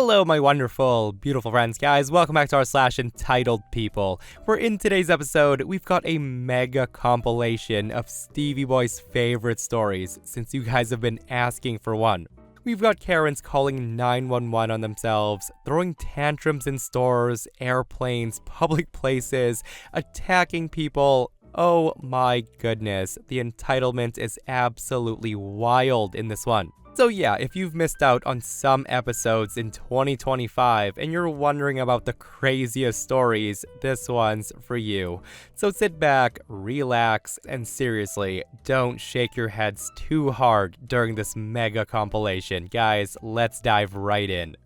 Hello, my wonderful, beautiful friends, guys. Welcome back to our /Entitled People, where in today's episode, we've got a mega compilation of Stevie Boy's favorite stories, since you guys have been asking for one. We've got Karens calling 911 on themselves, throwing tantrums in stores, airplanes, public places, attacking people. Oh my goodness, the entitlement is absolutely wild in this one. So yeah, if you've missed out on some episodes in 2025 and you're wondering about the craziest stories, this one's for you. So sit back, relax, and seriously, don't shake your heads too hard during this mega compilation. Guys, let's dive right in.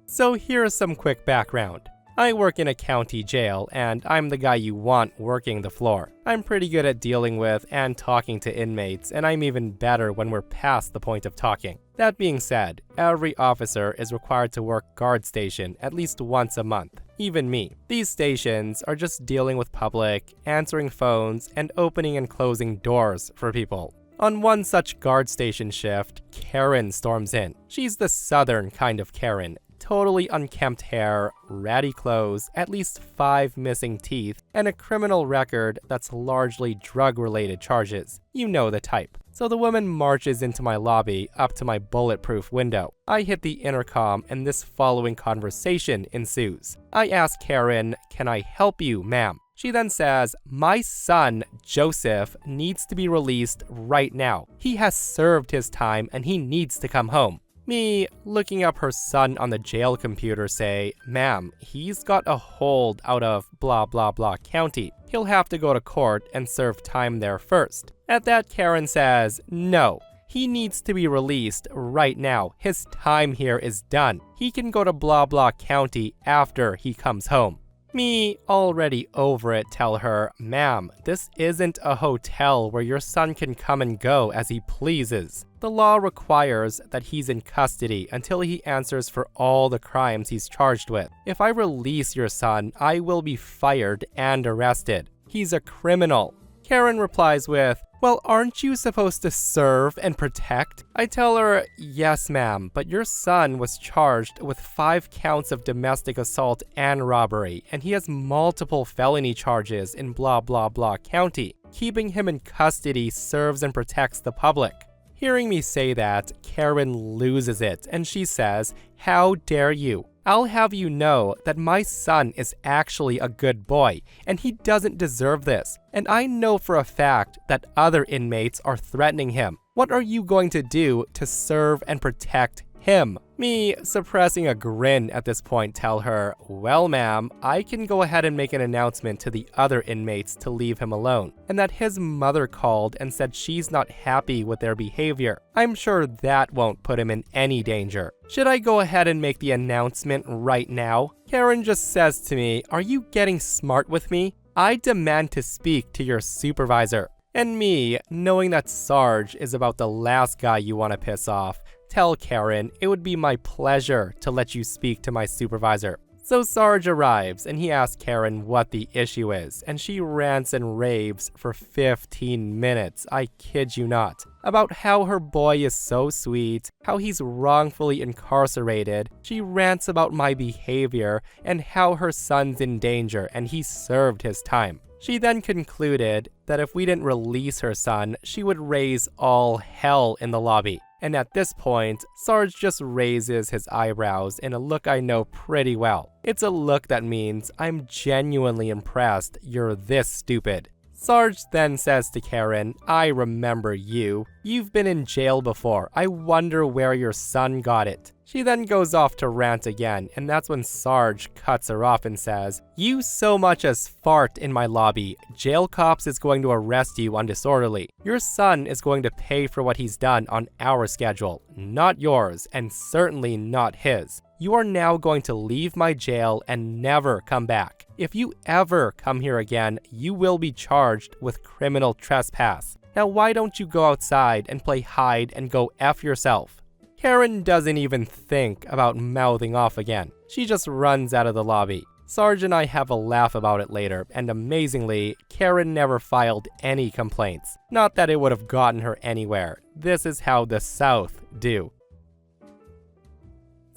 So here's some quick background. I work in a county jail, and I'm the guy you want working the floor. I'm pretty good at dealing with and talking to inmates, and I'm even better when we're past the point of talking. That being said, every officer is required to work guard station at least once a month, even me. These stations are just dealing with public, answering phones, and opening and closing doors for people. On one such guard station shift, Karen storms in. She's the southern kind of Karen. Totally unkempt hair, ratty clothes, at least 5 missing teeth, and a criminal record that's largely drug-related charges. You know the type. So the woman marches into my lobby up to my bulletproof window. I hit the intercom and this following conversation ensues. I ask Karen, "Can I help you, ma'am?" She then says, "My son, Joseph, needs to be released right now. He has served his time and he needs to come home." Me, looking up her son on the jail computer, say, "Ma'am, he's got a hold out of blah blah blah county. He'll have to go to court and serve time there first." At that, Karen says, "No, he needs to be released right now. His time here is done. He can go to blah blah county after he comes home." Me, already over it, tell her, "Ma'am, this isn't a hotel where your son can come and go as he pleases. The law requires that he's in custody until he answers for all the crimes he's charged with. If I release your son, I will be fired and arrested. He's a criminal." Karen replies with, "Well, aren't you supposed to serve and protect?" I tell her, "Yes, ma'am, but your son was charged with 5 counts of domestic assault and robbery, and he has multiple felony charges in blah blah blah county. Keeping him in custody serves and protects the public." Hearing me say that, Karen loses it, and she says, "How dare you? I'll have you know that my son is actually a good boy, and he doesn't deserve this. And I know for a fact that other inmates are threatening him. What are you going to do to serve and protect him?" Me, suppressing a grin at this point, tell her, "Well, ma'am, I can go ahead and make an announcement to the other inmates to leave him alone, and that his mother called and said she's not happy with their behavior. I'm sure that won't put him in any danger. Should I go ahead and make the announcement right now?" Karen just says to me, "Are you getting smart with me? I demand to speak to your supervisor." And me, knowing that Sarge is about the last guy you want to piss off, tell Karen it would be my pleasure to let you speak to my supervisor. So Sarge arrives and he asks Karen what the issue is, and she rants and raves for 15 minutes, I kid you not, about how her boy is so sweet, how he's wrongfully incarcerated. She rants about my behavior and how her son's in danger and he served his time. She then concluded that if we didn't release her son, she would raise all hell in the lobby. And at this point, Sarge just raises his eyebrows in a look I know pretty well. It's a look that means, "I'm genuinely impressed you're this stupid." Sarge then says to Karen, "I remember you. You've been in jail before. I wonder where your son got it." She then goes off to rant again, and that's when Sarge cuts her off and says, "You so much as fart in my lobby, jail cops is going to arrest you on disorderly. Your son is going to pay for what he's done on our schedule, not yours, and certainly not his. You are now going to leave my jail and never come back. If you ever come here again, you will be charged with criminal trespass. Now why don't you go outside and play hide and go F yourself?" Karen doesn't even think about mouthing off again. She just runs out of the lobby. Sarge and I have a laugh about it later, and amazingly, Karen never filed any complaints. Not that it would have gotten her anywhere. This is how the South do.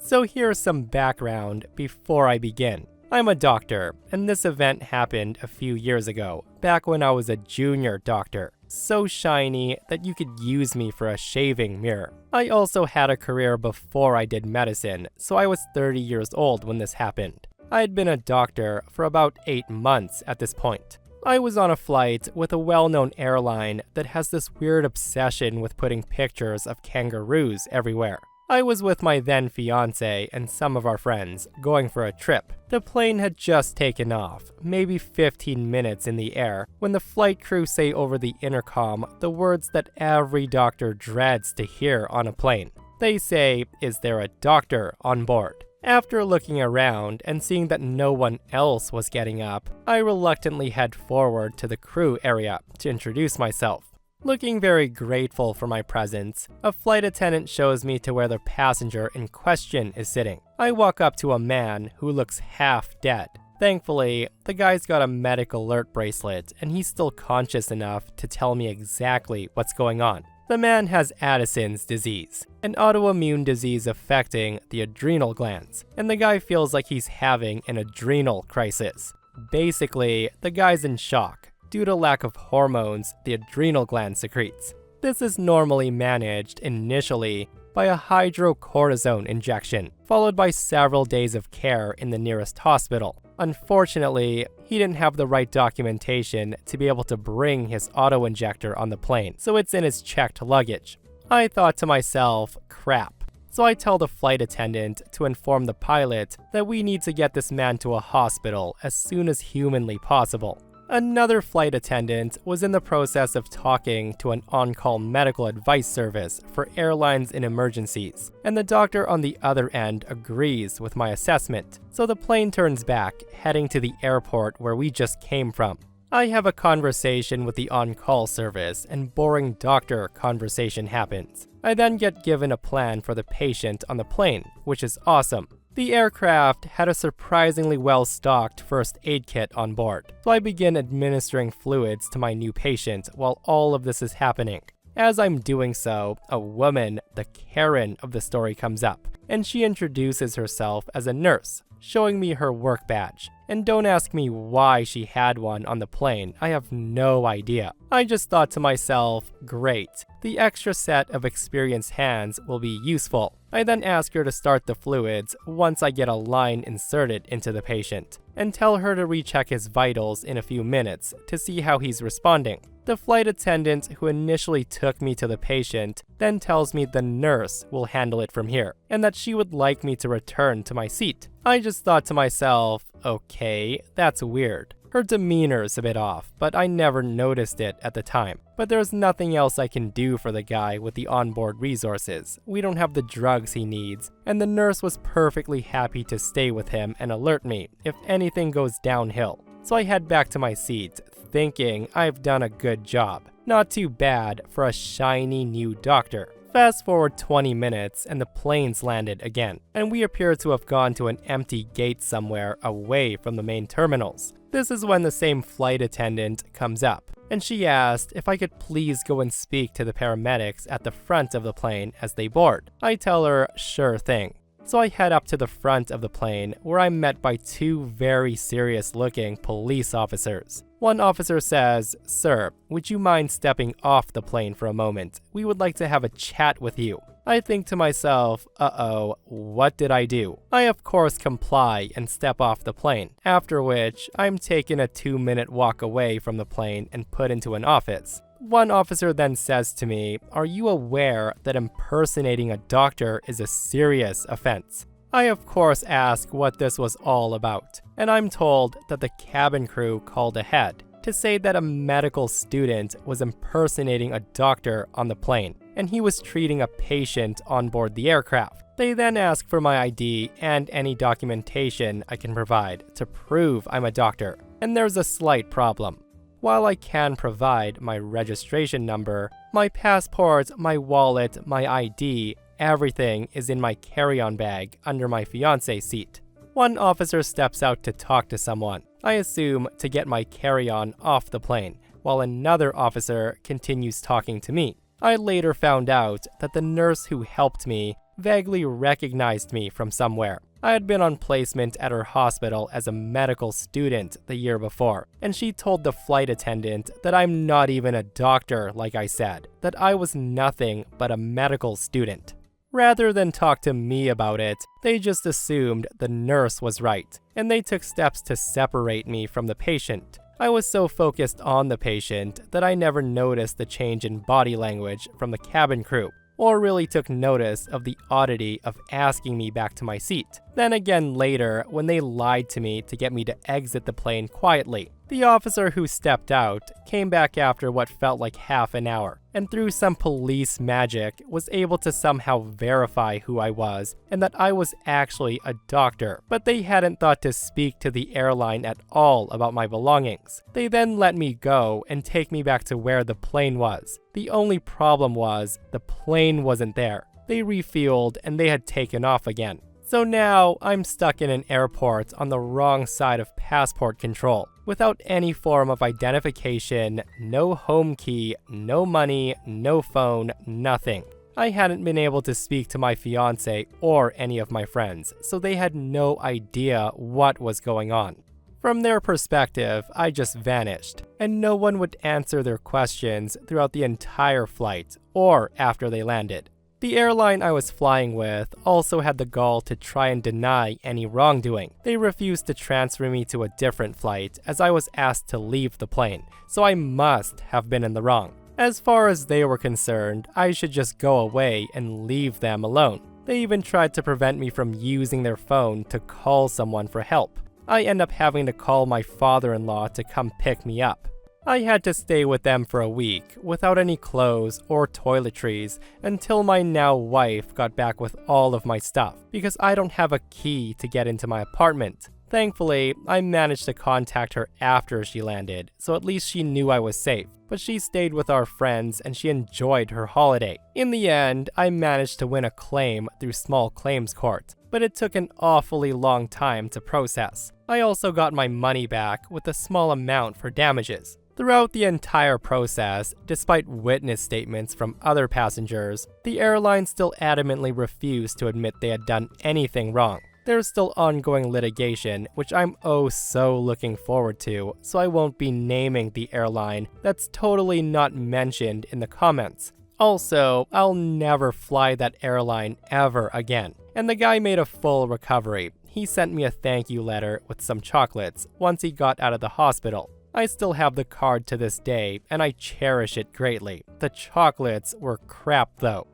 So here's some background before I begin. I'm a doctor, and this event happened a few years ago, back when I was a junior doctor. So shiny that you could use me for a shaving mirror. I also had a career before I did medicine, so I was 30 years old when this happened. I had been a doctor for about 8 months at this point. I was on a flight with a well-known airline that has this weird obsession with putting pictures of kangaroos everywhere. I was with my then fiance and some of our friends, going for a trip. The plane had just taken off, maybe 15 minutes in the air, when the flight crew say over the intercom the words that every doctor dreads to hear on a plane. They say, "Is there a doctor on board?" After looking around and seeing that no one else was getting up, I reluctantly head forward to the crew area to introduce myself. Looking very grateful for my presence, a flight attendant shows me to where the passenger in question is sitting. I walk up to a man who looks half dead. Thankfully, the guy's got a medical alert bracelet and he's still conscious enough to tell me exactly what's going on. The man has Addison's disease, an autoimmune disease affecting the adrenal glands, and the guy feels like he's having an adrenal crisis. Basically, the guy's in shock due to lack of hormones the adrenal gland secretes. This is normally managed initially by a hydrocortisone injection, followed by several days of care in the nearest hospital. Unfortunately, he didn't have the right documentation to be able to bring his auto-injector on the plane, so it's in his checked luggage. I thought to myself, crap. So I tell the flight attendant to inform the pilot that we need to get this man to a hospital as soon as humanly possible. Another flight attendant was in the process of talking to an on-call medical advice service for airlines in emergencies, and the doctor on the other end agrees with my assessment, so the plane turns back, heading to the airport where we just came from. I have a conversation with the on-call service, and boring doctor conversation happens. I then get given a plan for the patient on the plane, which is awesome. The aircraft had a surprisingly well-stocked first aid kit on board, so I begin administering fluids to my new patient while all of this is happening. As I'm doing so, a woman, the Karen of the story, comes up, and she introduces herself as a nurse, showing me her work badge. And don't ask me why she had one on the plane, I have no idea. I just thought to myself, great, the extra set of experienced hands will be useful. I then ask her to start the fluids once I get a line inserted into the patient, and tell her to recheck his vitals in a few minutes to see how he's responding. The flight attendant who initially took me to the patient then tells me the nurse will handle it from here, and that she would like me to return to my seat. I just thought to myself, okay, that's weird. Her demeanor's a bit off, but I never noticed it at the time. But there's nothing else I can do for the guy with the onboard resources. We don't have the drugs he needs, and the nurse was perfectly happy to stay with him and alert me if anything goes downhill. So I head back to my seat, thinking I've done a good job. Not too bad for a shiny new doctor. Fast forward 20 minutes and the plane's landed again, and we appear to have gone to an empty gate somewhere away from the main terminals. This is when the same flight attendant comes up, and she asked if I could please go and speak to the paramedics at the front of the plane as they board. I tell her, sure thing. So I head up to the front of the plane, where I'm met by two very serious-looking police officers. One officer says, "Sir, would you mind stepping off the plane for a moment? We would like to have a chat with you." I think to myself, uh-oh, what did I do? I of course comply and step off the plane, after which I'm taken a 2-minute walk away from the plane and put into an office. One officer then says to me, "Are you aware that impersonating a doctor is a serious offense?" I of course ask what this was all about, and I'm told that the cabin crew called ahead to say that a medical student was impersonating a doctor on the plane, and he was treating a patient on board the aircraft. They then ask for my ID and any documentation I can provide to prove I'm a doctor, and there's a slight problem. While I can provide my registration number, my passport, my wallet, my ID, everything is in my carry-on bag under my fiance's seat. One officer steps out to talk to someone, I assume to get my carry-on off the plane, while another officer continues talking to me. I later found out that the nurse who helped me vaguely recognized me from somewhere. I had been on placement at her hospital as a medical student the year before, and she told the flight attendant that I'm not even a doctor like I said, that I was nothing but a medical student. Rather than talk to me about it, they just assumed the nurse was right, and they took steps to separate me from the patient. I was so focused on the patient that I never noticed the change in body language from the cabin crew, or really took notice of the oddity of asking me back to my seat. Then again later, when they lied to me to get me to exit the plane quietly. The officer who stepped out came back after what felt like half an hour, and through some police magic was able to somehow verify who I was and that I was actually a doctor, but they hadn't thought to speak to the airline at all about my belongings. They then let me go and take me back to where the plane was. The only problem was the plane wasn't there. They refueled and they had taken off again. So now I'm stuck in an airport on the wrong side of passport control, without any form of identification, no home key, no money, no phone, nothing. I hadn't been able to speak to my fiance or any of my friends, so they had no idea what was going on. From their perspective, I just vanished, and no one would answer their questions throughout the entire flight or after they landed. The airline I was flying with also had the gall to try and deny any wrongdoing. They refused to transfer me to a different flight as I was asked to leave the plane, so I must have been in the wrong. As far as they were concerned, I should just go away and leave them alone. They even tried to prevent me from using their phone to call someone for help. I end up having to call my father-in-law to come pick me up. I had to stay with them for a week without any clothes or toiletries until my now wife got back with all of my stuff because I don't have a key to get into my apartment. Thankfully, I managed to contact her after she landed, so at least she knew I was safe, but she stayed with our friends and she enjoyed her holiday. In the end, I managed to win a claim through small claims court, but it took an awfully long time to process. I also got my money back with a small amount for damages. Throughout the entire process, despite witness statements from other passengers, the airline still adamantly refused to admit they had done anything wrong. There's still ongoing litigation, which I'm oh so looking forward to, so I won't be naming the airline that's totally not mentioned in the comments. Also, I'll never fly that airline ever again. And the guy made a full recovery. He sent me a thank you letter with some chocolates once he got out of the hospital. I still have the card to this day, and I cherish it greatly. The chocolates were crap though.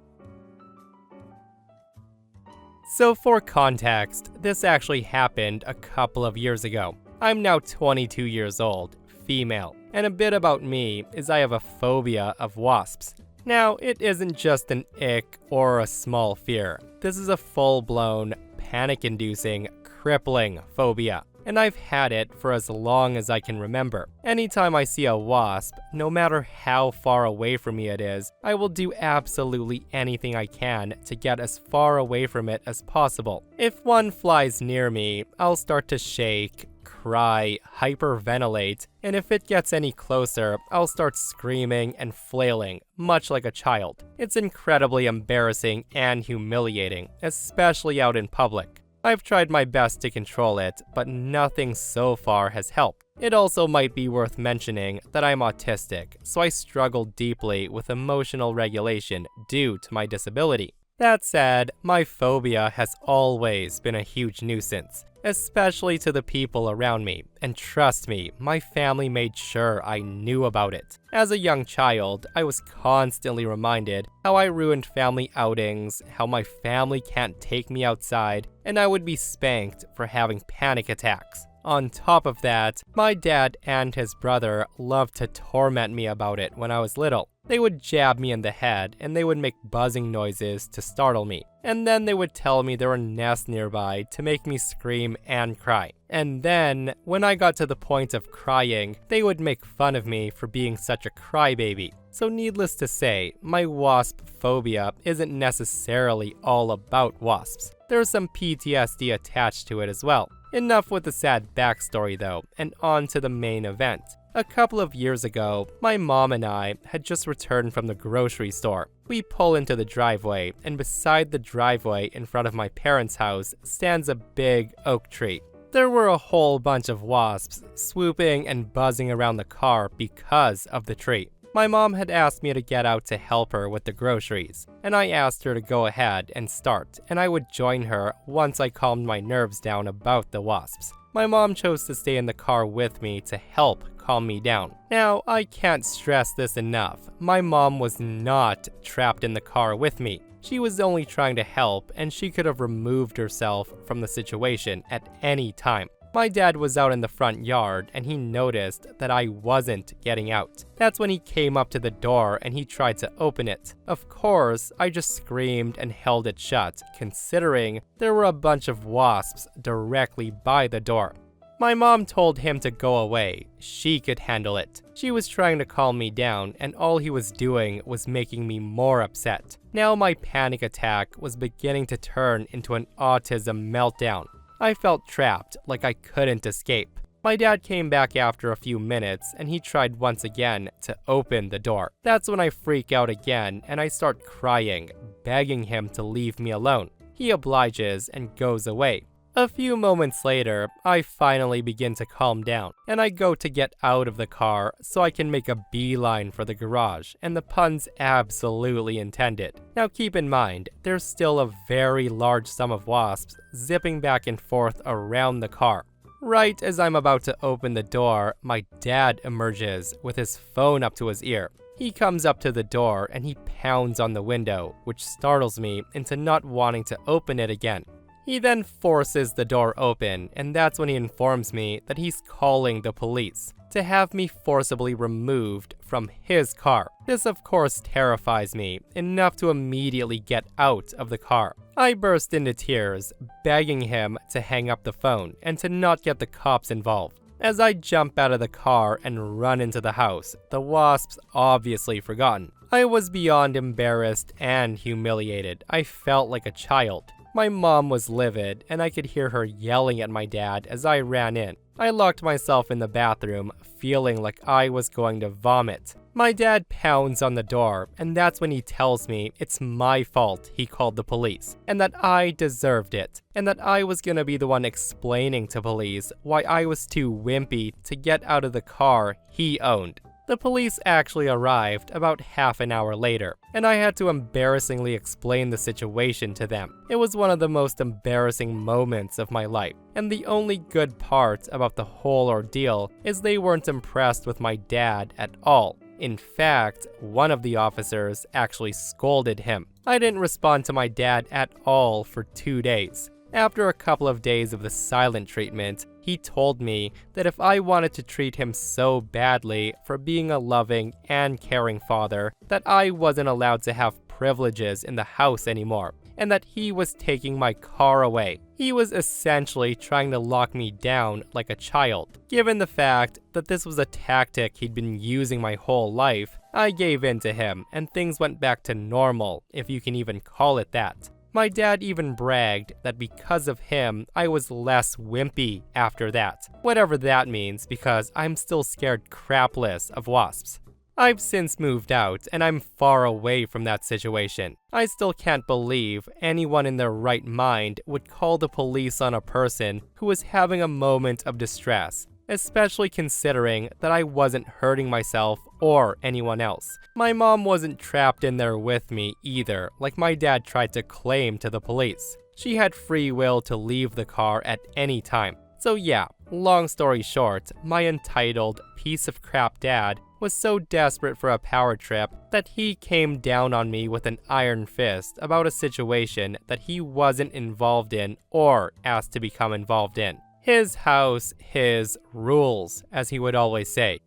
So for context, this actually happened a couple of years ago. I'm now 22 years old, female, and a bit about me is I have a phobia of wasps. Now, it isn't just an ick or a small fear. This is a full-blown, panic-inducing, crippling phobia. And I've had it for as long as I can remember. Anytime I see a wasp, no matter how far away from me it is, I will do absolutely anything I can to get as far away from it as possible. If one flies near me, I'll start to shake, cry, hyperventilate, and if it gets any closer, I'll start screaming and flailing, much like a child. It's incredibly embarrassing and humiliating, especially out in public. I've tried my best to control it, but nothing so far has helped. It also might be worth mentioning that I'm autistic, so I struggle deeply with emotional regulation due to my disability. That said, my phobia has always been a huge nuisance, especially to the people around me, and trust me, my family made sure I knew about it. As a young child, I was constantly reminded how I ruined family outings, how my family can't take me outside, and I would be spanked for having panic attacks. On top of that, my dad and his brother loved to torment me about it when I was little. They would jab me in the head, and they would make buzzing noises to startle me. And then they would tell me there were nests nearby to make me scream and cry. And then, when I got to the point of crying, they would make fun of me for being such a crybaby. So needless to say, my wasp phobia isn't necessarily all about wasps. There's some PTSD attached to it as well. Enough with the sad backstory though, and on to the main event. A couple of years ago, my mom and I had just returned from the grocery store. We pull into the driveway, and beside the driveway in front of my parents' house stands a big oak tree. There were a whole bunch of wasps swooping and buzzing around the car because of the tree. My mom had asked me to get out to help her with the groceries, and I asked her to go ahead and start, and I would join her once I calmed my nerves down about the wasps. My mom chose to stay in the car with me to help calm me down. Now, I can't stress this enough. My mom was not trapped in the car with me. She was only trying to help, and she could have removed herself from the situation at any time. My dad was out in the front yard, and he noticed that I wasn't getting out. That's when he came up to the door and he tried to open it. Of course, I just screamed and held it shut, considering there were a bunch of wasps directly by the door. My mom told him to go away. She could handle it. She was trying to calm me down, and all he was doing was making me more upset. Now my panic attack was beginning to turn into an autism meltdown. I felt trapped, like I couldn't escape. My dad came back after a few minutes, and he tried once again to open the door. That's when I freak out again, and I start crying, begging him to leave me alone. He obliges and goes away. A few moments later, I finally begin to calm down, and I go to get out of the car so I can make a beeline for the garage, and the pun's absolutely intended. Now keep in mind, there's still a very large sum of wasps zipping back and forth around the car. Right as I'm about to open the door, my dad emerges with his phone up to his ear. He comes up to the door and he pounds on the window, which startles me into not wanting to open it again. He then forces the door open, and that's when he informs me that he's calling the police to have me forcibly removed from his car. This of course terrifies me enough to immediately get out of the car. I burst into tears, begging him to hang up the phone and to not get the cops involved. As I jump out of the car and run into the house, the wasps obviously forgotten. I was beyond embarrassed and humiliated. I felt like a child. My mom was livid, and I could hear her yelling at my dad as I ran in. I locked myself in the bathroom, feeling like I was going to vomit. My dad pounds on the door, and that's when he tells me it's my fault he called the police, and that I deserved it, and that I was gonna be the one explaining to police why I was too wimpy to get out of the car he owned. The police actually arrived about half an hour later, and I had to embarrassingly explain the situation to them. It was one of the most embarrassing moments of my life, and the only good part about the whole ordeal is they weren't impressed with my dad at all. In fact, one of the officers actually scolded him. I didn't respond to my dad at all for 2 days. After a couple of days of the silent treatment, he told me that if I wanted to treat him so badly for being a loving and caring father, that I wasn't allowed to have privileges in the house anymore, and that he was taking my car away. He was essentially trying to lock me down like a child. Given the fact that this was a tactic he'd been using my whole life, I gave in to him, and things went back to normal, if you can even call it that. My dad even bragged that because of him, I was less wimpy after that. Whatever that means, because I'm still scared crapless of wasps. I've since moved out, and I'm far away from that situation. I still can't believe anyone in their right mind would call the police on a person who was having a moment of distress, especially considering that I wasn't hurting myself or anyone else. My mom wasn't trapped in there with me either, like my dad tried to claim to the police. She had free will to leave the car at any time. So yeah, long story short, my entitled piece of crap dad was so desperate for a power trip that he came down on me with an iron fist about a situation that he wasn't involved in or asked to become involved in. His house, his rules, as he would always say.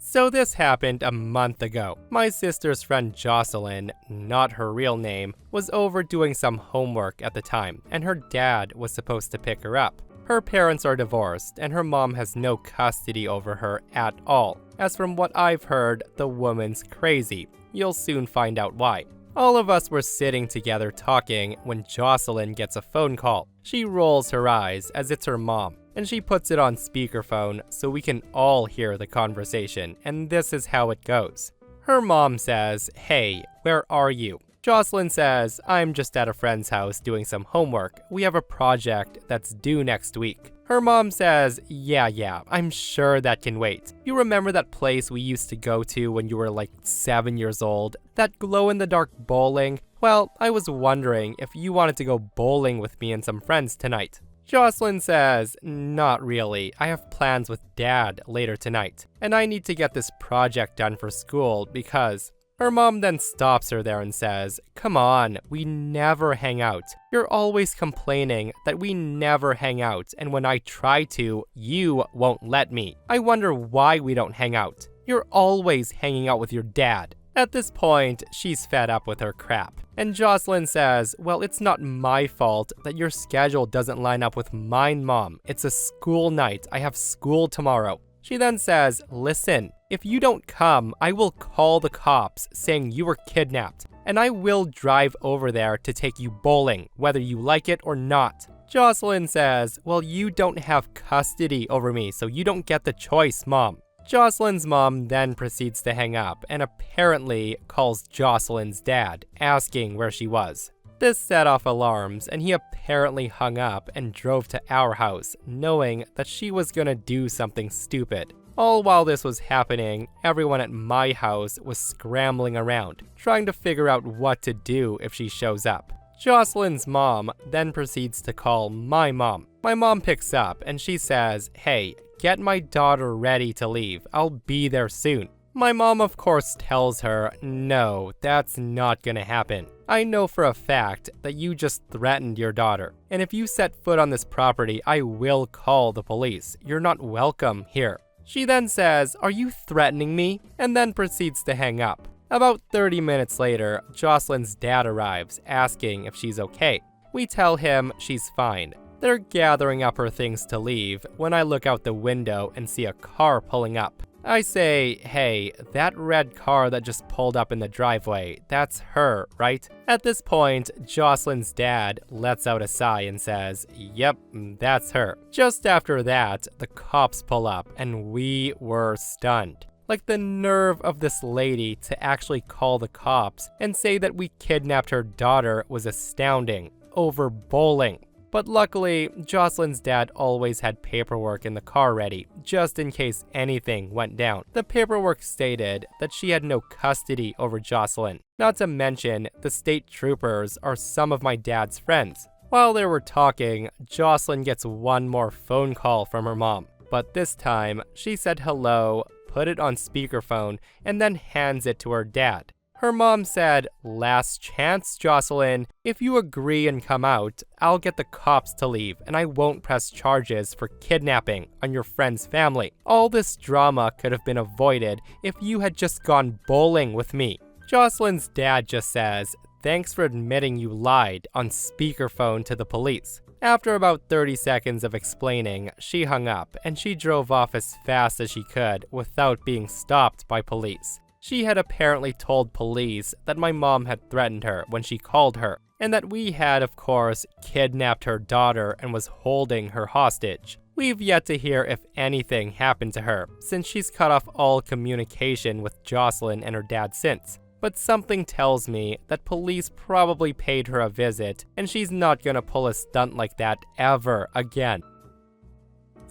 So this happened a month ago. My sister's friend Jocelyn, not her real name, was over doing some homework at the time, and her dad was supposed to pick her up. Her parents are divorced, and her mom has no custody over her at all. As from what I've heard, the woman's crazy. You'll soon find out why. All of us were sitting together talking when Jocelyn gets a phone call. She rolls her eyes as it's her mom. and she puts it on speakerphone so we can all hear the conversation, and this is how it goes. Her mom says, "Hey, where are you?" Jocelyn says, "I'm just at a friend's house doing some homework. We have a project that's due next week." Her mom says, Yeah, I'm sure that can wait. You remember that place we used to go to when you were like 7 years old? That glow-in-the-dark bowling? Well, I was wondering if you wanted to go bowling with me and some friends tonight." Jocelyn says, "Not really. I have plans with Dad later tonight, and I need to get this project done for school because..." Her mom then stops her there and says, "Come on, we never hang out. You're always complaining that we never hang out, and when I try to, you won't let me. I wonder why we don't hang out. You're always hanging out with your dad." At this point, she's fed up with her crap. And Jocelyn says, "Well, it's not my fault that your schedule doesn't line up with mine, Mom. It's a school night. I have school tomorrow." She then says, "Listen, if you don't come, I will call the cops saying you were kidnapped, and I will drive over there to take you bowling, whether you like it or not." Jocelyn says, "Well, you don't have custody over me, so you don't get the choice, Mom." Jocelyn's mom then proceeds to hang up and apparently calls Jocelyn's dad, asking where she was. This set off alarms, and he apparently hung up and drove to our house, knowing that she was gonna do something stupid. All while this was happening, everyone at my house was scrambling around, trying to figure out what to do if she shows up. Jocelyn's mom then proceeds to call my mom. My mom picks up and she says, "Hey, get my daughter ready to leave. I'll be there soon." My mom, of course, tells her, "No, that's not gonna happen. I know for a fact that you just threatened your daughter, and if you set foot on this property, I will call the police. You're not welcome here." She then says, "Are you threatening me?" and then proceeds to hang up. About 30 minutes later, Jocelyn's dad arrives, asking if she's okay. We tell him she's fine. They're gathering up her things to leave when I look out the window and see a car pulling up. I say, "Hey, that red car that just pulled up in the driveway, that's her, right?" At this point, Jocelyn's dad lets out a sigh and says, "Yep, that's her." Just after that, the cops pull up and we were stunned. Like, the nerve of this lady to actually call the cops and say that we kidnapped her daughter was astounding, over bowling. But luckily, Jocelyn's dad always had paperwork in the car ready, just in case anything went down. The paperwork stated that she had no custody over Jocelyn. Not to mention, the state troopers are some of my dad's friends. While they were talking, Jocelyn gets one more phone call from her mom. But this time, she said hello, put it on speakerphone, and then hands it to her dad. Her mom said, "Last chance, Jocelyn. If you agree and come out, I'll get the cops to leave, and I won't press charges for kidnapping on your friend's family. All this drama could have been avoided if you had just gone bowling with me." Jocelyn's dad just says, "Thanks for admitting you lied," on speakerphone to the police. After about 30 seconds of explaining, she hung up, and she drove off as fast as she could without being stopped by police. She had apparently told police that my mom had threatened her when she called her, and that we had, of course, kidnapped her daughter and was holding her hostage. We've yet to hear if anything happened to her, since she's cut off all communication with Jocelyn and her dad since. But something tells me that police probably paid her a visit, and she's not gonna pull a stunt like that ever again.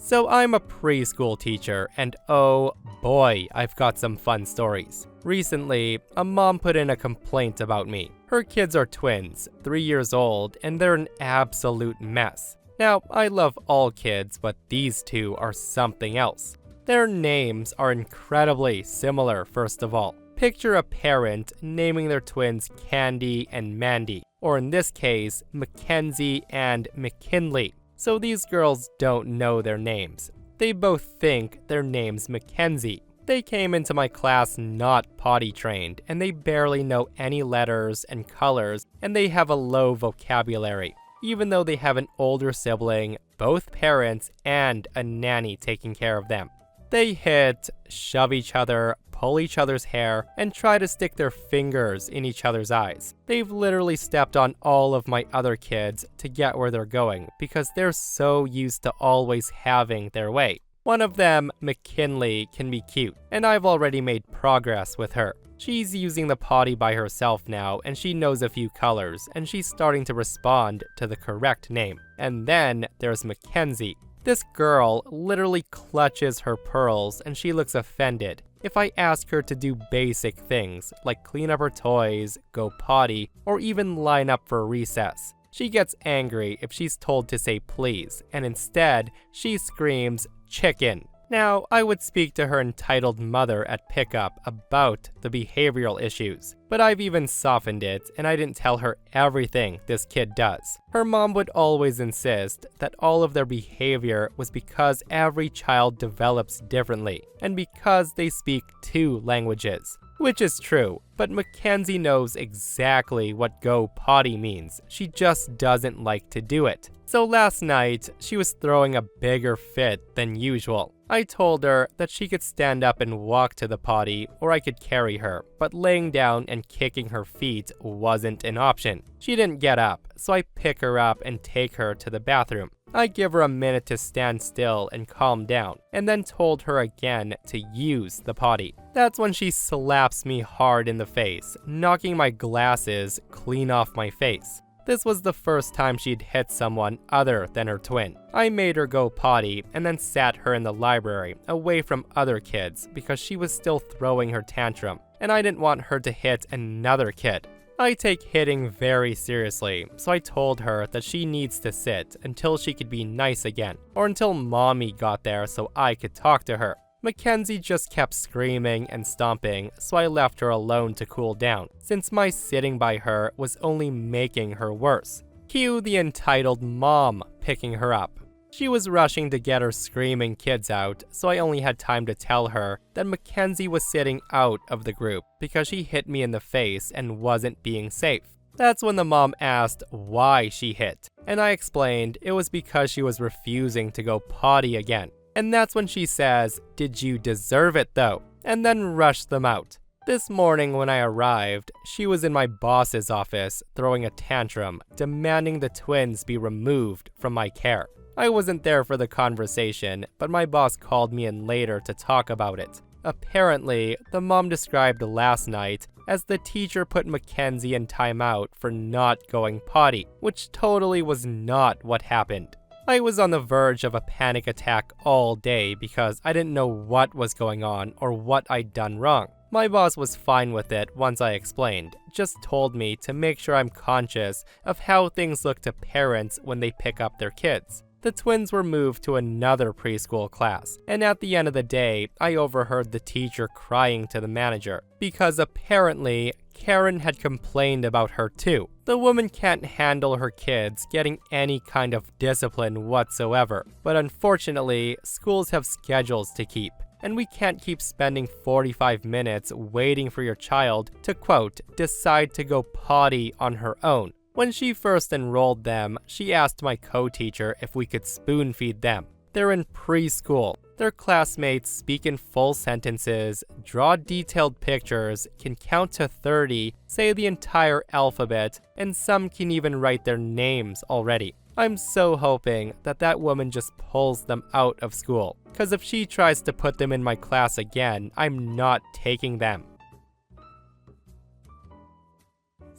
So I'm a preschool teacher, and oh boy, I've got some fun stories. Recently, a mom put in a complaint about me. Her kids are twins, 3 years old, and they're an absolute mess. Now, I love all kids, but these two are something else. Their names are incredibly similar, first of all. Picture a parent naming their twins Candy and Mandy, or in this case, Mackenzie and McKinley. So these girls don't know their names. They both think their name's Mackenzie. They came into my class not potty trained, and they barely know any letters and colors, and they have a low vocabulary, even though they have an older sibling, both parents, and a nanny taking care of them. They hit, shove each other, pull each other's hair, and try to stick their fingers in each other's eyes. They've literally stepped on all of my other kids to get where they're going because they're so used to always having their way. One of them, McKinley, can be cute, and I've already made progress with her. She's using the potty by herself now, and she knows a few colors, and she's starting to respond to the correct name. And then there's Mackenzie. This girl literally clutches her pearls, and she looks offended if I ask her to do basic things, like clean up her toys, go potty, or even line up for recess. She gets angry if she's told to say please, and instead, she screams, "Chicken." Now, I would speak to her entitled mother at pickup about the behavioral issues, but I've even softened it and I didn't tell her everything this kid does. Her mom would always insist that all of their behavior was because every child develops differently and because they speak 2 languages. Which is true, but Mackenzie knows exactly what go potty means. She just doesn't like to do it. So last night, she was throwing a bigger fit than usual. I told her that she could stand up and walk to the potty, or I could carry her, but laying down and kicking her feet wasn't an option. She didn't get up, so I pick her up and take her to the bathroom. I give her a minute to stand still and calm down, and then told her again to use the potty. That's when she slaps me hard in the face, knocking my glasses clean off my face. This was the first time she'd hit someone other than her twin. I made her go potty and then sat her in the library, away from other kids, because she was still throwing her tantrum, and I didn't want her to hit another kid. I take hitting very seriously, so I told her that she needs to sit until she could be nice again, or until mommy got there so I could talk to her. Mackenzie just kept screaming and stomping, so I left her alone to cool down, since my sitting by her was only making her worse. Cue the entitled mom picking her up. She was rushing to get her screaming kids out, so I only had time to tell her that Mackenzie was sitting out of the group because she hit me in the face and wasn't being safe. That's when the mom asked why she hit, and I explained it was because she was refusing to go potty again. And that's when she says, "Did you deserve it though?" and then rushed them out. This morning when I arrived, she was in my boss's office throwing a tantrum, demanding the twins be removed from my care. I wasn't there for the conversation, but my boss called me in later to talk about it. Apparently, the mom described last night as the teacher put Mackenzie in timeout for not going potty, which totally was not what happened. I was on the verge of a panic attack all day because I didn't know what was going on or what I'd done wrong. My boss was fine with it once I explained, just told me to make sure I'm conscious of how things look to parents when they pick up their kids. The twins were moved to another preschool class, and at the end of the day, I overheard the teacher crying to the manager, because apparently, Karen had complained about her too. The woman can't handle her kids getting any kind of discipline whatsoever, but unfortunately, schools have schedules to keep, and we can't keep spending 45 minutes waiting for your child to, quote, decide to go potty on her own. When she first enrolled them, she asked my co-teacher if we could spoon feed them. They're in preschool. Their classmates speak in full sentences, draw detailed pictures, can count to 30, say the entire alphabet, and some can even write their names already. I'm so hoping that that woman just pulls them out of school, because if she tries to put them in my class again, I'm not taking them.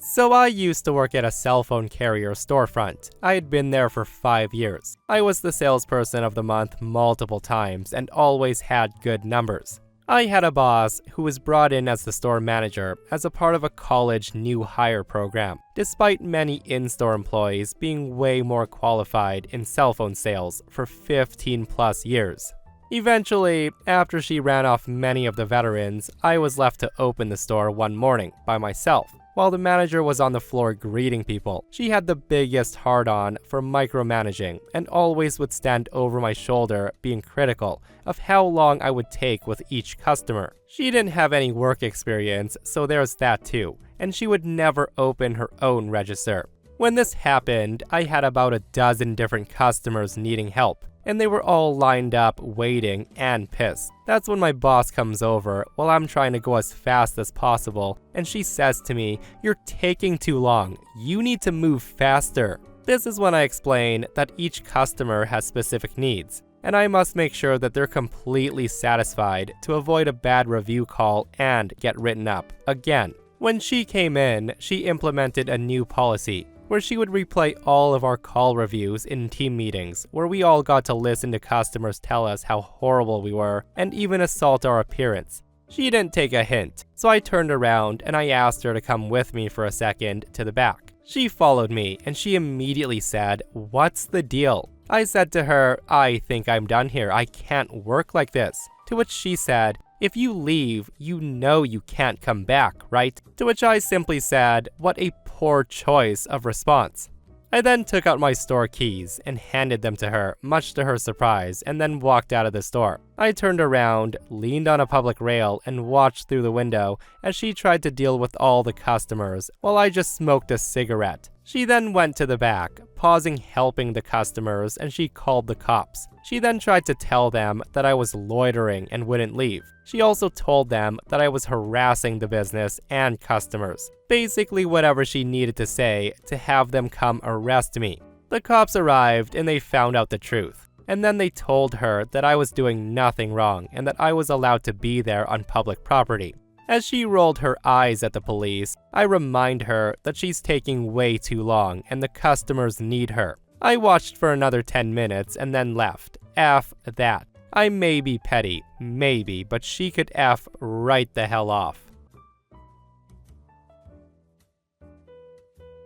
So I used to work at a cell phone carrier storefront. I had been there for 5 years. I was the salesperson of the month multiple times and always had good numbers. I had a boss who was brought in as the store manager as a part of a college new hire program, despite many in-store employees being way more qualified in cell phone sales for 15 plus years. Eventually, after she ran off many of the veterans, I was left to open the store one morning by myself. While the manager was on the floor greeting people, she had the biggest hard-on for micromanaging and always would stand over my shoulder being critical of how long I would take with each customer. She didn't have any work experience, so there's that too, and she would never open her own register. When this happened, I had about a dozen different customers needing help. and they were all lined up waiting and pissed. That's when my boss comes over while I'm trying to go as fast as possible, and she says to me, "You're taking too long. You need to move faster." This is when I explain that each customer has specific needs, and I must make sure that they're completely satisfied to avoid a bad review call and get written up again. When she came in, she implemented a new policy where she would replay all of our call reviews in team meetings, where we all got to listen to customers tell us how horrible we were and even assault our appearance. She didn't take a hint, so I turned around and I asked her to come with me for a second to the back. She followed me and she immediately said, "What's the deal?" I said to her, "I think I'm done here. I can't work like this." To which she said, "If you leave, you know you can't come back, right?" To which I simply said, "What a poor choice of response." I then took out my store keys and handed them to her, much to her surprise, and then walked out of the store. I turned around, leaned on a public rail, and watched through the window as she tried to deal with all the customers while I just smoked a cigarette. She then went to the back, pausing helping the customers, and she called the cops. She then tried to tell them that I was loitering and wouldn't leave. She also told them that I was harassing the business and customers. Basically whatever she needed to say to have them come arrest me. The cops arrived and they found out the truth. And then they told her that I was doing nothing wrong and that I was allowed to be there on public property. As she rolled her eyes at the police, I remind her that she's taking way too long and the customers need her. I watched for another 10 minutes and then left. F that. I may be petty, maybe, but she could F right the hell off.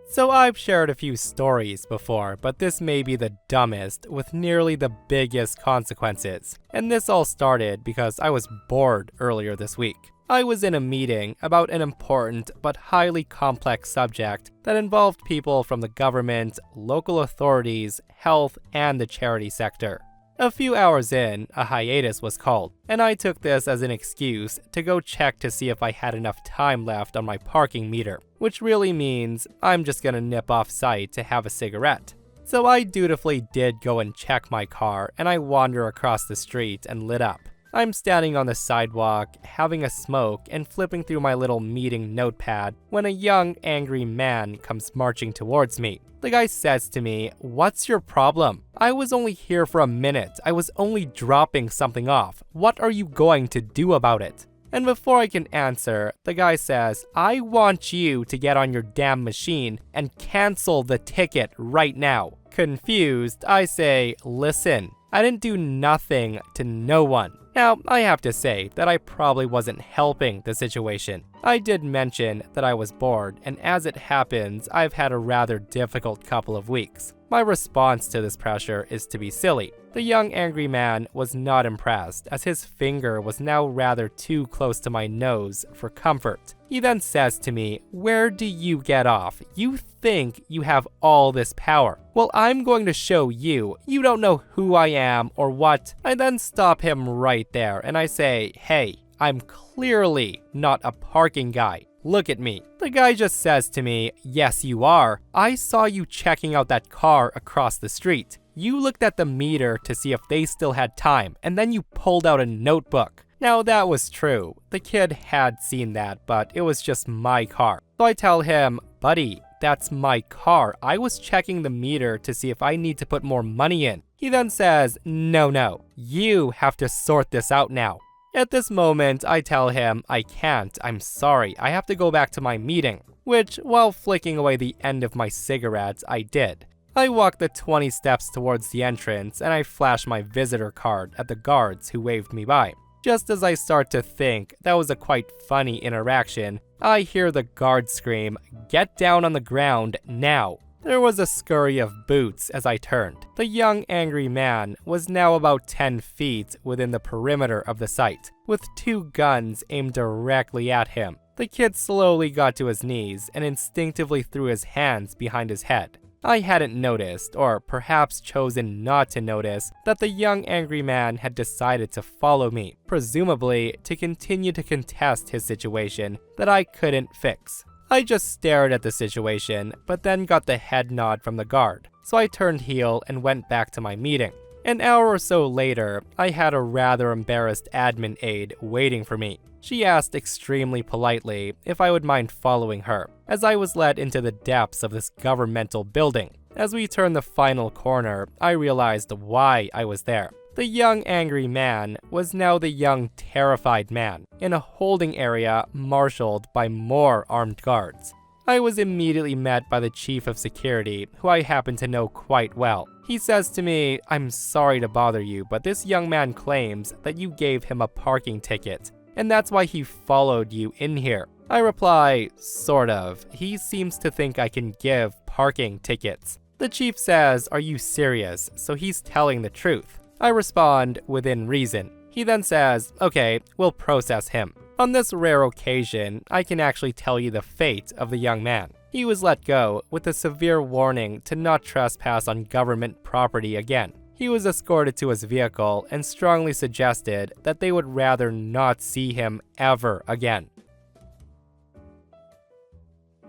So I've shared a few stories before, but this may be the dumbest with nearly the biggest consequences. And this all started because I was bored earlier this week. I was in a meeting about an important but highly complex subject that involved people from the government, local authorities, health, and the charity sector. A few hours in, a hiatus was called, and I took this as an excuse to go check to see if I had enough time left on my parking meter, which really means I'm just gonna nip off site to have a cigarette. So I dutifully did go and check my car, and I wander across the street and lit up. I'm standing on the sidewalk, having a smoke, and flipping through my little meeting notepad when a young, angry man comes marching towards me. The guy says to me, "What's your problem? I was only here for a minute. I was only dropping something off. What are you going to do about it?" And before I can answer, the guy says, "I want you to get on your damn machine and cancel the ticket right now." Confused, I say, "Listen, I didn't do nothing to no one." Now, I have to say that I probably wasn't helping the situation. I did mention that I was bored, and as it happens, I've had a rather difficult couple of weeks. My response to this pressure is to be silly. The young angry man was not impressed, as his finger was now rather too close to my nose for comfort. He then says to me, "Where do you get off? You think you have all this power. Well, I'm going to show you. You don't know who I am or what." I then stop him right there and I say, "Hey, I'm clearly not a parking guy. Look at me." The guy just says to me, "Yes, you are. I saw you checking out that car across the street. You looked at the meter to see if they still had time, and then you pulled out a notebook." Now that was true. The kid had seen that, but it was just my car. So I tell him, "Buddy, that's my car. I was checking the meter to see if I need to put more money in." He then says, No, you have to sort this out now." At this moment, I tell him, "I can't, I'm sorry, I have to go back to my meeting," which, while flicking away the end of my cigarette, I did. I walk the 20 steps towards the entrance and I flash my visitor card at the guards who waved me by. Just as I start to think that was a quite funny interaction, I hear the guard scream, "Get down on the ground now." There was a scurry of boots as I turned. The young angry man was now about 10 feet within the perimeter of the site, with 2 guns aimed directly at him. The kid slowly got to his knees and instinctively threw his hands behind his head. I hadn't noticed, or perhaps chosen not to notice, that the young angry man had decided to follow me, presumably to continue to contest his situation that I couldn't fix. I just stared at the situation, but then got the head nod from the guard, so I turned heel and went back to my meeting. An hour or so later, I had a rather embarrassed admin aide waiting for me. She asked extremely politely if I would mind following her, as I was led into the depths of this governmental building. As we turned the final corner, I realized why I was there. The young angry man was now the young terrified man, in a holding area marshaled by more armed guards. I was immediately met by the chief of security, who I happen to know quite well. He says to me, "I'm sorry to bother you, but this young man claims that you gave him a parking ticket, and that's why he followed you in here." I reply, "Sort of. He seems to think I can give parking tickets." The chief says, "Are you serious?" So he's telling the truth. I respond, "Within reason." He then says, "Okay, we'll process him." On this rare occasion, I can actually tell you the fate of the young man. He was let go with a severe warning to not trespass on government property again. He was escorted to his vehicle and strongly suggested that they would rather not see him ever again.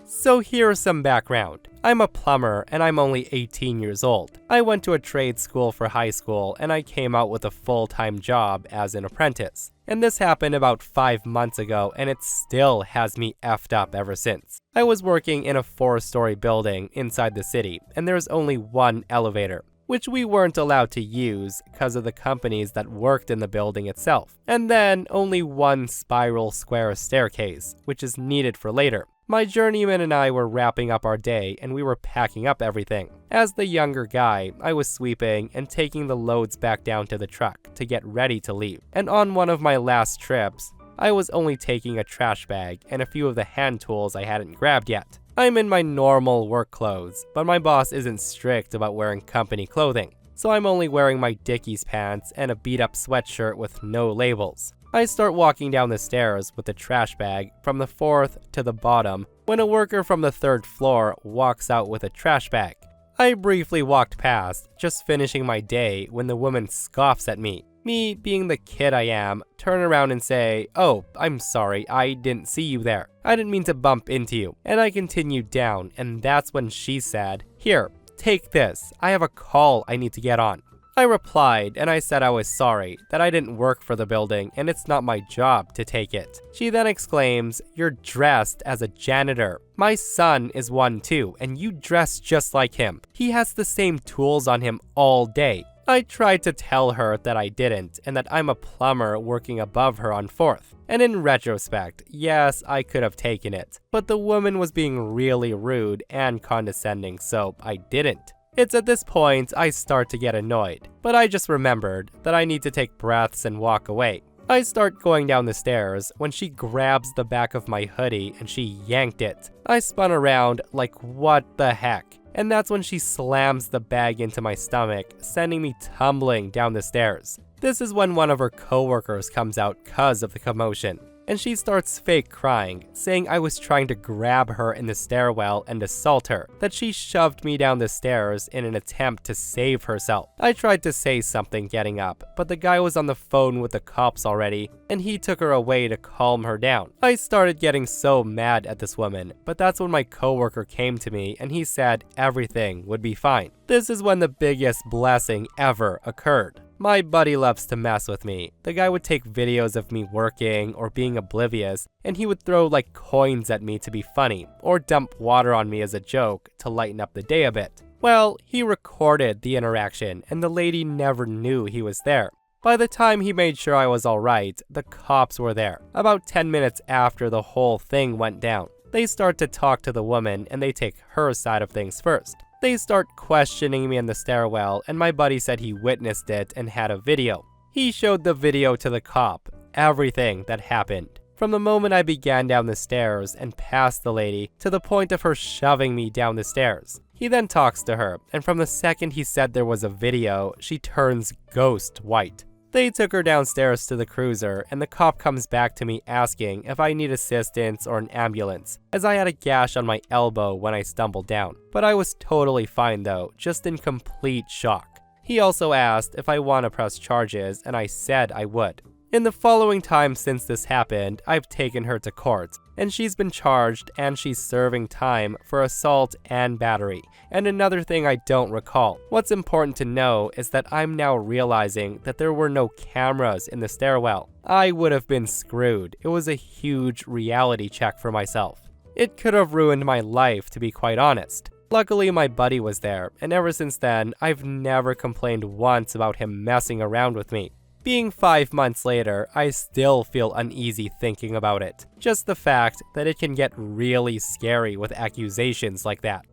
So here's some background. I'm a plumber and I'm only 18 years old. I went to a trade school for high school and I came out with a full-time job as an apprentice. And this happened about 5 months ago and it still has me effed up ever since. I was working in a 4-story building inside the city and there's only one elevator, which we weren't allowed to use because of the companies that worked in the building itself. And then only one spiral square staircase, which is needed for later. My journeyman and I were wrapping up our day and we were packing up everything. As the younger guy, I was sweeping and taking the loads back down to the truck to get ready to leave. And on one of my last trips, I was only taking a trash bag and a few of the hand tools I hadn't grabbed yet. I'm in my normal work clothes, but my boss isn't strict about wearing company clothing, so I'm only wearing my Dickies pants and a beat-up sweatshirt with no labels. I start walking down the stairs with the trash bag from the 4th to the bottom when a worker from the 3rd floor walks out with a trash bag. I briefly walked past, just finishing my day, when the woman scoffs at me. Me, being the kid I am, turn around and say, "Oh, I'm sorry, I didn't see you there. I didn't mean to bump into you." And I continued down, and that's when she said, "Here, take this. I have a call I need to get on." I replied, and I said I was sorry, that I didn't work for the building and it's not my job to take it. She then exclaims, "You're dressed as a janitor. My son is one too, and you dress just like him. He has the same tools on him all day." I tried to tell her that I didn't, and that I'm a plumber working above her on 4th. And in retrospect, yes, I could have taken it, but the woman was being really rude and condescending, so I didn't. It's at this point I start to get annoyed, but I just remembered that I need to take breaths and walk away. I start going down the stairs when she grabs the back of my hoodie and she yanked it. I spun around like, what the heck? And that's when she slams the bag into my stomach, sending me tumbling down the stairs. This is when one of her coworkers comes out cause of the commotion, and she starts fake crying, saying I was trying to grab her in the stairwell and assault her, that she shoved me down the stairs in an attempt to save herself. I tried to say something getting up, but the guy was on the phone with the cops already, and he took her away to calm her down. I started getting so mad at this woman, but that's when my coworker came to me and he said everything would be fine. This is when the biggest blessing ever occurred. My buddy loves to mess with me. The guy would take videos of me working or being oblivious, and he would throw like coins at me to be funny, or dump water on me as a joke to lighten up the day a bit. Well, he recorded the interaction, and the lady never knew he was there. By the time he made sure I was alright, the cops were there, about 10 minutes after the whole thing went down. They start to talk to the woman, and they take her side of things first. They start questioning me in the stairwell, and my buddy said he witnessed it and had a video. He showed the video to the cop, everything that happened. From the moment I began down the stairs and past the lady to the point of her shoving me down the stairs. He then talks to her, and from the second he said there was a video, she turns ghost white. They took her downstairs to the cruiser, and the cop comes back to me asking if I need assistance or an ambulance, as I had a gash on my elbow when I stumbled down. But I was totally fine though, just in complete shock. He also asked if I want to press charges, and I said I would. In the following time since this happened, I've taken her to court, and she's been charged and she's serving time for assault and battery. And another thing I don't recall. What's important to know is that I'm now realizing that there were no cameras in the stairwell. I would have been screwed. It was a huge reality check for myself. It could have ruined my life, to be quite honest. Luckily, my buddy was there, and ever since then, I've never complained once about him messing around with me. Being 5 months later, I still feel uneasy thinking about it. Just the fact that it can get really scary with accusations like that.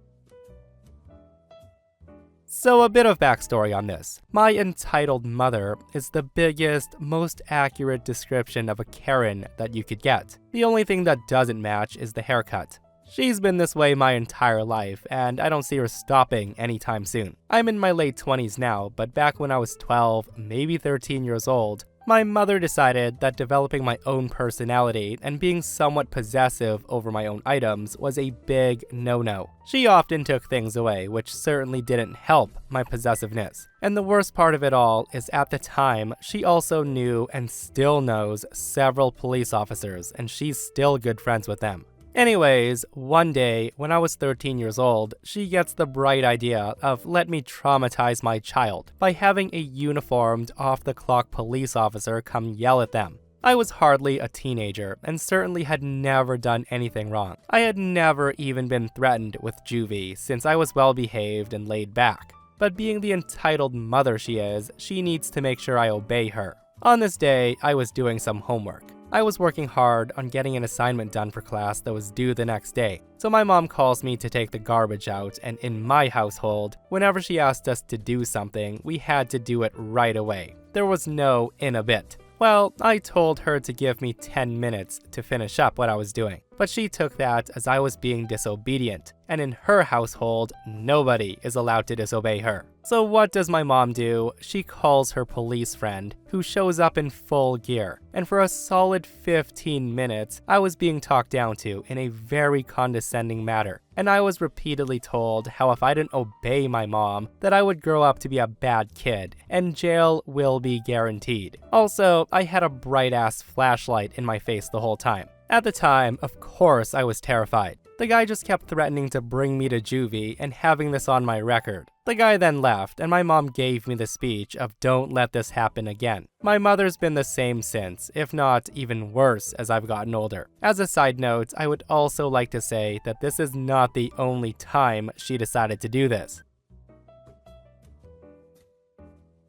So a bit of backstory on this. My entitled mother is the biggest, most accurate description of a Karen that you could get. The only thing that doesn't match is the haircut. She's been this way my entire life, and I don't see her stopping anytime soon. I'm in my late 20s now, but back when I was 12, maybe 13 years old, my mother decided that developing my own personality and being somewhat possessive over my own items was a big no-no. She often took things away, which certainly didn't help my possessiveness. And the worst part of it all is at the time, she also knew and still knows several police officers, and she's still good friends with them. Anyways, one day, when I was 13 years old, she gets the bright idea of let me traumatize my child by having a uniformed, off-the-clock police officer come yell at them. I was hardly a teenager and certainly had never done anything wrong. I had never even been threatened with juvie since I was well-behaved and laid back. But being the entitled mother she is, she needs to make sure I obey her. On this day, I was doing some homework. I was working hard on getting an assignment done for class that was due the next day. So my mom calls me to take the garbage out, and in my household, whenever she asked us to do something, we had to do it right away. There was no in a bit. Well, I told her to give me 10 minutes to finish up what I was doing, but she took that as I was being disobedient, and in her household, nobody is allowed to disobey her. So what does my mom do? She calls her police friend, who shows up in full gear, and for a solid 15 minutes, I was being talked down to in a very condescending manner, and I was repeatedly told how if I didn't obey my mom, that I would grow up to be a bad kid, and jail will be guaranteed. Also, I had a bright-ass flashlight in my face the whole time. At the time, of course, I was terrified. The guy just kept threatening to bring me to juvie and having this on my record. The guy then left, and my mom gave me the speech of don't let this happen again. My mother's been the same since, if not even worse as I've gotten older. As a side note, I would also like to say that this is not the only time she decided to do this.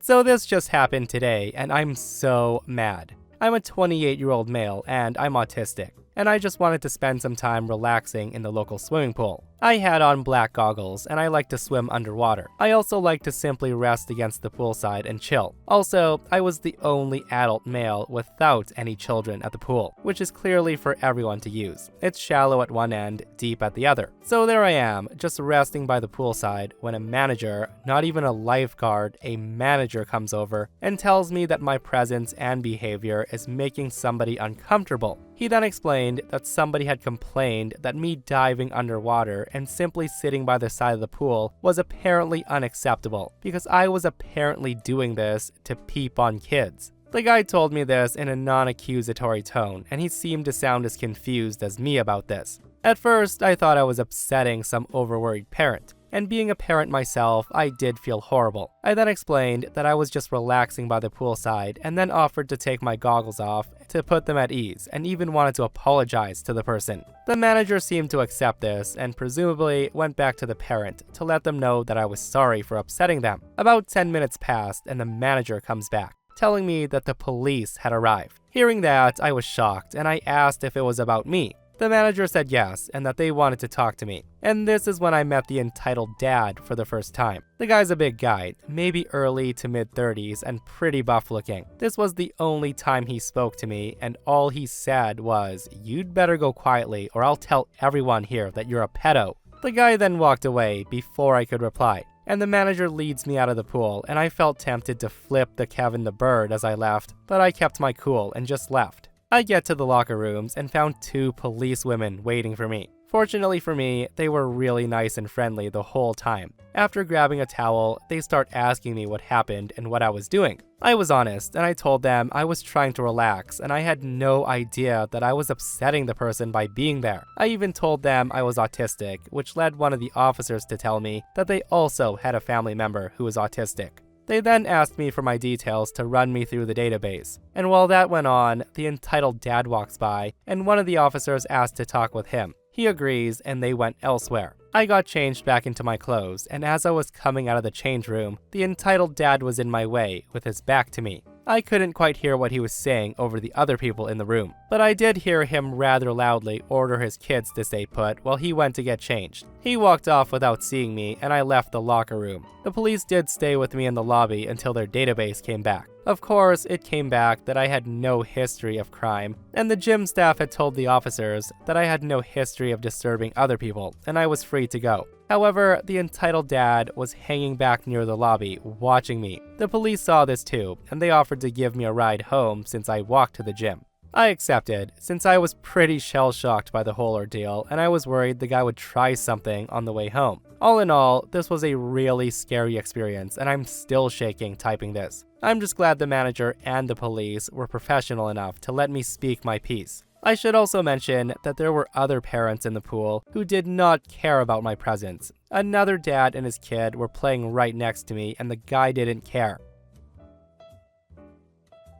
So this just happened today, and I'm so mad. I'm a 28-year-old male, and I'm autistic, and I just wanted to spend some time relaxing in the local swimming pool. I had on black goggles, and I like to swim underwater. I also like to simply rest against the poolside and chill. Also, I was the only adult male without any children at the pool, which is clearly for everyone to use. It's shallow at one end, deep at the other. So there I am, just resting by the poolside when a manager, not even a lifeguard, a manager comes over and tells me that my presence and behavior is making somebody uncomfortable. He then explained that somebody had complained that me diving underwater and simply sitting by the side of the pool was apparently unacceptable because I was apparently doing this to peep on kids. The guy told me this in a non-accusatory tone, and he seemed to sound as confused as me about this. At first, I thought I was upsetting some overworried parent, and being a parent myself, I did feel horrible. I then explained that I was just relaxing by the poolside and then offered to take my goggles off to put them at ease and even wanted to apologize to the person. The manager seemed to accept this and presumably went back to the parent to let them know that I was sorry for upsetting them. About 10 minutes passed and the manager comes back, telling me that the police had arrived. Hearing that, I was shocked and I asked if it was about me. The manager said yes, and that they wanted to talk to me. And this is when I met the entitled dad for the first time. The guy's a big guy, maybe early to mid-30s and pretty buff looking. This was the only time he spoke to me, and all he said was, "You'd better go quietly or I'll tell everyone here that you're a pedo." The guy then walked away before I could reply. And the manager leads me out of the pool, and I felt tempted to flip the Kevin the Bird as I left, but I kept my cool and just left. I get to the locker rooms and found 2 police women waiting for me. Fortunately for me, they were really nice and friendly the whole time. After grabbing a towel, they start asking me what happened and what I was doing. I was honest, and I told them I was trying to relax and I had no idea that I was upsetting the person by being there. I even told them I was autistic, which led one of the officers to tell me that they also had a family member who was autistic. They then asked me for my details to run me through the database. And while that went on, the entitled dad walks by, and one of the officers asked to talk with him. He agrees, and they went elsewhere. I got changed back into my clothes, and as I was coming out of the change room, the entitled dad was in my way, with his back to me. I couldn't quite hear what he was saying over the other people in the room, but I did hear him rather loudly order his kids to stay put while he went to get changed. He walked off without seeing me, and I left the locker room. The police did stay with me in the lobby until their database came back. Of course, it came back that I had no history of crime, and the gym staff had told the officers that I had no history of disturbing other people, and I was free to go. However, the entitled dad was hanging back near the lobby, watching me. The police saw this too, and they offered to give me a ride home since I walked to the gym. I accepted, since I was pretty shell-shocked by the whole ordeal, and I was worried the guy would try something on the way home. All in all, this was a really scary experience, and I'm still shaking typing this. I'm just glad the manager and the police were professional enough to let me speak my piece. I should also mention that there were other parents in the pool who did not care about my presence. Another dad and his kid were playing right next to me, and the guy didn't care.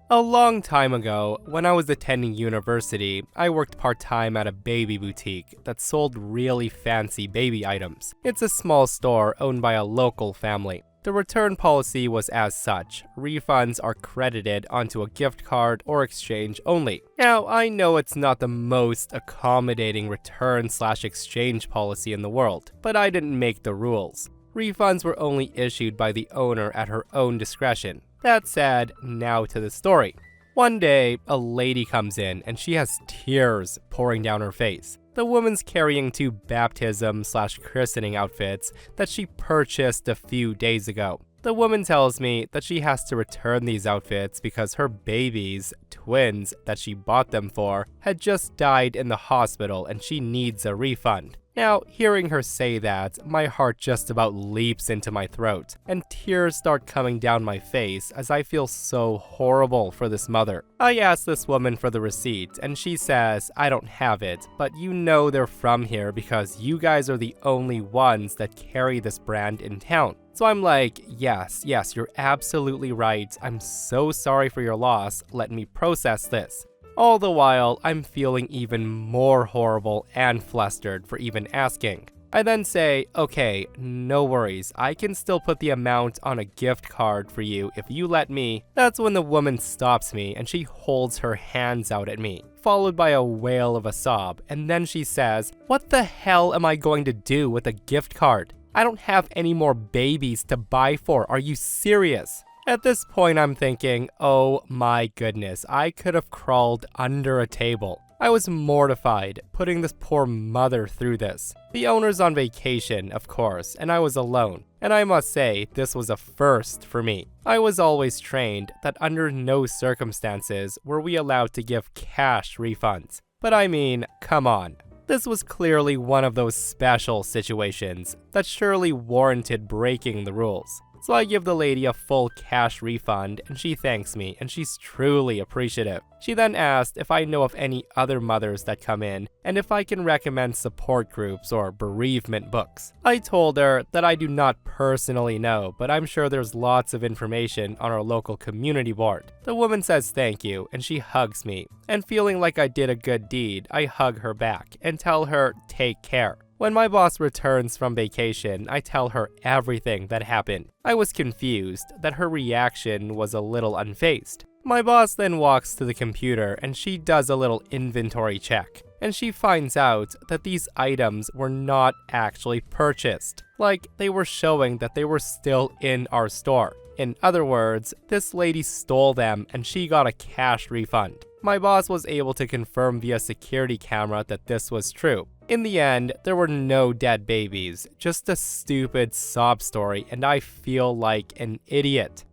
A long time ago, when I was attending university, I worked part-time at a baby boutique that sold really fancy baby items. It's a small store owned by a local family. The return policy was as such. Refunds are credited onto a gift card or exchange only. Now, I know it's not the most accommodating return/exchange policy in the world, but I didn't make the rules. Refunds were only issued by the owner at her own discretion. That said, now to the story. One day, a lady comes in and she has tears pouring down her face. The woman's carrying 2 baptism/christening outfits that she purchased a few days ago. The woman tells me that she has to return these outfits because her babies, twins that she bought them for, had just died in the hospital and she needs a refund. Now, hearing her say that, my heart just about leaps into my throat, and tears start coming down my face as I feel so horrible for this mother. I ask this woman for the receipt, and she says, I don't have it, but you know they're from here because you guys are the only ones that carry this brand in town. So I'm like, yes, you're absolutely right. I'm so sorry for your loss. Let me process this. All the while, I'm feeling even more horrible and flustered for even asking. I then say, okay, no worries, I can still put the amount on a gift card for you if you let me. That's when the woman stops me and she holds her hands out at me, followed by a wail of a sob, and then she says, what the hell am I going to do with a gift card? I don't have any more babies to buy for, are you serious? At this point, I'm thinking, oh my goodness, I could have crawled under a table. I was mortified, putting this poor mother through this. The owner's on vacation, of course, and I was alone. And I must say, this was a first for me. I was always trained that under no circumstances were we allowed to give cash refunds. But I mean, come on. This was clearly one of those special situations that surely warranted breaking the rules. So I give the lady a full cash refund and she thanks me and she's truly appreciative. She then asked if I know of any other mothers that come in and if I can recommend support groups or bereavement books. I told her that I do not personally know, but I'm sure there's lots of information on our local community board. The woman says thank you and she hugs me, and feeling like I did a good deed, I hug her back and tell her take care. When my boss returns from vacation, I tell her everything that happened. I was confused that her reaction was a little unfazed. My boss then walks to the computer and she does a little inventory check. And she finds out that these items were not actually purchased. Like, they were showing that they were still in our store. In other words, this lady stole them and she got a cash refund. My boss was able to confirm via security camera that this was true. In the end, there were no dead babies, just a stupid sob story, and I feel like an idiot.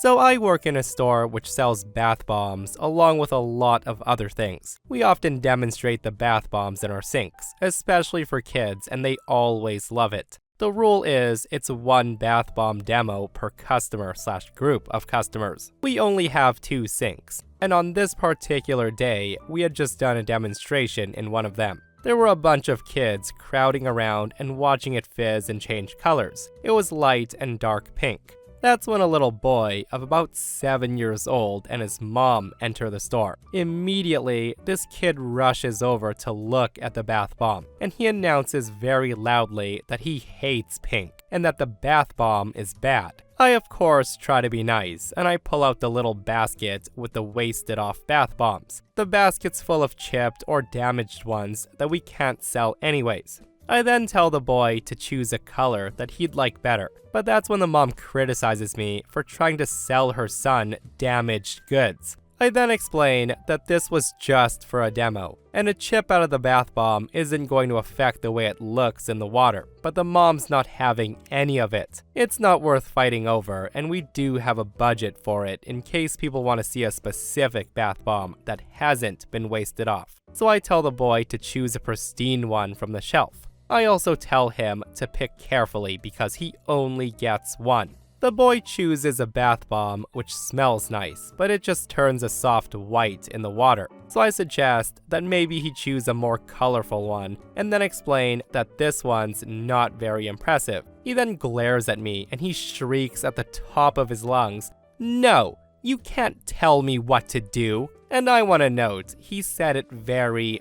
So I work in a store which sells bath bombs along with a lot of other things. We often demonstrate the bath bombs in our sinks, especially for kids, and they always love it. The rule is it's one bath bomb demo per customer/group of customers. We only have 2 sinks, and on this particular day, we had just done a demonstration in one of them. There were a bunch of kids crowding around and watching it fizz and change colors. It was light and dark pink. That's when a little boy of about 7 years old and his mom enter the store. Immediately, this kid rushes over to look at the bath bomb, and he announces very loudly that he hates pink and that the bath bomb is bad. I of course try to be nice, and I pull out the little basket with the wasted off bath bombs. The basket's full of chipped or damaged ones that we can't sell anyways. I then tell the boy to choose a color that he'd like better, but that's when the mom criticizes me for trying to sell her son damaged goods. I then explain that this was just for a demo, and a chip out of the bath bomb isn't going to affect the way it looks in the water, but the mom's not having any of it. It's not worth fighting over, and we do have a budget for it in case people want to see a specific bath bomb that hasn't been wasted off. So I tell the boy to choose a pristine one from the shelf. I also tell him to pick carefully because he only gets one. The boy chooses a bath bomb which smells nice, but it just turns a soft white in the water. So I suggest that maybe he choose a more colorful one, and then explain that this one's not very impressive. He then glares at me and he shrieks at the top of his lungs, "No, you can't tell me what to do." And I want to note, he said it very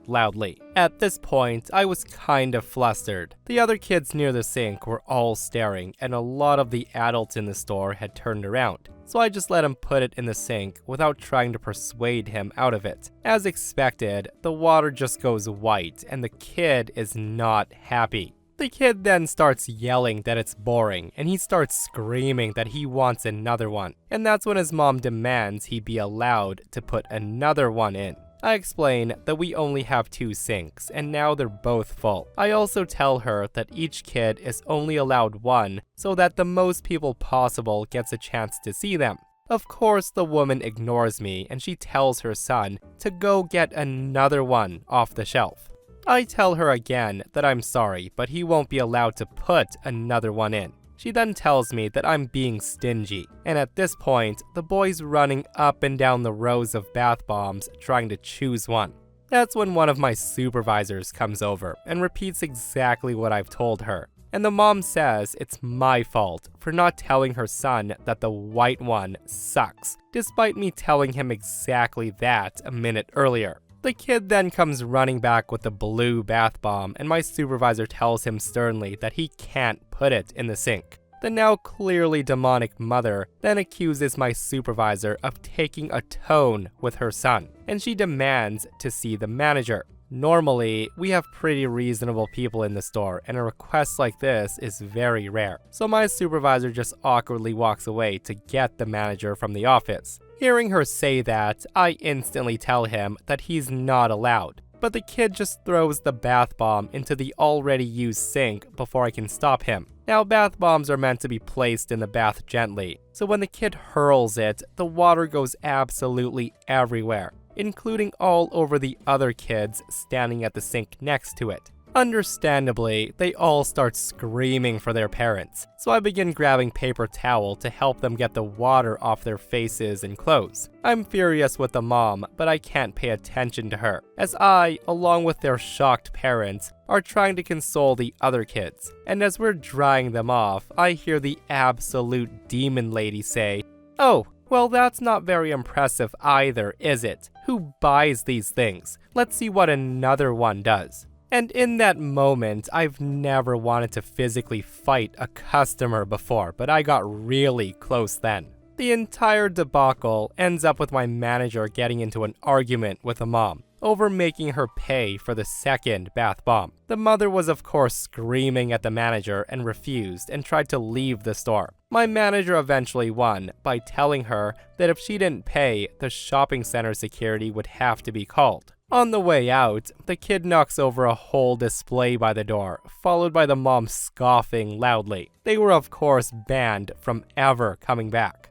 loudly. At this point, I was kind of flustered. The other kids near the sink were all staring, and a lot of the adults in the store had turned around. So I just let him put it in the sink without trying to persuade him out of it. As expected, the water just goes white, and the kid is not happy. The kid then starts yelling that it's boring, and he starts screaming that he wants another one. And that's when his mom demands he be allowed to put another one in. I explain that we only have 2 sinks, and now they're both full. I also tell her that each kid is only allowed one, so that the most people possible gets a chance to see them. Of course, the woman ignores me, and she tells her son to go get another one off the shelf. I tell her again that I'm sorry, but he won't be allowed to put another one in. She then tells me that I'm being stingy, and at this point, the boy's running up and down the rows of bath bombs trying to choose one. That's when one of my supervisors comes over and repeats exactly what I've told her, and the mom says it's my fault for not telling her son that the white one sucks, despite me telling him exactly that a minute earlier. The kid then comes running back with the blue bath bomb, and my supervisor tells him sternly that he can't put it in the sink. The now clearly demonic mother then accuses my supervisor of taking a tone with her son, and she demands to see the manager. Normally, we have pretty reasonable people in the store, and a request like this is very rare. So my supervisor just awkwardly walks away to get the manager from the office. Hearing her say that, I instantly tell him that he's not allowed. But the kid just throws the bath bomb into the already used sink before I can stop him. Now, bath bombs are meant to be placed in the bath gently, so when the kid hurls it, the water goes absolutely everywhere, including all over the other kids standing at the sink next to it. Understandably, they all start screaming for their parents, so I begin grabbing paper towel to help them get the water off their faces and clothes. I'm furious with the mom, but I can't pay attention to her, as I, along with their shocked parents, are trying to console the other kids. And as we're drying them off, I hear the absolute demon lady say, "Oh, well, that's not very impressive either, is it? Who buys these things? Let's see what another one does." And in that moment, I've never wanted to physically fight a customer before, but I got really close then. The entire debacle ends up with my manager getting into an argument with the mom over making her pay for the second bath bomb. The mother was of course screaming at the manager and refused and tried to leave the store. My manager eventually won by telling her that if she didn't pay, the shopping center security would have to be called. On the way out, the kid knocks over a whole display by the door, followed by the mom scoffing loudly. They were of course banned from ever coming back.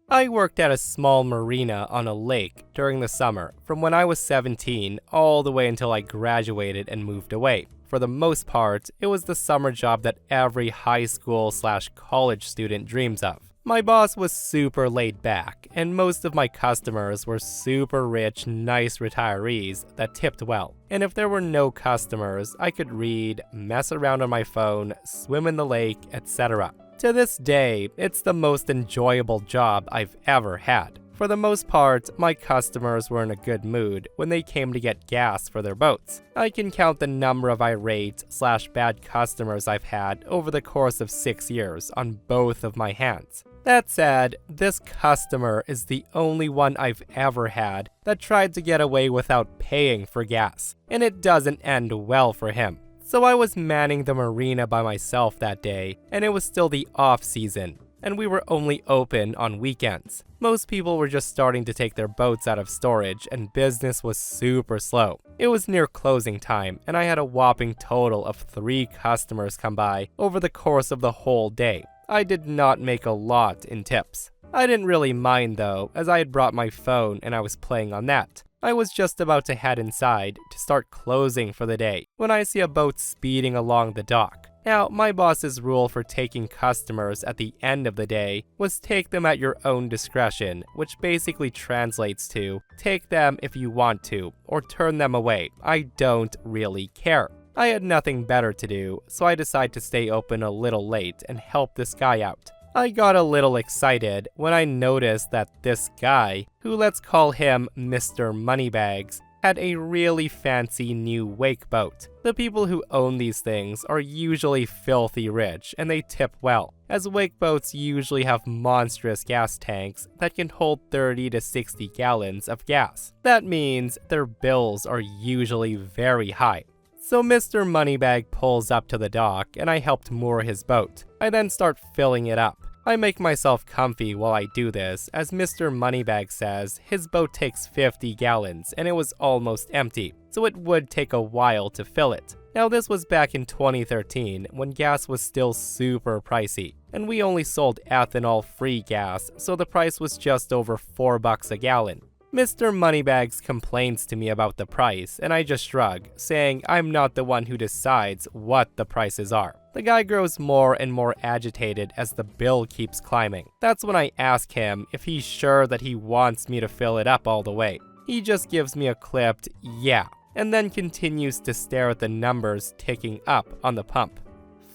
I worked at a small marina on a lake during the summer from when I was 17 all the way until I graduated and moved away. For the most part, it was the summer job that every high school/college student dreams of. My boss was super laid back, and most of my customers were super rich, nice retirees that tipped well. And if there were no customers, I could read, mess around on my phone, swim in the lake, etc. To this day, it's the most enjoyable job I've ever had. For the most part, my customers were in a good mood when they came to get gas for their boats. I can count the number of irate/bad customers I've had over the course of 6 years on both of my hands. That said, this customer is the only one I've ever had that tried to get away without paying for gas, and it doesn't end well for him. So I was manning the marina by myself that day, and it was still the off-season, and we were only open on weekends. Most people were just starting to take their boats out of storage, and business was super slow. It was near closing time, and I had a whopping total of 3 customers come by over the course of the whole day. I did not make a lot in tips. I didn't really mind though, as I had brought my phone and I was playing on that. I was just about to head inside to start closing for the day when I see a boat speeding along the dock. Now, my boss's rule for taking customers at the end of the day was take them at your own discretion, which basically translates to take them if you want to, or turn them away. I don't really care. I had nothing better to do, so I decided to stay open a little late and help this guy out. I got a little excited when I noticed that this guy, who let's call him Mr. Moneybags, had a really fancy new wake boat. The people who own these things are usually filthy rich and they tip well, as wake boats usually have monstrous gas tanks that can hold 30 to 60 gallons of gas. That means their bills are usually very high. So Mr. Moneybag pulls up to the dock and I helped moor his boat. I then start filling it up. I make myself comfy while I do this, as Mr. Moneybag says his boat takes 50 gallons and it was almost empty, so it would take a while to fill it. Now this was back in 2013 when gas was still super pricey, and we only sold ethanol-free gas, so the price was just over $4 a gallon. Mr. Moneybags complains to me about the price, and I just shrug, saying I'm not the one who decides what the prices are. The guy grows more and more agitated as the bill keeps climbing. That's when I ask him if he's sure that he wants me to fill it up all the way. He just gives me a clipped "yeah," and then continues to stare at the numbers ticking up on the pump.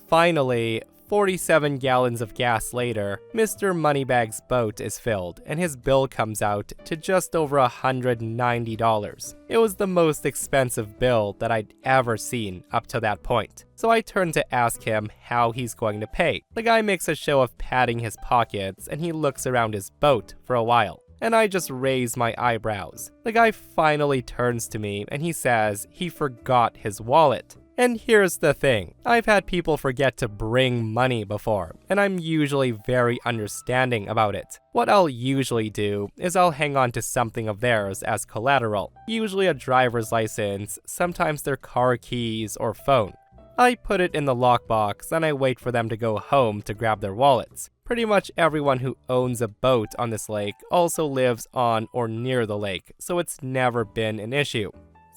Finally, 47 gallons of gas later, Mr. Moneybag's boat is filled, and his bill comes out to just over $190. It was the most expensive bill that I'd ever seen up to that point. So I turn to ask him how he's going to pay. The guy makes a show of patting his pockets, and he looks around his boat for a while. And I just raise my eyebrows. The guy finally turns to me, and he says he forgot his wallet. And here's the thing, I've had people forget to bring money before, and I'm usually very understanding about it. What I'll usually do is I'll hang on to something of theirs as collateral, usually a driver's license, sometimes their car keys or phone. I put it in the lockbox and I wait for them to go home to grab their wallets. Pretty much everyone who owns a boat on this lake also lives on or near the lake, so it's never been an issue.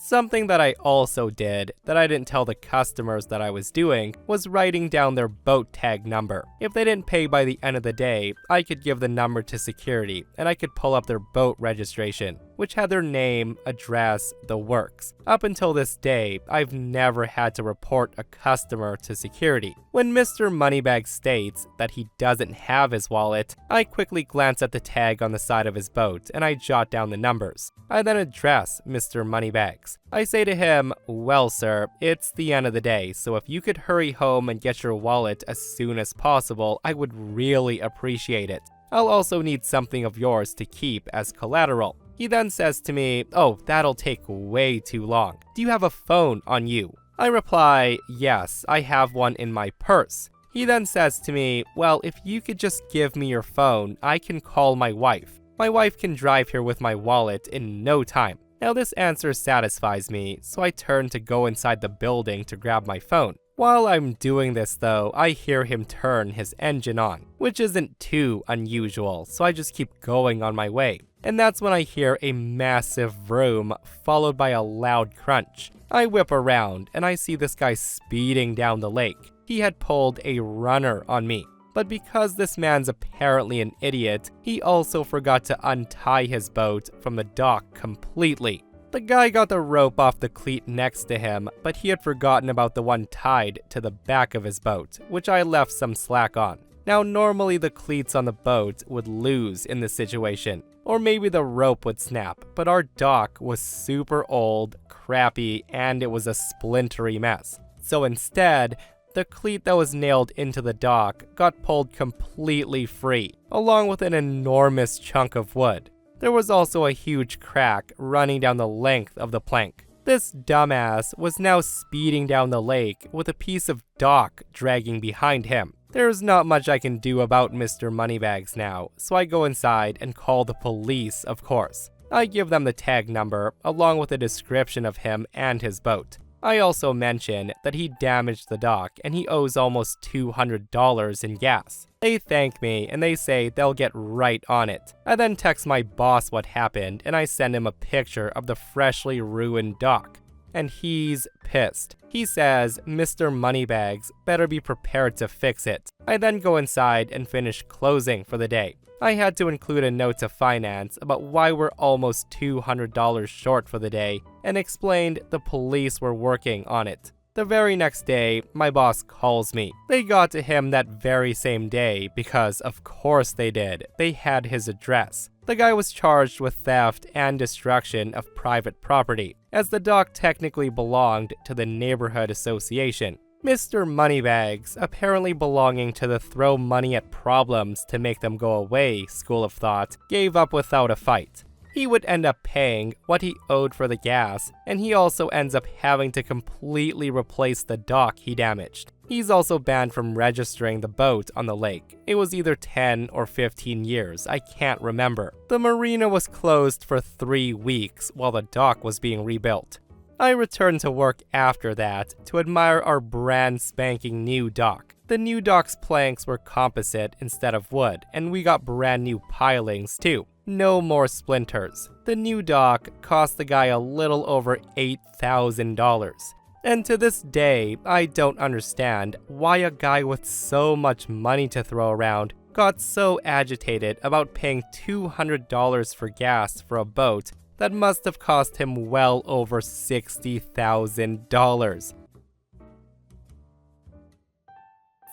Something that I also did that I didn't tell the customers that I was doing was writing down their boat tag number. If they didn't pay by the end of the day, I could give the number to security and I could pull up their boat registration, which had their name, address, the works. Up until this day, I've never had to report a customer to security. When Mr. Moneybag states that he doesn't have his wallet, I quickly glance at the tag on the side of his boat and I jot down the numbers. I then address Mr. Moneybags. I say to him, "Well sir, it's the end of the day, so if you could hurry home and get your wallet as soon as possible, I would really appreciate it. I'll also need something of yours to keep as collateral." He then says to me, "Oh, that'll take way too long. Do you have a phone on you?" I reply, "Yes, I have one in my purse." He then says to me, "Well, if you could just give me your phone, I can call my wife." My wife can drive here with my wallet in no time. Now this answer satisfies me, so I turn to go inside the building to grab my phone. While I'm doing this though, I hear him turn his engine on, which isn't too unusual, so I just keep going on my way. And that's when I hear a massive vroom followed by a loud crunch. I whip around and I see this guy speeding down the lake. He had pulled a runner on me. But because this man's apparently an idiot, he also forgot to untie his boat from the dock completely. The guy got the rope off the cleat next to him, but he had forgotten about the one tied to the back of his boat, which I left some slack on. Now normally the cleats on the boat would lose in this situation, or maybe the rope would snap, but our dock was super old, crappy, and it was a splintery mess. So instead, the cleat that was nailed into the dock got pulled completely free, along with an enormous chunk of wood. There was also a huge crack running down the length of the plank. This dumbass was now speeding down the lake with a piece of dock dragging behind him. There's not much I can do about Mr. Moneybags now, so I go inside and call the police, of course. I give them the tag number, along with a description of him and his boat. I also mention that he damaged the dock and he owes almost $200 in gas. They thank me and they say they'll get right on it. I then text my boss what happened and I send him a picture of the freshly ruined dock. And he's pissed. He says Mr. Moneybags better be prepared to fix it. I then go inside and finish closing for the day. I had to include a note to finance about why we're almost $200 short for the day and explained the police were working on it. The very next day, my boss calls me. They got to him that very same day because of course they did. They had his address. The guy was charged with theft and destruction of private property, as the dock technically belonged to the neighborhood association. Mr. Moneybags, apparently belonging to the throw money at problems to make them go away school of thought, gave up without a fight. He would end up paying what he owed for the gas, and he also ends up having to completely replace the dock he damaged. He's also banned from registering the boat on the lake. It was either 10 or 15 years, I can't remember. The marina was closed for 3 weeks while the dock was being rebuilt. I returned to work after that to admire our brand spanking new dock. The new dock's planks were composite instead of wood, and we got brand new pilings too. No more splinters. The new dock cost the guy a little over $8,000. And to this day, I don't understand why a guy with so much money to throw around got so agitated about paying $200 for gas for a boat that must have cost him well over $60,000.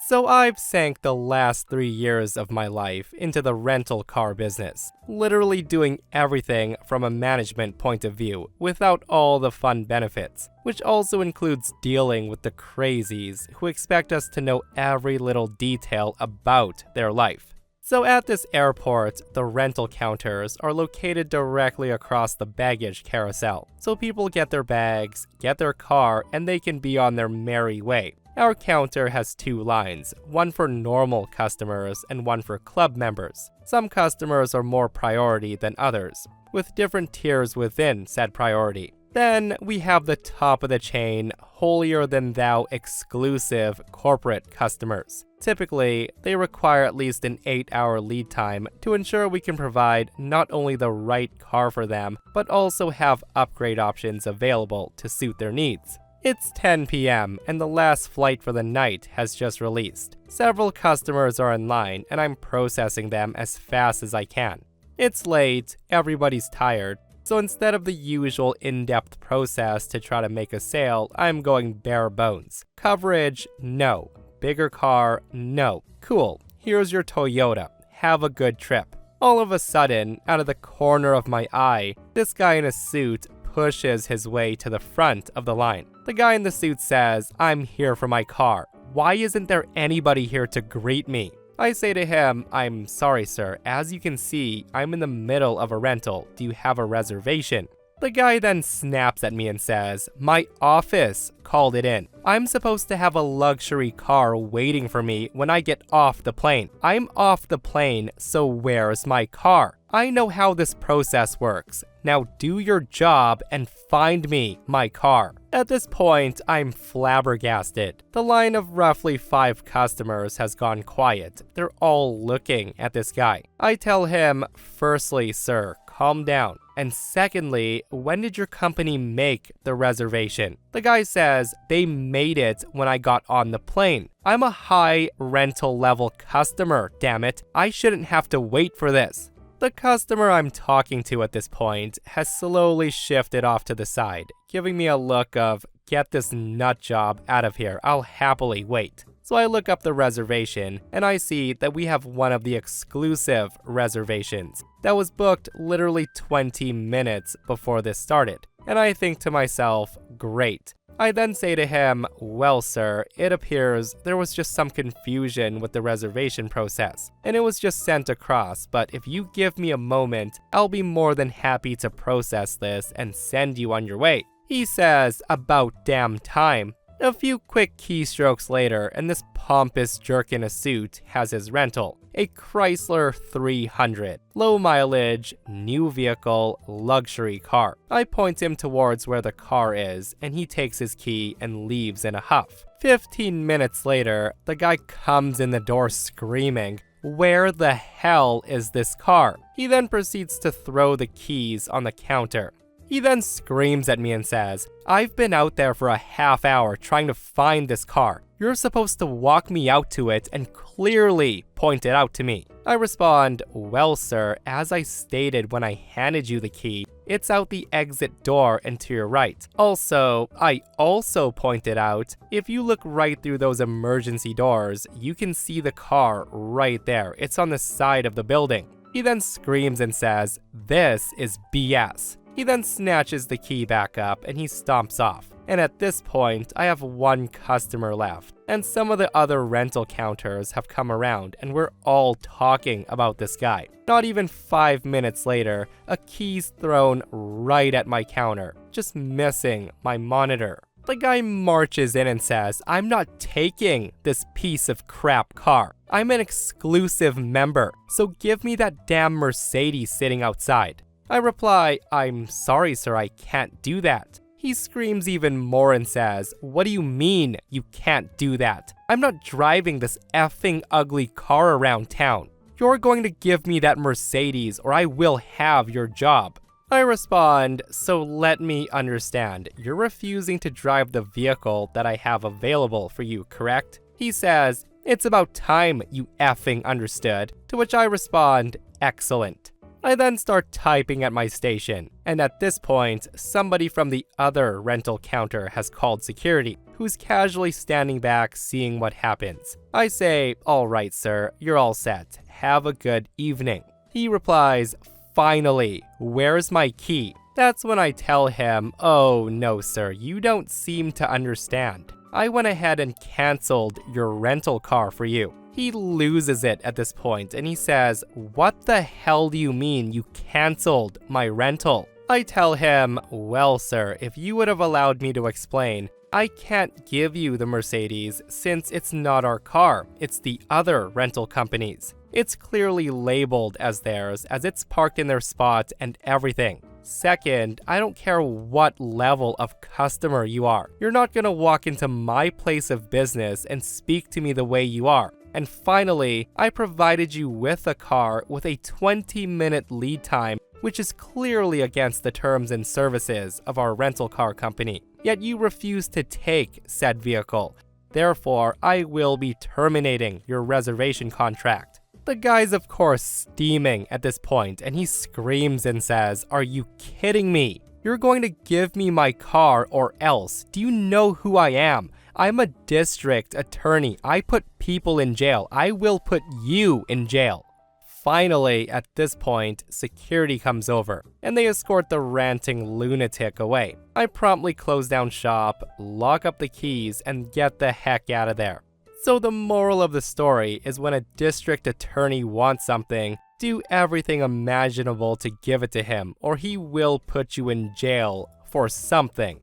So I've sank the last 3 years of my life into the rental car business, literally doing everything from a management point of view without all the fun benefits, which also includes dealing with the crazies who expect us to know every little detail about their life. So at this airport, the rental counters are located directly across the baggage carousel, so people get their bags, get their car, and they can be on their merry way. Our counter has 2 lines, one for normal customers and one for club members. Some customers are more priority than others, with different tiers within said priority. Then we have the top of the chain, holier-than-thou exclusive corporate customers. Typically, they require at least an 8-hour lead time to ensure we can provide not only the right car for them, but also have upgrade options available to suit their needs. It's 10 p.m. and the last flight for the night has just released. Several customers are in line and I'm processing them as fast as I can. It's late, everybody's tired, so instead of the usual in-depth process to try to make a sale, I'm going bare bones. Coverage? No. Bigger car? No. Cool, here's your Toyota. Have a good trip. All of a sudden, out of the corner of my eye, this guy in a suit pushes his way to the front of the line. The guy in the suit says, "I'm here for my car. Why isn't there anybody here to greet me?" I say to him, "I'm sorry, sir. As you can see, I'm in the middle of a rental. Do you have a reservation?" The guy then snaps at me and says, "My office called it in. I'm supposed to have a luxury car waiting for me when I get off the plane. I'm off the plane, so where's my car?" I know how this process works. Now do your job and find me my car. At this point, I'm flabbergasted. The line of roughly 5 customers has gone quiet. They're all looking at this guy. I tell him, firstly, sir, calm down. And secondly, when did your company make the reservation? The guy says they made it when I got on the plane. I'm a high rental level customer, damn it. I shouldn't have to wait for this. The customer I'm talking to at this point has slowly shifted off to the side, giving me a look of, get this nut job out of here, I'll happily wait. So I look up the reservation, and I see that we have one of the exclusive reservations that was booked literally 20 minutes before this started. And I think to myself, great. I then say to him, well sir, it appears there was just some confusion with the reservation process, and it was just sent across, but if you give me a moment, I'll be more than happy to process this and send you on your way. He says, about damn time. A few quick keystrokes later, and this pompous jerk in a suit has his rental. A Chrysler 300. Low mileage, new vehicle, luxury car. I point him towards where the car is, and he takes his key and leaves in a huff. 15 minutes later, the guy comes in the door screaming, where the hell is this car? He then proceeds to throw the keys on the counter. He then screams at me and says, I've been out there for a half hour trying to find this car. You're supposed to walk me out to it and clearly point it out to me. I respond, well sir, as I stated when I handed you the key, it's out the exit door and to your right. Also, I also pointed out, if you look right through those emergency doors, you can see the car right there. It's on the side of the building. He then screams and says, this is BS. He then snatches the key back up and he stomps off. And at this point, I have one customer left. And some of the other rental counters have come around and we're all talking about this guy. Not even 5 minutes later, a key's thrown right at my counter, just missing my monitor. The guy marches in and says, I'm not taking this piece of crap car. I'm an exclusive member, so give me that damn Mercedes sitting outside. I reply, I'm sorry sir, I can't do that. He screams even more and says, what do you mean you can't do that? I'm not driving this effing ugly car around town. You're going to give me that Mercedes or I will have your job. I respond, so let me understand. You're refusing to drive the vehicle that I have available for you, correct? He says, it's about time you effing understood. To which I respond, excellent. I then start typing at my station, and at this point, somebody from the other rental counter has called security, who's casually standing back seeing what happens. I say, all right sir, you're all set. Have a good evening. He replies, finally, where's my key? That's when I tell him, oh no sir, you don't seem to understand. I went ahead and canceled your rental car for you. He loses it at this point and he says, what the hell do you mean you canceled my rental? I tell him, well sir, if you would have allowed me to explain, I can't give you the Mercedes since it's not our car, it's the other rental company's. It's clearly labeled as theirs as it's parked in their spot and everything. Second, I don't care what level of customer you are. You're not gonna walk into my place of business and speak to me the way you are. And finally, I provided you with a car with a 20-minute lead time, which is clearly against the terms and services of our rental car company. Yet you refuse to take said vehicle. Therefore, I will be terminating your reservation contract. The guy's of course steaming at this point, and he screams and says, are you kidding me? You're going to give me my car or else. Do you know who I am? I'm a district attorney. I put people in jail. I will put you in jail. Finally, at this point, security comes over, and they escort the ranting lunatic away. I promptly close down shop, lock up the keys, and get the heck out of there. So the moral of the story is when a district attorney wants something, do everything imaginable to give it to him, or he will put you in jail for something.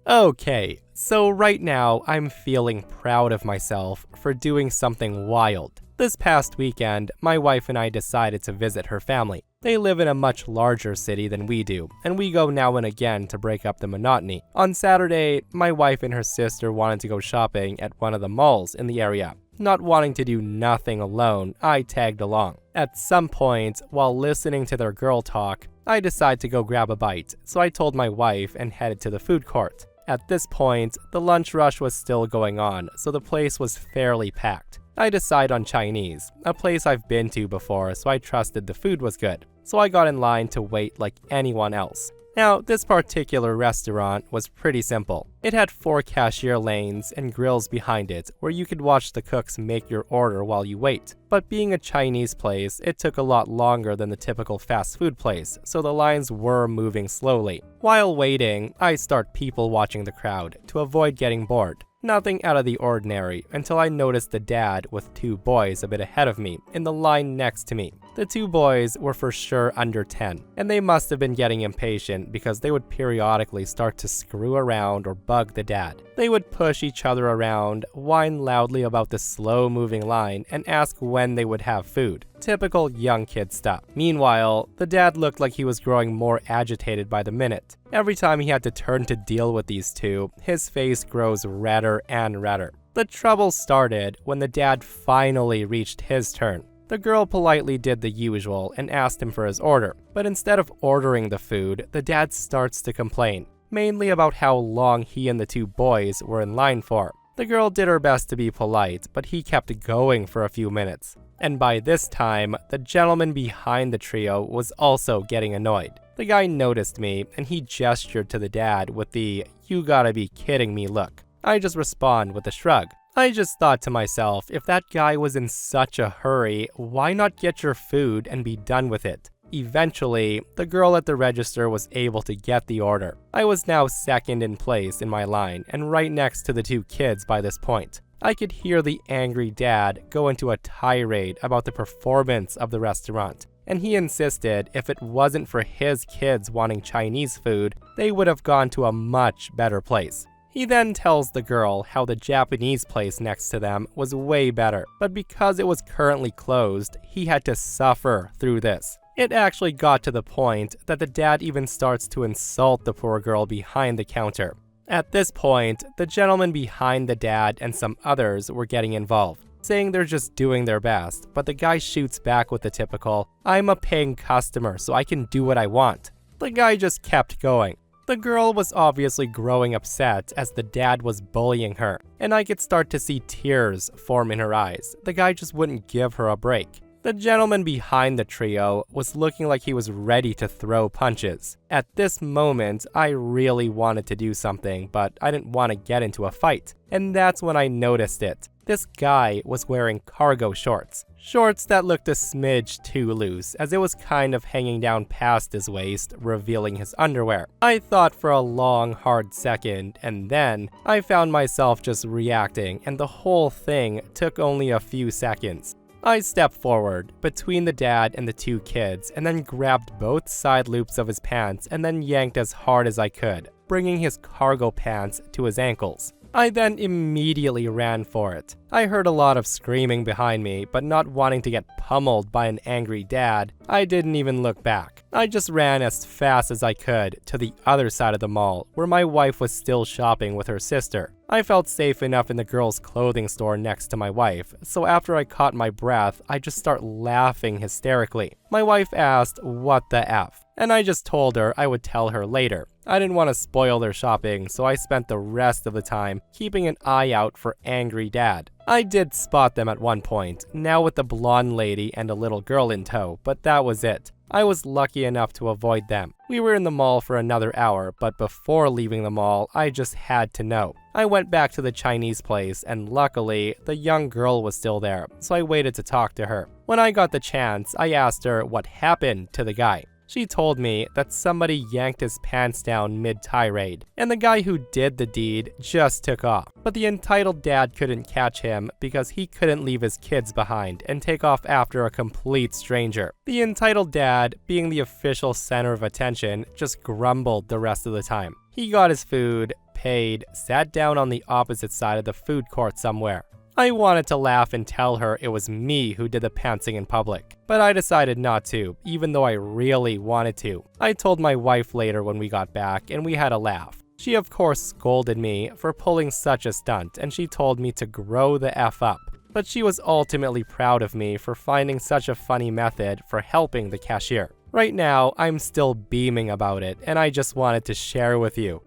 Okay, so right now I'm feeling proud of myself for doing something wild. This past weekend, my wife and I decided to visit her family. They live in a much larger city than we do, and we go now and again to break up the monotony. On Saturday, my wife and her sister wanted to go shopping at one of the malls in the area. Not wanting to do nothing alone, I tagged along. At some point, while listening to their girl talk, I decided to go grab a bite, so I told my wife and headed to the food court. At this point, the lunch rush was still going on, so the place was fairly packed. I decided on Chinese, a place I've been to before, so I trusted the food was good. So I got in line to wait like anyone else. Now, this particular restaurant was pretty simple. It had 4 cashier lanes and grills behind it where you could watch the cooks make your order while you wait. But being a Chinese place, it took a lot longer than the typical fast food place, so the lines were moving slowly. While waiting, I start people watching the crowd to avoid getting bored. Nothing out of the ordinary until I noticed the dad with 2 boys a bit ahead of me in the line next to me. The 2 boys were for sure under 10, and they must have been getting impatient because they would periodically start to screw around or bug the dad. They would push each other around, whine loudly about the slow-moving line, and ask when they would have food. Typical young kid stuff. Meanwhile, the dad looked like he was growing more agitated by the minute. Every time he had to turn to deal with these 2, his face grows redder and redder. The trouble started when the dad finally reached his turn. The girl politely did the usual and asked him for his order, but instead of ordering the food, the dad starts to complain, mainly about how long he and the 2 boys were in line for. The girl did her best to be polite, but he kept going for a few minutes. And by this time, the gentleman behind the trio was also getting annoyed. The guy noticed me, and he gestured to the dad with the "you gotta be kidding me" look. I just respond with a shrug. I just thought to myself, if that guy was in such a hurry, why not get your food and be done with it? Eventually, the girl at the register was able to get the order. I was now second in place in my line and right next to the 2 kids by this point. I could hear the angry dad go into a tirade about the performance of the restaurant, and he insisted if it wasn't for his kids wanting Chinese food, they would have gone to a much better place. He then tells the girl how the Japanese place next to them was way better, but because it was currently closed, he had to suffer through this. It actually got to the point that the dad even starts to insult the poor girl behind the counter. At this point, the gentleman behind the dad and some others were getting involved, saying they're just doing their best, but the guy shoots back with the typical, "I'm a paying customer, so I can do what I want." The guy just kept going. The girl was obviously growing upset as the dad was bullying her, and I could start to see tears form in her eyes. The guy just wouldn't give her a break. The gentleman behind the trio was looking like he was ready to throw punches. At this moment, I really wanted to do something, but I didn't want to get into a fight. And that's when I noticed it. This guy was wearing cargo shorts. Shorts that looked a smidge too loose, as it was kind of hanging down past his waist, revealing his underwear. I thought for a long, hard second, and then I found myself just reacting, and the whole thing took only a few seconds. I stepped forward, between the dad and the 2 kids, and then grabbed both side loops of his pants and then yanked as hard as I could, bringing his cargo pants to his ankles. I then immediately ran for it. I heard a lot of screaming behind me, but not wanting to get pummeled by an angry dad, I didn't even look back. I just ran as fast as I could to the other side of the mall, where my wife was still shopping with her sister. I felt safe enough in the girls' clothing store next to my wife, so after I caught my breath, I just start laughing hysterically. My wife asked, "What the F?" and I just told her I would tell her later. I didn't want to spoil their shopping, so I spent the rest of the time keeping an eye out for angry dad. I did spot them at one point, now with the blonde lady and a little girl in tow, but that was it. I was lucky enough to avoid them. We were in the mall for another hour, but before leaving the mall, I just had to know. I went back to the Chinese place, and luckily, the young girl was still there, so I waited to talk to her. When I got the chance, I asked her what happened to the guy. She told me that somebody yanked his pants down mid-tirade, and the guy who did the deed just took off. But the entitled dad couldn't catch him because he couldn't leave his kids behind and take off after a complete stranger. The entitled dad, being the official center of attention, just grumbled the rest of the time. He got his food, paid, sat down on the opposite side of the food court somewhere. I wanted to laugh and tell her it was me who did the pantsing in public, but I decided not to, even though I really wanted to. I told my wife later when we got back, and we had a laugh. She of course scolded me for pulling such a stunt, and she told me to grow the F up. But she was ultimately proud of me for finding such a funny method for helping the cashier. Right now, I'm still beaming about it, and I just wanted to share with you.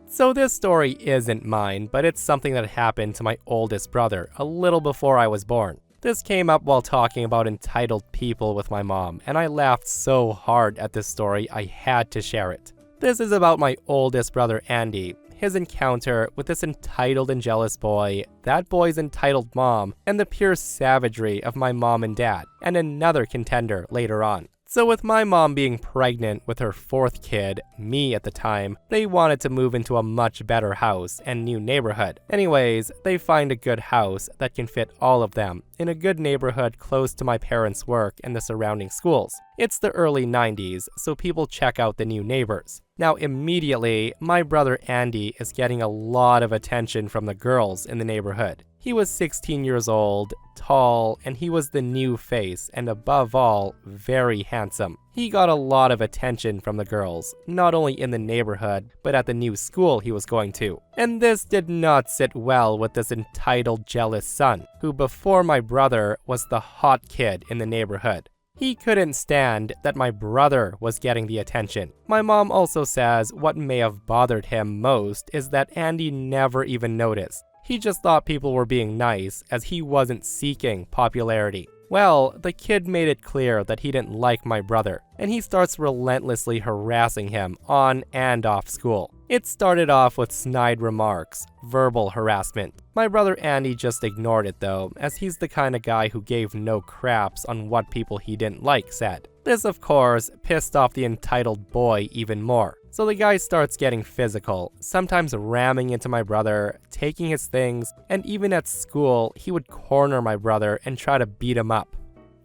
So this story isn't mine, but it's something that happened to my oldest brother a little before I was born. This came up while talking about entitled people with my mom, and I laughed so hard at this story I had to share it. This is about my oldest brother Andy, his encounter with this entitled and jealous boy, that boy's entitled mom, and the pure savagery of my mom and dad, and another contender later on. So with my mom being pregnant with her fourth kid, me at the time, they wanted to move into a much better house and new neighborhood. Anyways, they find a good house that can fit all of them in a good neighborhood close to my parents' work and the surrounding schools. It's the early 90s, so people check out the new neighbors. Now immediately, my brother Andy is getting a lot of attention from the girls in the neighborhood. He was 16 years old, tall, and he was the new face, and above all, very handsome. He got a lot of attention from the girls, not only in the neighborhood, but at the new school he was going to. And this did not sit well with this entitled, jealous son, who before my brother was the hot kid in the neighborhood. He couldn't stand that my brother was getting the attention. My mom also says what may have bothered him most is that Andy never even noticed. He just thought people were being nice as he wasn't seeking popularity. Well, the kid made it clear that he didn't like my brother, and he starts relentlessly harassing him on and off school. It started off with snide remarks, verbal harassment. My brother Andy just ignored it though, as he's the kind of guy who gave no craps on what people he didn't like said. This of course pissed off the entitled boy even more. So the guy starts getting physical, sometimes ramming into my brother, taking his things, and even at school, he would corner my brother and try to beat him up.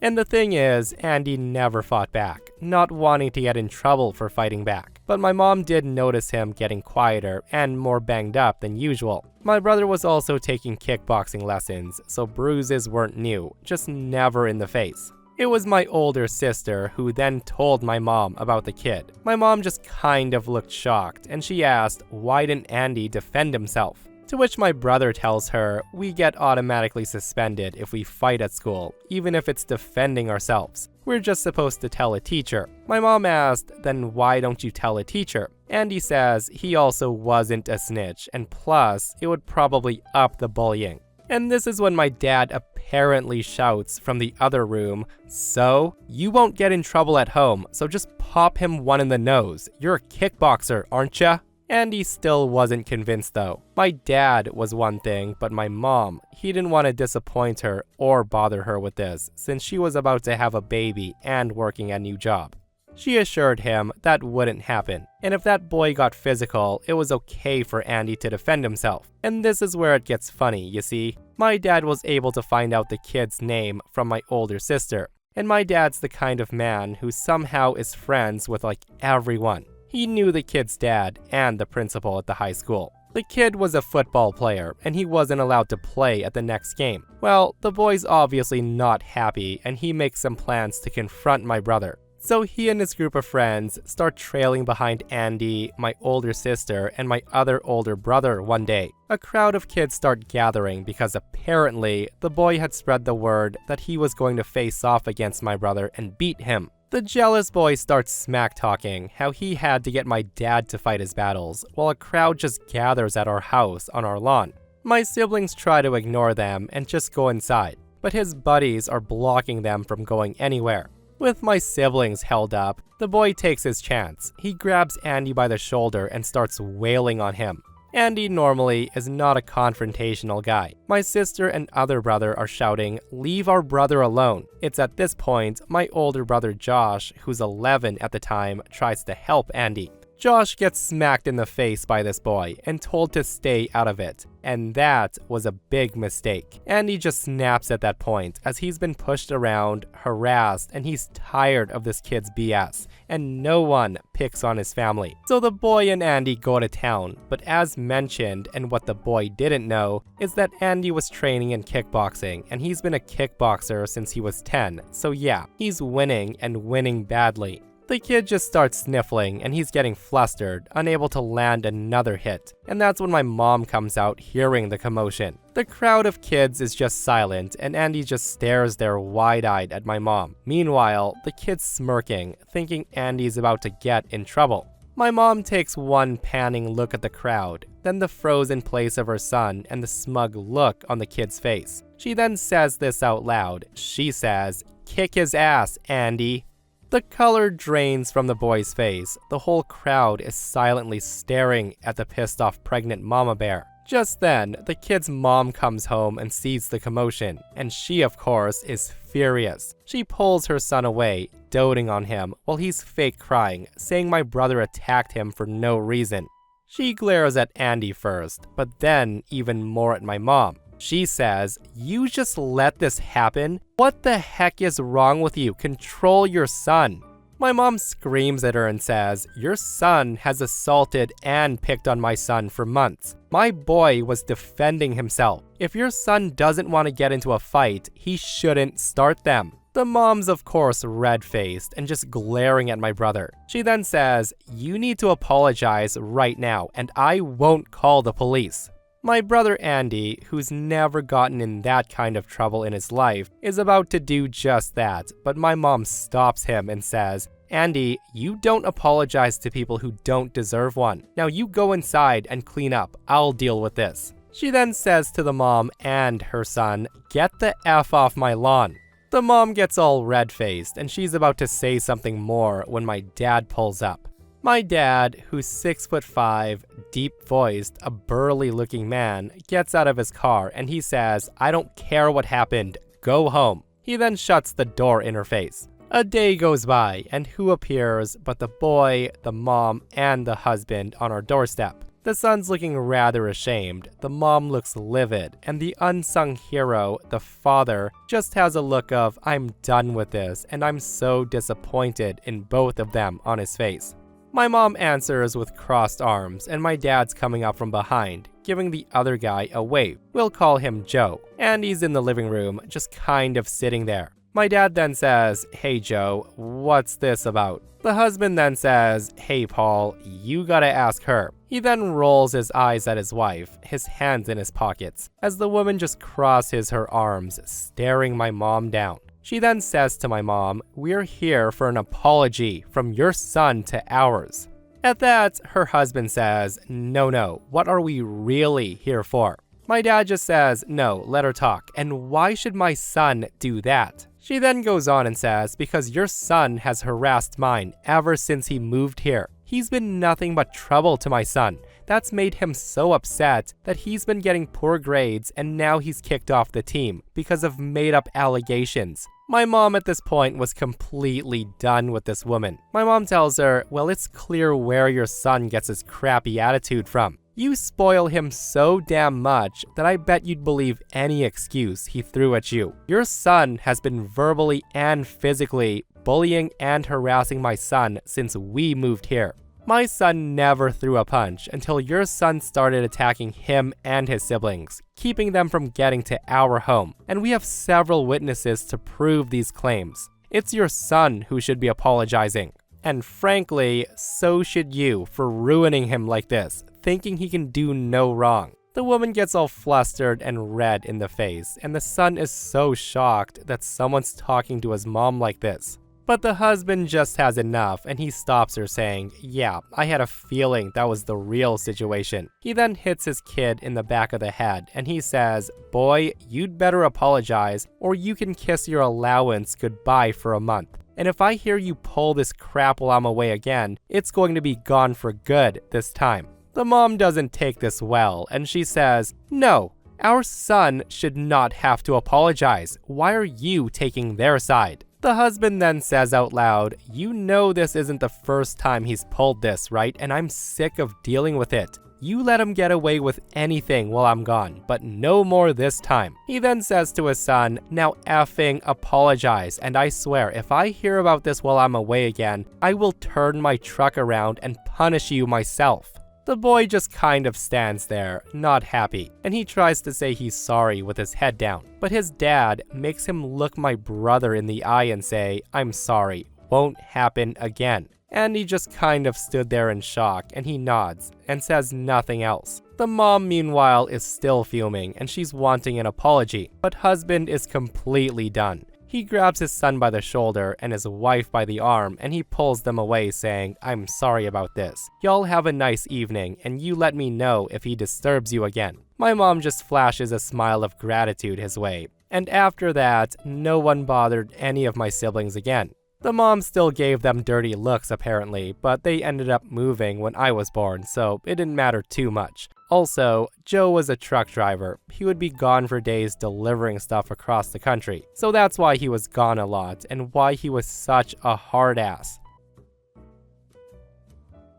And the thing is, Andy never fought back, not wanting to get in trouble for fighting back. But my mom did notice him getting quieter and more banged up than usual. My brother was also taking kickboxing lessons, so bruises weren't new, just never in the face. It was my older sister who then told my mom about the kid. My mom just kind of looked shocked, and she asked, why didn't Andy defend himself? To which my brother tells her, we get automatically suspended if we fight at school, even if it's defending ourselves. We're just supposed to tell a teacher. My mom asked, then why don't you tell a teacher? Andy says he also wasn't a snitch, and plus, it would probably up the bullying. And this is when my dad apparently shouts from the other room, so, you won't get in trouble at home, so just pop him one in the nose. You're a kickboxer, aren't ya? Andy still wasn't convinced though. My dad was one thing, but my mom, he didn't want to disappoint her or bother her with this, since she was about to have a baby and working a new job. She assured him that wouldn't happen, and if that boy got physical, it was okay for Andy to defend himself. And this is where it gets funny, you see. My dad was able to find out the kid's name from my older sister, and my dad's the kind of man who somehow is friends with like everyone. He knew the kid's dad and the principal at the high school. The kid was a football player, and he wasn't allowed to play at the next game. Well, the boy's obviously not happy, and he makes some plans to confront my brother. So he and his group of friends start trailing behind Andy, my older sister, and my other older brother one day. A crowd of kids start gathering because apparently the boy had spread the word that he was going to face off against my brother and beat him. The jealous boy starts smack-talking how he had to get my dad to fight his battles, while a crowd just gathers at our house on our lawn. My siblings try to ignore them and just go inside, but his buddies are blocking them from going anywhere. With my siblings held up, the boy takes his chance. He grabs Andy by the shoulder and starts wailing on him. Andy normally is not a confrontational guy. My sister and other brother are shouting, "Leave our brother alone." It's at this point, my older brother Josh, who's 11 at the time, tries to help Andy. Josh gets smacked in the face by this boy and told to stay out of it, and that was a big mistake. Andy just snaps at that point as he's been pushed around, harassed, and he's tired of this kid's BS, and no one picks on his family. So the boy and Andy go to town, but as mentioned, and what the boy didn't know, is that Andy was training in kickboxing, and he's been a kickboxer since he was 10, so yeah, he's winning and winning badly. The kid just starts sniffling and he's getting flustered, unable to land another hit. And that's when my mom comes out hearing the commotion. The crowd of kids is just silent and Andy just stares there wide-eyed at my mom. Meanwhile, the kid's smirking, thinking Andy's about to get in trouble. My mom takes one panning look at the crowd, then the frozen place of her son and the smug look on the kid's face. She then says this out loud. She says, "Kick his ass, Andy." The color drains from the boy's face. The whole crowd is silently staring at the pissed off pregnant mama bear. Just then, the kid's mom comes home and sees the commotion, and she of course is furious. She pulls her son away, doting on him while he's fake crying, saying my brother attacked him for no reason. She glares at Andy first, but then even more at my mom. She says, "You just let this happen? What the heck is wrong with you? Control your son." My mom screams at her and says, "Your son has assaulted and picked on my son for months. My boy was defending himself. If your son doesn't want to get into a fight, he shouldn't start them." The mom's of course red-faced and just glaring at my brother. She then says, "You need to apologize right now and I won't call the police." My brother Andy, who's never gotten in that kind of trouble in his life, is about to do just that, but my mom stops him and says, "Andy, you don't apologize to people who don't deserve one. Now you go inside and clean up. I'll deal with this." She then says to the mom and her son, "Get the F off my lawn." The mom gets all red-faced and she's about to say something more when my dad pulls up. My dad, who's 6'5", deep-voiced, a burly-looking man, gets out of his car and he says, "I don't care what happened, go home." He then shuts the door in her face. A day goes by and who appears but the boy, the mom, and the husband on our doorstep. The son's looking rather ashamed, the mom looks livid, and the unsung hero, the father, just has a look of "I'm done with this" and I'm so disappointed in both of them on his face. My mom answers with crossed arms, and my dad's coming up from behind, giving the other guy a wave. We'll call him Joe. And he's in the living room, just kind of sitting there. My dad then says, "Hey Joe, what's this about?" The husband then says, "Hey Paul, you gotta ask her." He then rolls his eyes at his wife, his hands in his pockets, as the woman just crosses her arms, staring my mom down. She then says to my mom, "We're here for an apology from your son to ours." At that, her husband says, No, what are we really here for?" My dad just says, "No, let her talk, and why should my son do that?" She then goes on and says, "Because your son has harassed mine ever since he moved here. He's been nothing but trouble to my son. That's made him so upset that he's been getting poor grades and now he's kicked off the team because of made-up allegations." My mom at this point was completely done with this woman. My mom tells her, "Well, it's clear where your son gets his crappy attitude from. You spoil him so damn much that I bet you'd believe any excuse he threw at you. Your son has been verbally and physically bullying and harassing my son since we moved here. My son never threw a punch until your son started attacking him and his siblings, keeping them from getting to our home, and we have several witnesses to prove these claims. It's your son who should be apologizing. And frankly, so should you for ruining him like this, thinking he can do no wrong." The woman gets all flustered and red in the face, and the son is so shocked that someone's talking to his mom like this. But the husband just has enough and he stops her saying, "Yeah, I had a feeling that was the real situation." He then hits his kid in the back of the head and he says, "Boy, you'd better apologize or you can kiss your allowance goodbye for a month. And if I hear you pull this crap while I'm away again, it's going to be gone for good this time." The mom doesn't take this well and she says, "No, our son should not have to apologize. Why are you taking their side?" The husband then says out loud, "You know this isn't the first time he's pulled this, right? And I'm sick of dealing with it. You let him get away with anything while I'm gone, but no more this time." He then says to his son, "Now effing apologize, and I swear if I hear about this while I'm away again, I will turn my truck around and punish you myself." The boy just kind of stands there, not happy, and he tries to say he's sorry with his head down. But his dad makes him look my brother in the eye and say, "I'm sorry, won't happen again." And he just kind of stood there in shock, and he nods and says nothing else. The mom, meanwhile, is still fuming, and she's wanting an apology, but husband is completely done. He grabs his son by the shoulder and his wife by the arm, and he pulls them away saying, "I'm sorry about this. Y'all have a nice evening, and you let me know if he disturbs you again." My mom just flashes a smile of gratitude his way, and after that, no one bothered any of my siblings again. The mom still gave them dirty looks apparently, but they ended up moving when I was born, so it didn't matter too much. Also, Joe was a truck driver. He would be gone for days delivering stuff across the country, so that's why he was gone a lot and why he was such a hard ass.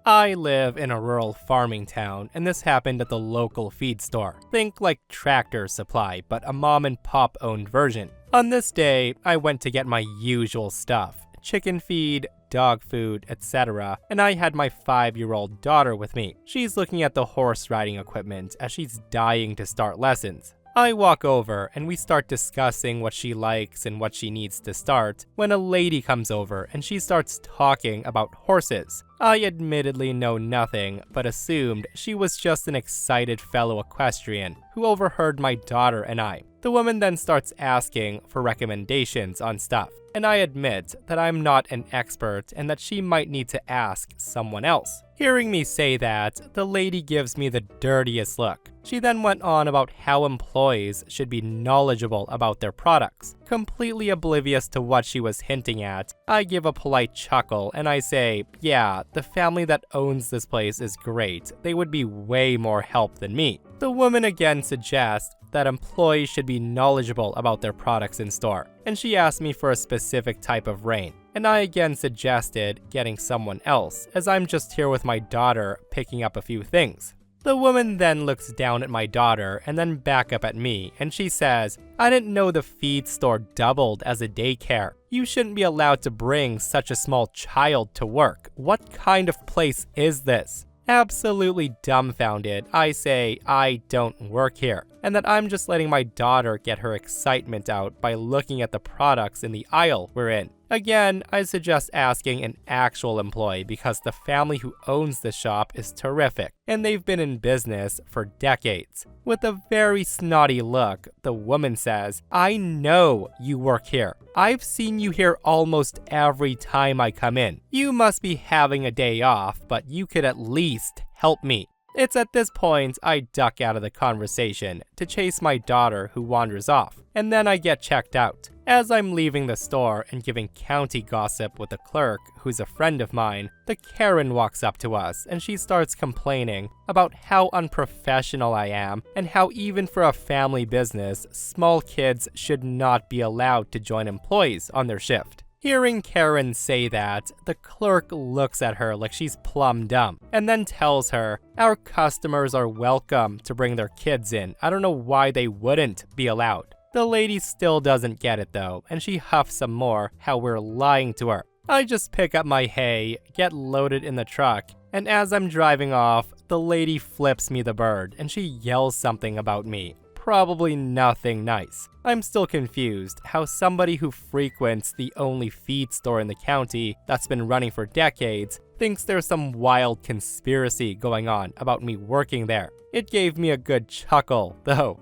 I live in a rural farming town, and this happened at the local feed store. Think like Tractor Supply, but a mom and pop owned version. On this day, I went to get my usual stuff. Chicken feed, dog food, etc. And I had my 5-year-old daughter with me. She's looking at the horse riding equipment as she's dying to start lessons. I walk over and we start discussing what she likes and what she needs to start when a lady comes over and she starts talking about horses. I admittedly know nothing, but assumed she was just an excited fellow equestrian who overheard my daughter and I. The woman then starts asking for recommendations on stuff, and I admit that I'm not an expert and that she might need to ask someone else. Hearing me say that, the lady gives me the dirtiest look. She then went on about how employees should be knowledgeable about their products. Completely oblivious to what she was hinting at, I give a polite chuckle and I say, "Yeah, the family that owns this place is great. They would be way more help than me." The woman again suggests that employees should be knowledgeable about their products in store, and she asked me for a specific type of rein. And I again suggested getting someone else, as I'm just here with my daughter picking up a few things. The woman then looks down at my daughter and then back up at me, and she says, "I didn't know the feed store doubled as a daycare. You shouldn't be allowed to bring such a small child to work. What kind of place is this?" Absolutely dumbfounded, I say I don't work here, and that I'm just letting my daughter get her excitement out by looking at the products in the aisle we're in. Again, I suggest asking an actual employee because the family who owns the shop is terrific, and they've been in business for decades. With a very snotty look, the woman says, "I know you work here. I've seen you here almost every time I come in. You must be having a day off, but you could at least help me." It's at this point I duck out of the conversation to chase my daughter who wanders off, and then I get checked out. As I'm leaving the store and giving county gossip with the clerk, who's a friend of mine, the Karen walks up to us and she starts complaining about how unprofessional I am and how even for a family business, small kids should not be allowed to join employees on their shift. Hearing Karen say that, the clerk looks at her like she's plumb dumb and then tells her, "Our customers are welcome to bring their kids in. I don't know why they wouldn't be allowed." The lady still doesn't get it though, and she huffs some more how we're lying to her. I just pick up my hay, get loaded in the truck, and as I'm driving off, the lady flips me the bird and she yells something about me. Probably nothing nice. I'm still confused how somebody who frequents the only feed store in the county that's been running for decades thinks there's some wild conspiracy going on about me working there. It gave me a good chuckle, though.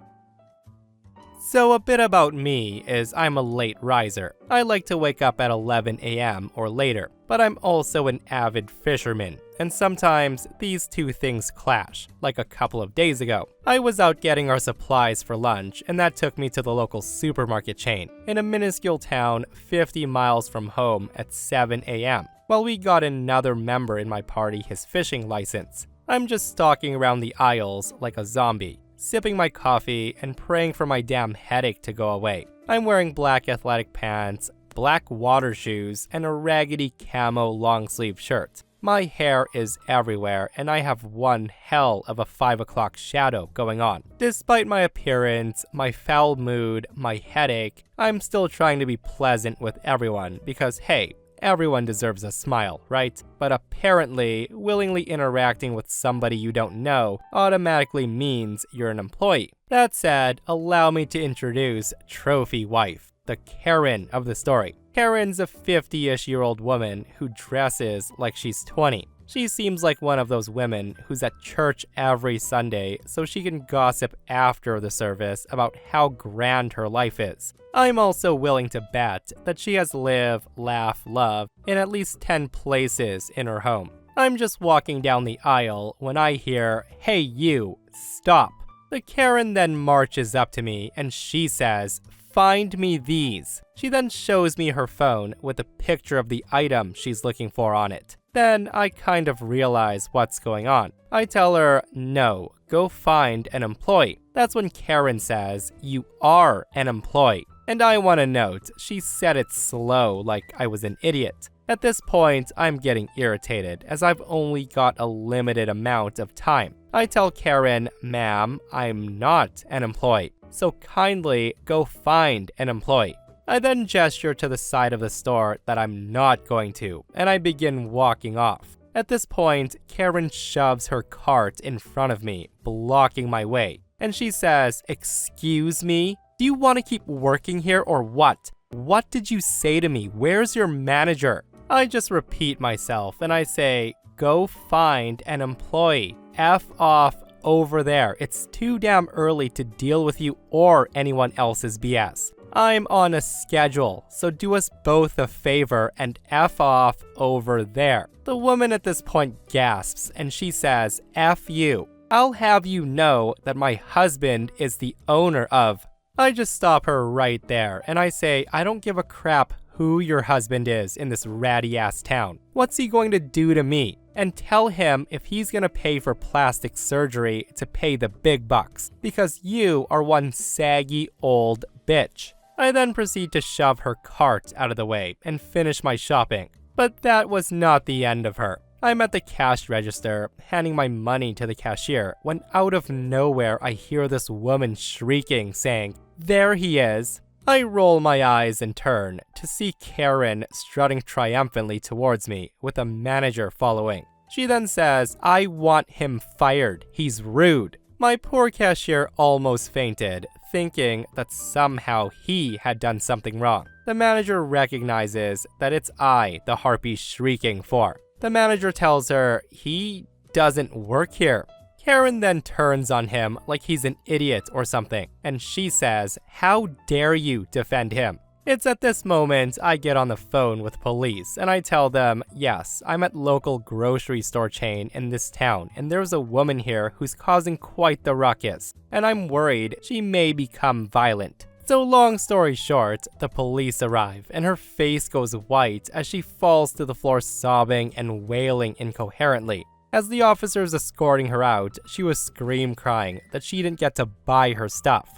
So a bit about me is I'm a late riser. I like to wake up at 11 a.m. or later, but I'm also an avid fisherman, and sometimes these two things clash, like a couple of days ago. I was out getting our supplies for lunch, and that took me to the local supermarket chain in a minuscule town 50 miles from home at 7 a.m., while we got another member in my party his fishing license. I'm just stalking around the aisles like a zombie, sipping my coffee and praying for my damn headache to go away. I'm wearing black athletic pants, black water shoes and a raggedy camo long-sleeve shirt. My hair is everywhere, and I have one hell of a 5 o'clock shadow going on. Despite my appearance, my foul mood, my headache, I'm still trying to be pleasant with everyone because, hey, everyone deserves a smile, right? But apparently, willingly interacting with somebody you don't know automatically means you're an employee. That said, allow me to introduce Trophy Wife, the Karen of the story. Karen's a 50-ish-year-old woman who dresses like she's 20. She seems like one of those women who's at church every Sunday so she can gossip after the service about how grand her life is. I'm also willing to bet that she has live, laugh, love in at least 10 places in her home. I'm just walking down the aisle when I hear, "Hey you, stop." The Karen then marches up to me and she says, "Find me these." She then shows me her phone with a picture of the item she's looking for on it. Then I kind of realize what's going on. I tell her, no, go find an employee. That's when Karen says, "You are an employee." And I want to note, she said it slow like I was an idiot. At this point, I'm getting irritated as I've only got a limited amount of time. I tell Karen, "Ma'am, I'm not an employee, so kindly go find an employee." I then gesture to the side of the store that I'm not going to, and I begin walking off. At this point, Karen shoves her cart in front of me, blocking my way, and she says, "Excuse me? Do you want to keep working here or what? What did you say to me? Where's your manager?" I just repeat myself and I say, "Go find an employee. F off over there. It's too damn early to deal with you or anyone else's BS. I'm on a schedule, so do us both a favor and F off over there." The woman at this point gasps and she says, "F you. I'll have you know that my husband is the owner of..." I just stop her right there and I say, "I don't give a crap who your husband is in this ratty-ass town. What's he going to do to me? And tell him if he's gonna pay for plastic surgery to pay the big bucks, because you are one saggy old bitch." I then proceed to shove her cart out of the way and finish my shopping. But that was not the end of her. I'm at the cash register, handing my money to the cashier, when out of nowhere I hear this woman shrieking, saying, "There he is." I roll my eyes and turn to see Karen strutting triumphantly towards me with a manager following. She then says, "I want him fired. He's rude." My poor cashier almost fainted, thinking that somehow he had done something wrong. The manager recognizes that it's I the harpy's shrieking for. The manager tells her he doesn't work here. Karen then turns on him like he's an idiot or something, and she says, "How dare you defend him?" It's at this moment I get on the phone with police and I tell them, yes, I'm at local grocery store chain in this town and there's a woman here who's causing quite the ruckus, and I'm worried she may become violent. So long story short, the police arrive and her face goes white as she falls to the floor sobbing and wailing incoherently. As the officers escorting her out, she was scream crying that she didn't get to buy her stuff.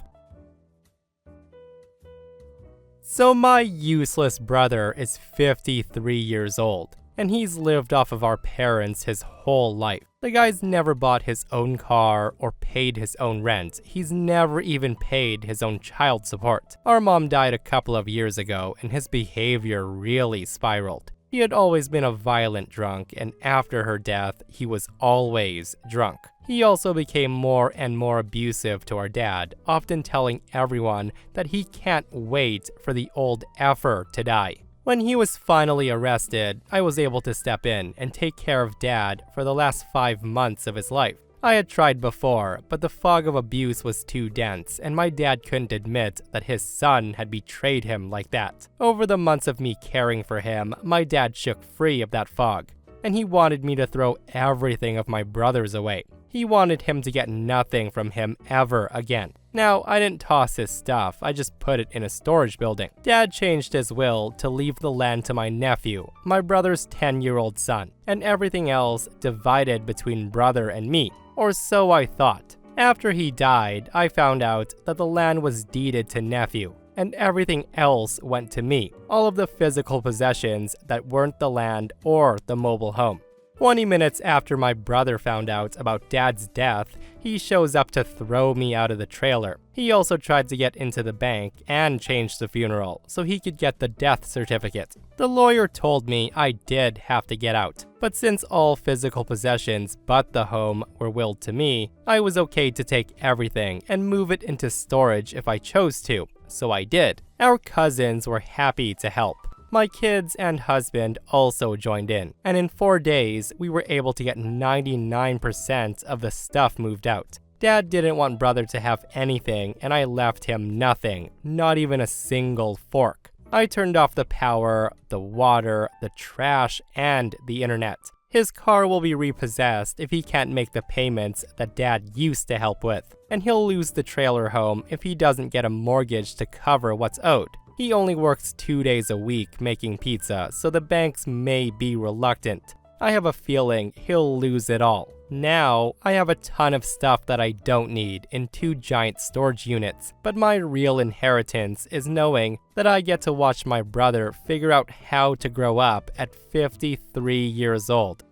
So my useless brother is 53 years old, and he's lived off of our parents his whole life. The guy's never bought his own car or paid his own rent. He's never even paid his own child support. Our mom died a couple of years ago, and his behavior really spiraled. He had always been a violent drunk, and after her death, he was always drunk. He also became more and more abusive to our dad, often telling everyone that he can't wait for the old effer to die. When he was finally arrested, I was able to step in and take care of Dad for the last 5 months of his life. I had tried before, but the fog of abuse was too dense, and my dad couldn't admit that his son had betrayed him like that. Over the months of me caring for him, my dad shook free of that fog, and he wanted me to throw everything of my brother's away. He wanted him to get nothing from him ever again. Now, I didn't toss his stuff, I just put it in a storage building. Dad changed his will to leave the land to my nephew, my brother's 10-year-old son, and everything else divided between brother and me, or so I thought. After he died, I found out that the land was deeded to nephew, and everything else went to me. All of the physical possessions that weren't the land or the mobile home. 20 minutes after my brother found out about Dad's death, he shows up to throw me out of the trailer. He also tried to get into the bank and change the funeral so he could get the death certificate. The lawyer told me I did have to get out, but since all physical possessions but the home were willed to me, I was okay to take everything and move it into storage if I chose to, so I did. Our cousins were happy to help. My kids and husband also joined in, and in 4 days, we were able to get 99% of the stuff moved out. Dad didn't want brother to have anything, and I left him nothing, not even a single fork. I turned off the power, the water, the trash, and the internet. His car will be repossessed if he can't make the payments that Dad used to help with, and he'll lose the trailer home if he doesn't get a mortgage to cover what's owed. He only works 2 days a week making pizza, so the banks may be reluctant. I have a feeling he'll lose it all. Now, I have a ton of stuff that I don't need in 2 giant storage units, but my real inheritance is knowing that I get to watch my brother figure out how to grow up at 53 years old.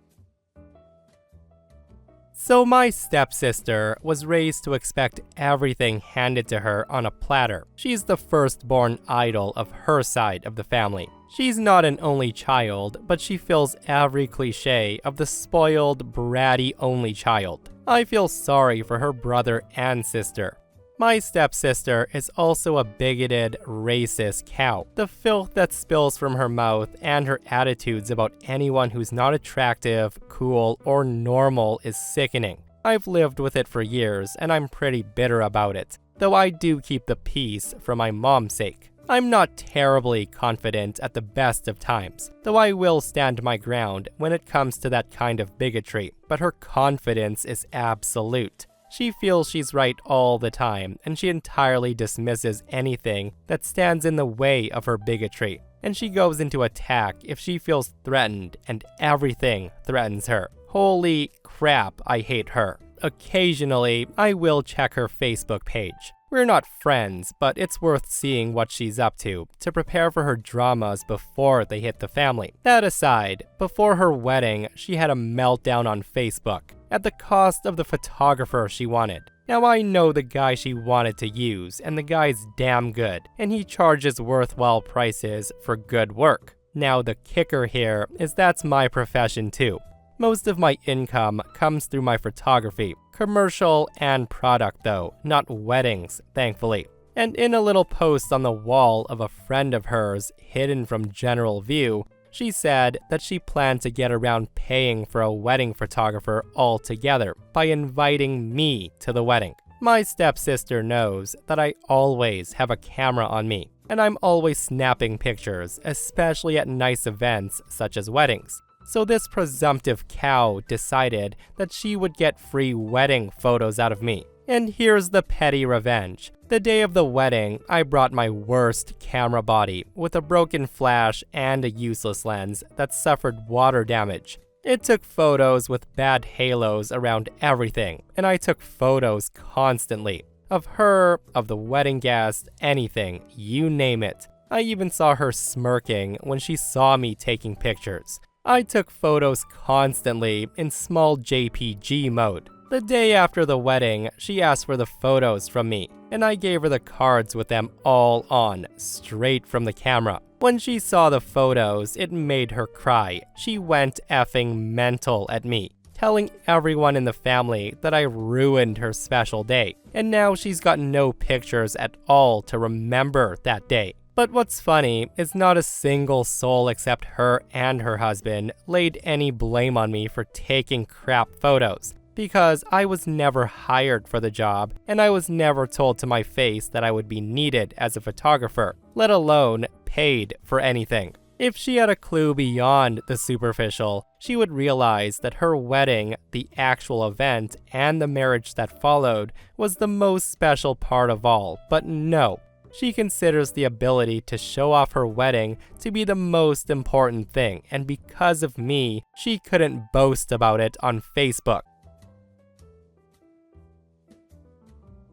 So my stepsister was raised to expect everything handed to her on a platter. She's the firstborn idol of her side of the family. She's not an only child, but she fills every cliche of the spoiled, bratty only child. I feel sorry for her brother and sister. My stepsister is also a bigoted, racist cow. The filth that spills from her mouth and her attitudes about anyone who's not attractive, cool, or normal is sickening. I've lived with it for years, and I'm pretty bitter about it, though I do keep the peace for my mom's sake. I'm not terribly confident at the best of times, though I will stand my ground when it comes to that kind of bigotry, but her confidence is absolute. She feels she's right all the time, and she entirely dismisses anything that stands in the way of her bigotry. And she goes into attack if she feels threatened, and everything threatens her. Holy crap, I hate her. Occasionally, I will check her Facebook page. We're not friends, but it's worth seeing what she's up to prepare for her dramas before they hit the family. That aside, before her wedding, she had a meltdown on Facebook at the cost of the photographer she wanted. Now I know the guy she wanted to use, and the guy's damn good, and he charges worthwhile prices for good work. Now the kicker here is that's my profession too. Most of my income comes through my photography, commercial and product though, not weddings, thankfully. And in a little post on the wall of a friend of hers, hidden from general view, she said that she planned to get around paying for a wedding photographer altogether by inviting me to the wedding. My stepsister knows that I always have a camera on me, and I'm always snapping pictures, especially at nice events such as weddings. So this presumptive cow decided that she would get free wedding photos out of me. And here's the petty revenge. The day of the wedding, I brought my worst camera body with a broken flash and a useless lens that suffered water damage. It took photos with bad halos around everything, and I took photos constantly. Of her, of the wedding guest, anything, you name it. I even saw her smirking when she saw me taking pictures. I took photos constantly in small JPG mode. The day after the wedding, she asked for the photos from me, and I gave her the cards with them all on, straight from the camera. When she saw the photos, it made her cry. She went effing mental at me, telling everyone in the family that I ruined her special day, and now she's got no pictures at all to remember that day. But what's funny is not a single soul except her and her husband laid any blame on me for taking crap photos, because I was never hired for the job, and I was never told to my face that I would be needed as a photographer, let alone paid for anything. If she had a clue beyond the superficial, she would realize that her wedding, the actual event, and the marriage that followed was the most special part of all. But no, she considers the ability to show off her wedding to be the most important thing, and because of me, she couldn't boast about it on Facebook.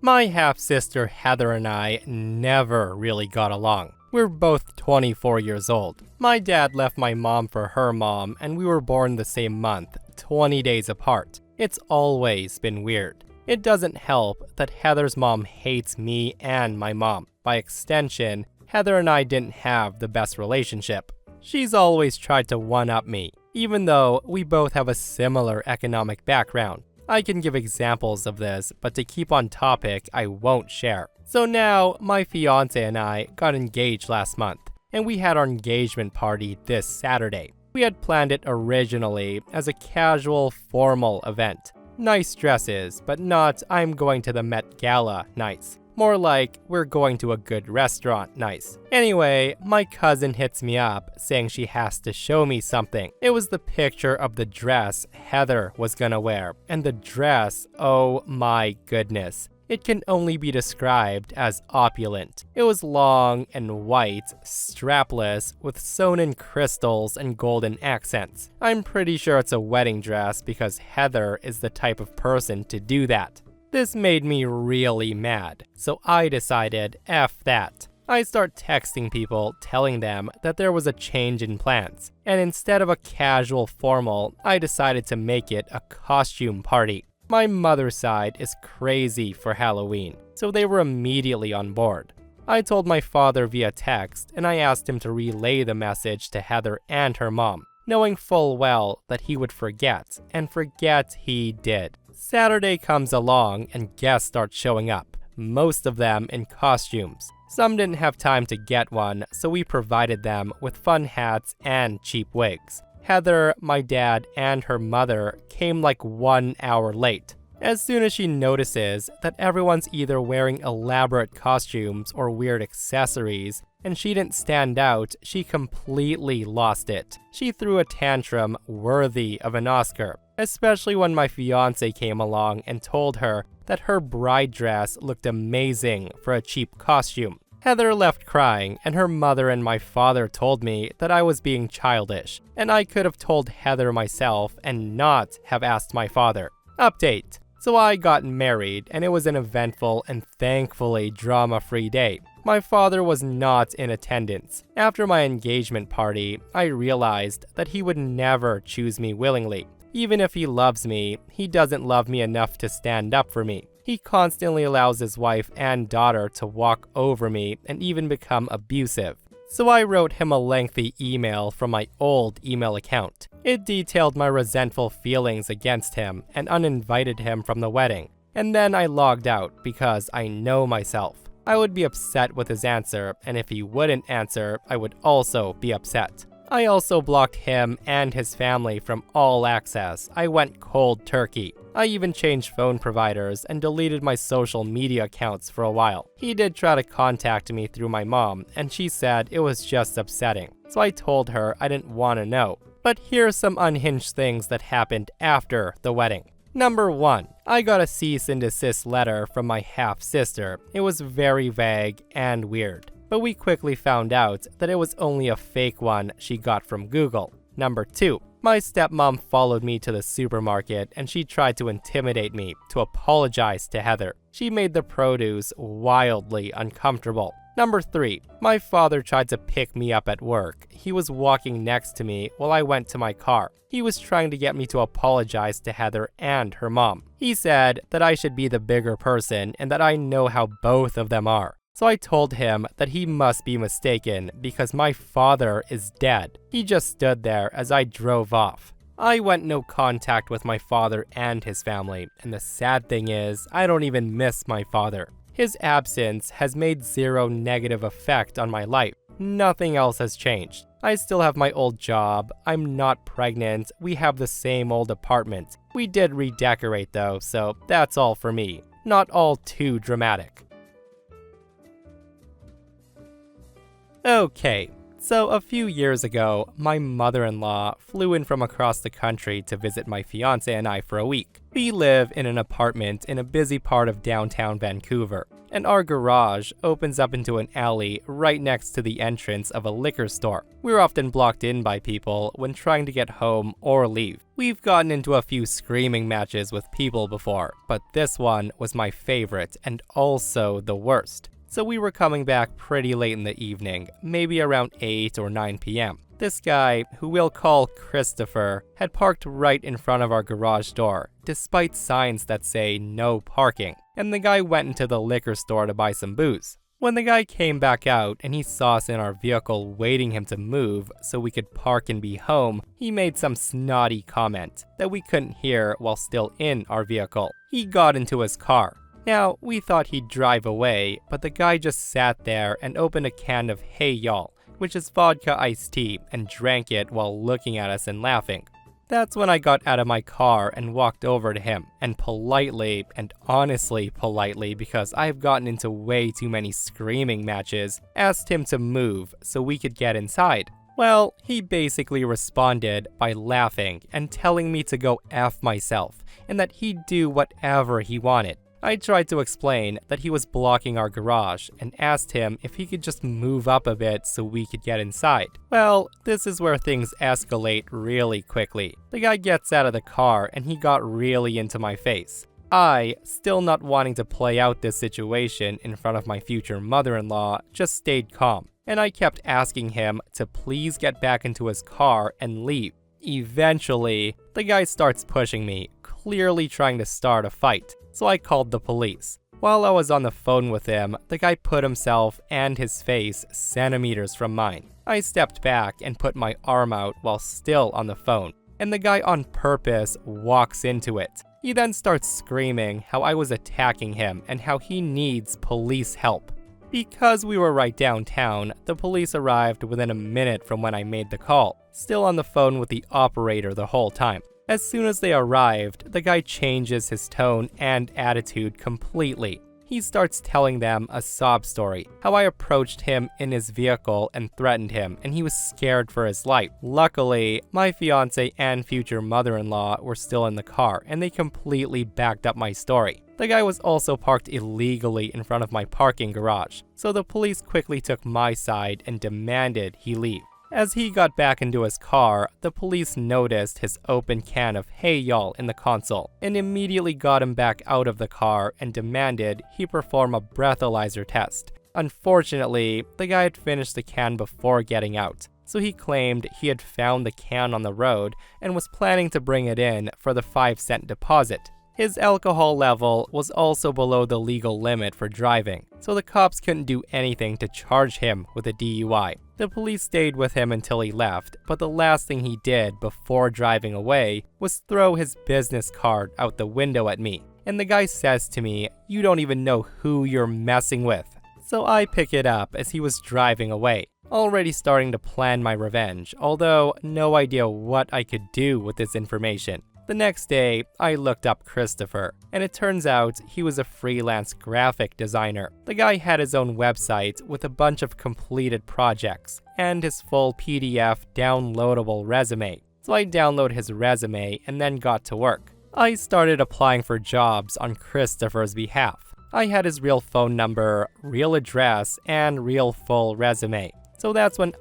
My half-sister Heather and I never really got along. We're both 24 years old. My dad left my mom for her mom, and we were born the same month, 20 days apart. It's always been weird. It doesn't help that Heather's mom hates me and my mom. By extension, Heather and I didn't have the best relationship. She's always tried to one-up me, even though we both have a similar economic background. I can give examples of this, but to keep on topic, I won't share. So now, my fiance and I got engaged last month, and we had our engagement party this Saturday. We had planned it originally as a casual, formal event. Nice dresses, but not I'm going to the Met Gala nice. More like we're going to a good restaurant nice. Anyway, my cousin hits me up saying she has to show me something. It was the picture of the dress Heather was gonna wear. And the dress, oh my goodness. It can only be described as opulent. It was long and white, strapless, with sewn-in crystals and golden accents. I'm pretty sure it's a wedding dress because Heather is the type of person to do that. This made me really mad, so I decided F that. I start texting people telling them that there was a change in plans, and instead of a casual formal, I decided to make it a costume party. My mother's side is crazy for Halloween, so they were immediately on board. I told my father via text, and I asked him to relay the message to Heather and her mom, knowing full well that he would forget, and forget he did. Saturday comes along and guests start showing up, most of them in costumes. Some didn't have time to get one, so we provided them with fun hats and cheap wigs. Heather, my dad, and her mother came like 1 hour late. As soon as she notices that everyone's either wearing elaborate costumes or weird accessories, and she didn't stand out, she completely lost it. She threw a tantrum worthy of an Oscar, especially when my fiance came along and told her that her bride dress looked amazing for a cheap costume. Heather left crying, and her mother and my father told me that I was being childish, and I could have told Heather myself and not have asked my father. Update. So I got married, and it was an eventful and thankfully drama-free day. My father was not in attendance. After my engagement party, I realized that he would never choose me willingly. Even if he loves me, he doesn't love me enough to stand up for me. He constantly allows his wife and daughter to walk over me and even become abusive. So I wrote him a lengthy email from my old email account. It detailed my resentful feelings against him and uninvited him from the wedding. And then I logged out because I know myself. I would be upset with his answer, and if he wouldn't answer, I would also be upset. I also blocked him and his family from all access. I went cold turkey. I even changed phone providers and deleted my social media accounts for a while. He did try to contact me through my mom, and she said it was just upsetting. So I told her I didn't want to know. But here's some unhinged things that happened after the wedding. Number 1. I got a cease and desist letter from my half-sister. It was very vague and weird, but we quickly found out that it was only a fake one she got from Google. Number 2. My stepmom followed me to the supermarket and she tried to intimidate me to apologize to Heather. She made the produce wildly uncomfortable. Number 3. My father tried to pick me up at work. He was walking next to me while I went to my car. He was trying to get me to apologize to Heather and her mom. He said that I should be the bigger person and that I know how both of them are. So I told him that he must be mistaken because my father is dead. He just stood there as I drove off. I went no contact with my father and his family, and the sad thing is, I don't even miss my father. His absence has made zero negative effect on my life. Nothing else has changed. I still have my old job, I'm not pregnant, we have the same old apartment. We did redecorate though, so that's all for me. Not all too dramatic. Okay, so a few years ago, my mother-in-law flew in from across the country to visit my fiance and I for a week. We live in an apartment in a busy part of downtown Vancouver, and our garage opens up into an alley right next to the entrance of a liquor store. We're often blocked in by people when trying to get home or leave. We've gotten into a few screaming matches with people before, but this one was my favorite and also the worst. So we were coming back pretty late in the evening, maybe around 8 or 9 p.m. This guy, who we'll call Christopher, had parked right in front of our garage door, despite signs that say no parking, and the guy went into the liquor store to buy some booze. When the guy came back out and he saw us in our vehicle waiting him to move so we could park and be home, he made some snotty comment that we couldn't hear while still in our vehicle. He got into his car. Now, we thought he'd drive away, but the guy just sat there and opened a can of Hey Y'all, which is vodka iced tea, and drank it while looking at us and laughing. That's when I got out of my car and walked over to him, and politely, and honestly politely because I've gotten into way too many screaming matches, asked him to move so we could get inside. Well, he basically responded by laughing and telling me to go F myself, and that he'd do whatever he wanted. I tried to explain that he was blocking our garage and asked him if he could just move up a bit so we could get inside. Well, this is where things escalate really quickly. The guy gets out of the car and he got really into my face. I, still not wanting to play out this situation in front of my future mother-in-law, just stayed calm, and I kept asking him to please get back into his car and leave. Eventually, the guy starts pushing me, clearly trying to start a fight. So I called the police. While I was on the phone with him, the guy put himself and his face centimeters from mine. I stepped back and put my arm out while still on the phone, and the guy on purpose walks into it. He then starts screaming how I was attacking him and how he needs police help. Because we were right downtown, the police arrived within a minute from when I made the call, still on the phone with the operator the whole time. As soon as they arrived, the guy changes his tone and attitude completely. He starts telling them a sob story, how I approached him in his vehicle and threatened him, and he was scared for his life. Luckily, my fiance and future mother-in-law were still in the car, and they completely backed up my story. The guy was also parked illegally in front of my parking garage, so the police quickly took my side and demanded he leave. As he got back into his car, the police noticed his open can of Hey Y'all in the console and immediately got him back out of the car and demanded he perform a breathalyzer test. Unfortunately, the guy had finished the can before getting out, so he claimed he had found the can on the road and was planning to bring it in for the 5-cent deposit. His alcohol level was also below the legal limit for driving, so the cops couldn't do anything to charge him with a DUI. The police stayed with him until he left, but the last thing he did before driving away was throw his business card out the window at me. And the guy says to me, "You don't even know who you're messing with." So I pick it up as he was driving away, already starting to plan my revenge, although no idea what I could do with this information. The next day, I looked up Christopher, and it turns out he was a freelance graphic designer. The guy had his own website with a bunch of completed projects, and his full PDF downloadable resume. So I downloaded his resume and then got to work. I started applying for jobs on Christopher's behalf. I had his real phone number, real address, and real full resume. So that's when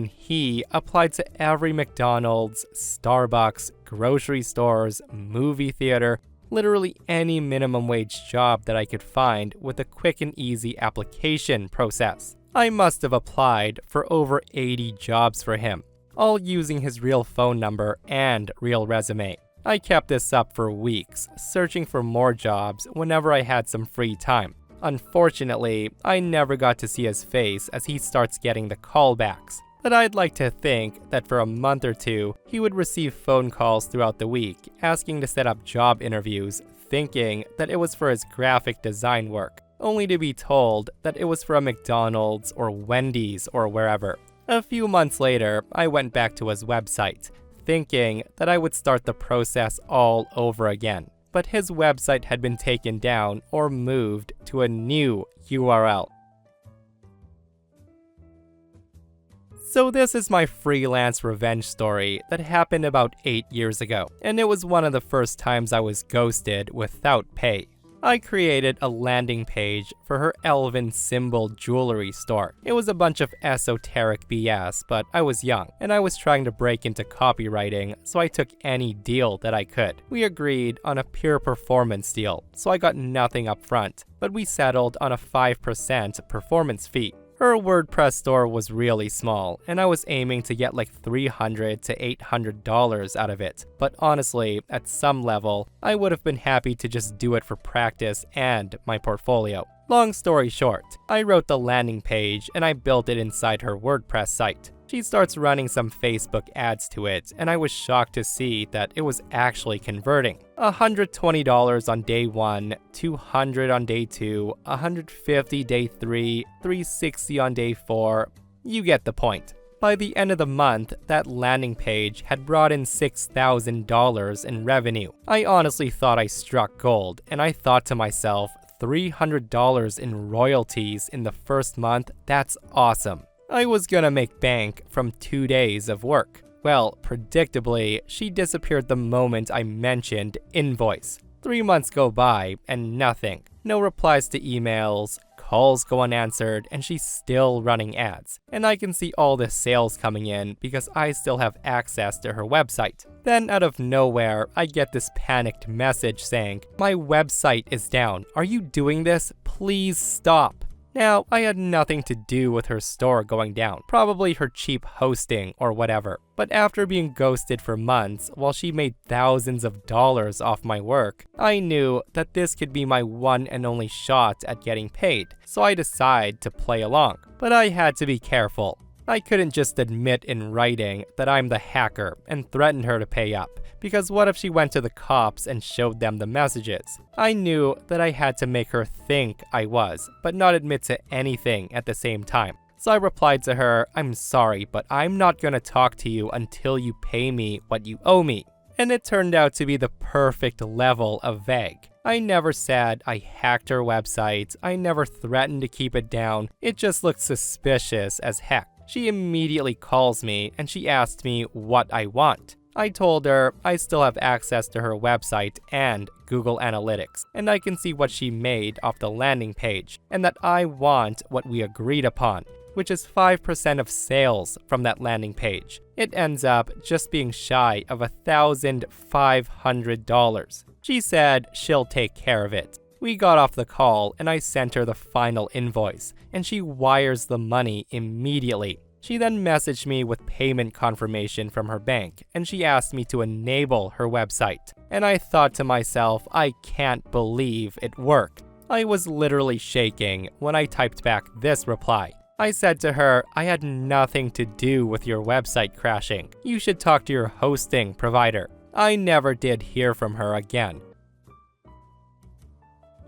he applied to every McDonald's, Starbucks, grocery stores, movie theater, literally any minimum wage job that I could find with a quick and easy application process. I must have applied for over 80 jobs for him, all using his real phone number and real resume. I kept this up for weeks, searching for more jobs whenever I had some free time. Unfortunately, I never got to see his face as he starts getting the callbacks. But I'd like to think that for a month or two, he would receive phone calls throughout the week asking to set up job interviews, thinking that it was for his graphic design work, only to be told that it was for a McDonald's or Wendy's or wherever. A few months later, I went back to his website, thinking that I would start the process all over again. But his website had been taken down or moved to a new URL. So this is my freelance revenge story that happened about 8 years ago, and it was one of the first times I was ghosted without pay. I created a landing page for her elven symbol jewelry store. It was a bunch of esoteric BS, but I was young, and I was trying to break into copywriting, so I took any deal that I could. We agreed on a pure performance deal, so I got nothing up front, but we settled on a 5% performance fee. Her WordPress store was really small, and I was aiming to get like $300 to $800 out of it. But honestly, at some level, I would have been happy to just do it for practice and my portfolio. Long story short, I wrote the landing page and I built it inside her WordPress site. She starts running some Facebook ads to it, and I was shocked to see that it was actually converting. $120 on day 1, $200 on day 2, $150 day 3, $360 on day 4. You get the point. By the end of the month, that landing page had brought in $6,000 in revenue. I honestly thought I struck gold, and I thought to myself, $300 in royalties in the first month, that's awesome. I was gonna make bank from 2 days of work. Well, predictably, she disappeared the moment I mentioned invoice. 3 months go by and nothing. No replies to emails, calls go unanswered, and she's still running ads. And I can see all the sales coming in because I still have access to her website. Then out of nowhere, I get this panicked message saying, "My website is down. Are you doing this? Please stop." Now, I had nothing to do with her store going down, probably her cheap hosting or whatever. But after being ghosted for months while she made thousands of dollars off my work, I knew that this could be my one and only shot at getting paid, so I decided to play along. But I had to be careful. I couldn't just admit in writing that I'm the hacker and threaten her to pay up, because what if she went to the cops and showed them the messages? I knew that I had to make her think I was, but not admit to anything at the same time. So I replied to her, "I'm sorry, but I'm not gonna talk to you until you pay me what you owe me." And it turned out to be the perfect level of vague. I never said I hacked her website, I never threatened to keep it down, it just looked suspicious as heck. She immediately calls me and she asked me what I want. I told her I still have access to her website and Google Analytics, and I can see what she made off the landing page, and that I want what we agreed upon, which is 5% of sales from that landing page. It ends up just being shy of $1,500. She said she'll take care of it. We got off the call and I sent her the final invoice, and she wires the money immediately. She then messaged me with payment confirmation from her bank, and she asked me to enable her website. And I thought to myself, I can't believe it worked. I was literally shaking when I typed back this reply. I said to her, "I had nothing to do with your website crashing. You should talk to your hosting provider." I never did hear from her again.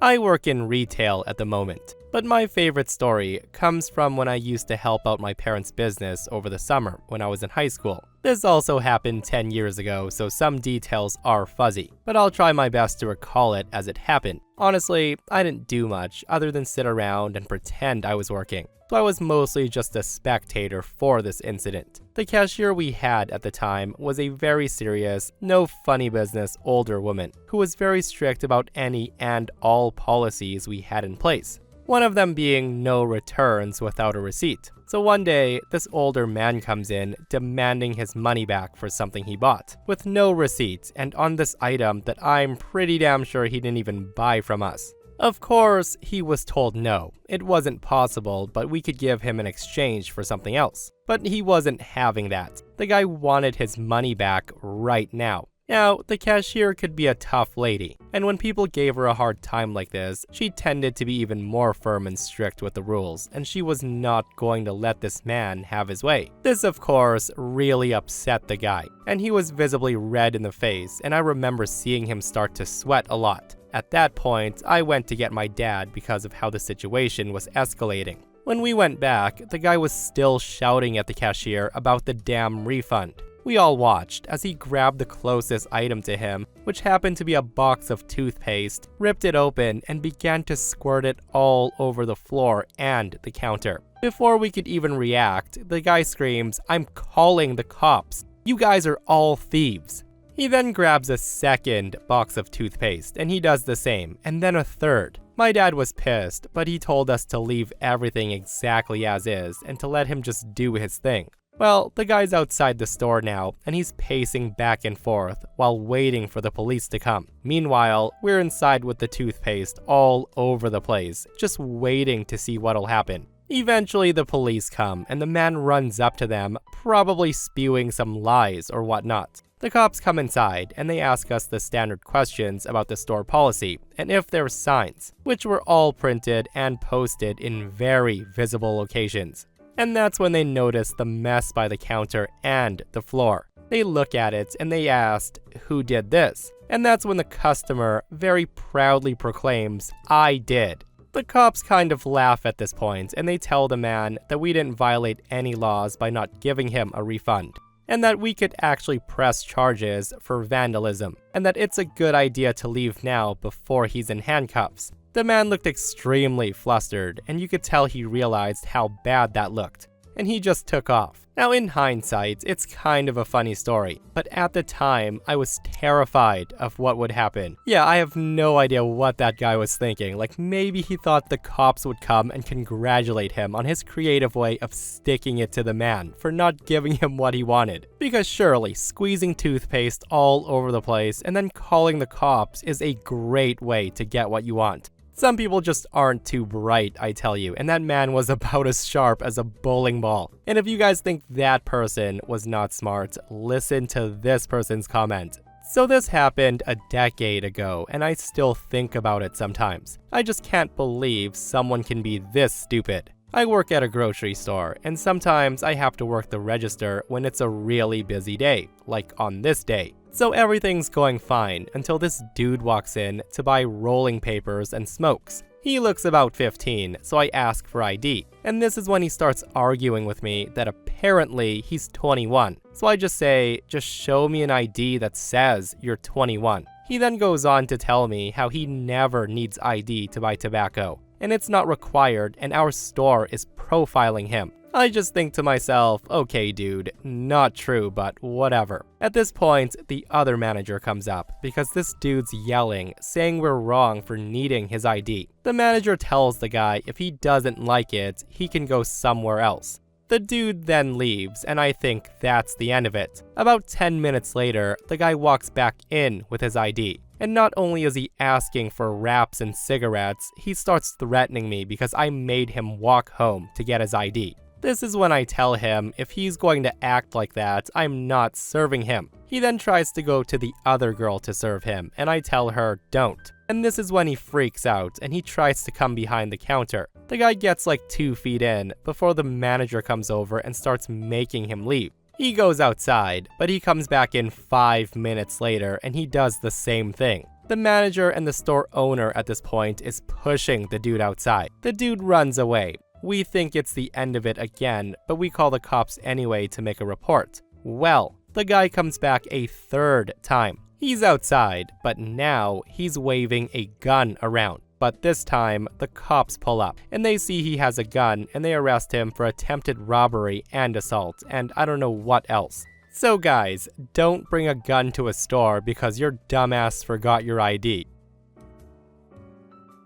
I work in retail at the moment, but my favorite story comes from when I used to help out my parents' business over the summer when I was in high school. This also happened 10 years ago, so some details are fuzzy, but I'll try my best to recall it as it happened. Honestly, I didn't do much other than sit around and pretend I was working, so I was mostly just a spectator for this incident. The cashier we had at the time was a very serious, no funny business older woman who was very strict about any and all policies we had in place. One of them being no returns without a receipt. So one day, this older man comes in demanding his money back for something he bought, with no receipt and on this item that I'm pretty damn sure he didn't even buy from us. Of course, he was told no, it wasn't possible, but we could give him an exchange for something else. But he wasn't having that. The guy wanted his money back right now. Now, the cashier could be a tough lady, and when people gave her a hard time like this, she tended to be even more firm and strict with the rules, and she was not going to let this man have his way. This, of course, really upset the guy, and he was visibly red in the face, and I remember seeing him start to sweat a lot. At that point, I went to get my dad because of how the situation was escalating. When we went back, the guy was still shouting at the cashier about the damn refund. We all watched as he grabbed the closest item to him, which happened to be a box of toothpaste, ripped it open, and began to squirt it all over the floor and the counter. Before we could even react, the guy screams, "I'm calling the cops. You guys are all thieves." He then grabs a second box of toothpaste, and he does the same, and then a third. My dad was pissed, but he told us to leave everything exactly as is and to let him just do his thing. Well, the guy's outside the store now, and he's pacing back and forth while waiting for the police to come. Meanwhile, we're inside with the toothpaste all over the place, just waiting to see what'll happen. Eventually, the police come, and the man runs up to them, probably spewing some lies or whatnot. The cops come inside, and they ask us the standard questions about the store policy, and if there's signs, which were all printed and posted in very visible locations. And that's when they notice the mess by the counter and the floor. They look at it and they asked, "Who did this?" And that's when the customer very proudly proclaims, "I did." The cops kind of laugh at this point and they tell the man that we didn't violate any laws by not giving him a refund, and that we could actually press charges for vandalism, and that it's a good idea to leave now before he's in handcuffs. The man looked extremely flustered, and you could tell he realized how bad that looked, and he just took off. Now in hindsight, it's kind of a funny story, but at the time, I was terrified of what would happen. Yeah, I have no idea what that guy was thinking. Like, maybe he thought the cops would come and congratulate him on his creative way of sticking it to the man for not giving him what he wanted. Because surely, squeezing toothpaste all over the place and then calling the cops is a great way to get what you want. Some people just aren't too bright, I tell you, and that man was about as sharp as a bowling ball. And if you guys think that person was not smart, listen to this person's comment. "So this happened a decade ago, and I still think about it sometimes. I just can't believe someone can be this stupid. I work at a grocery store, and sometimes I have to work the register when it's a really busy day, like on this day. So everything's going fine until this dude walks in to buy rolling papers and smokes. He looks about 15, so I ask for ID. And this is when he starts arguing with me that apparently he's 21. So I just say, "Just show me an ID that says you're 21. He then goes on to tell me how he never needs ID to buy tobacco, and it's not required, and our store is profiling him. I just think to myself, okay dude, not true, but whatever. At this point, the other manager comes up, because this dude's yelling, saying we're wrong for needing his ID. The manager tells the guy if he doesn't like it, he can go somewhere else. The dude then leaves, and I think that's the end of it. About 10 minutes later, the guy walks back in with his ID. And not only is he asking for wraps and cigarettes, he starts threatening me because I made him walk home to get his ID. This is when I tell him if he's going to act like that, I'm not serving him. He then tries to go to the other girl to serve him, and I tell her, don't. And this is when he freaks out, and he tries to come behind the counter. The guy gets like 2 feet in before the manager comes over and starts making him leave. He goes outside, but he comes back in 5 minutes later, and he does the same thing. The manager and the store owner at this point is pushing the dude outside. The dude runs away. We think it's the end of it again, but we call the cops anyway to make a report. Well, the guy comes back a 3rd time. He's outside, but now he's waving a gun around. But this time, the cops pull up, and they see he has a gun, and they arrest him for attempted robbery and assault, and I don't know what else. So guys, don't bring a gun to a store because your dumbass forgot your ID.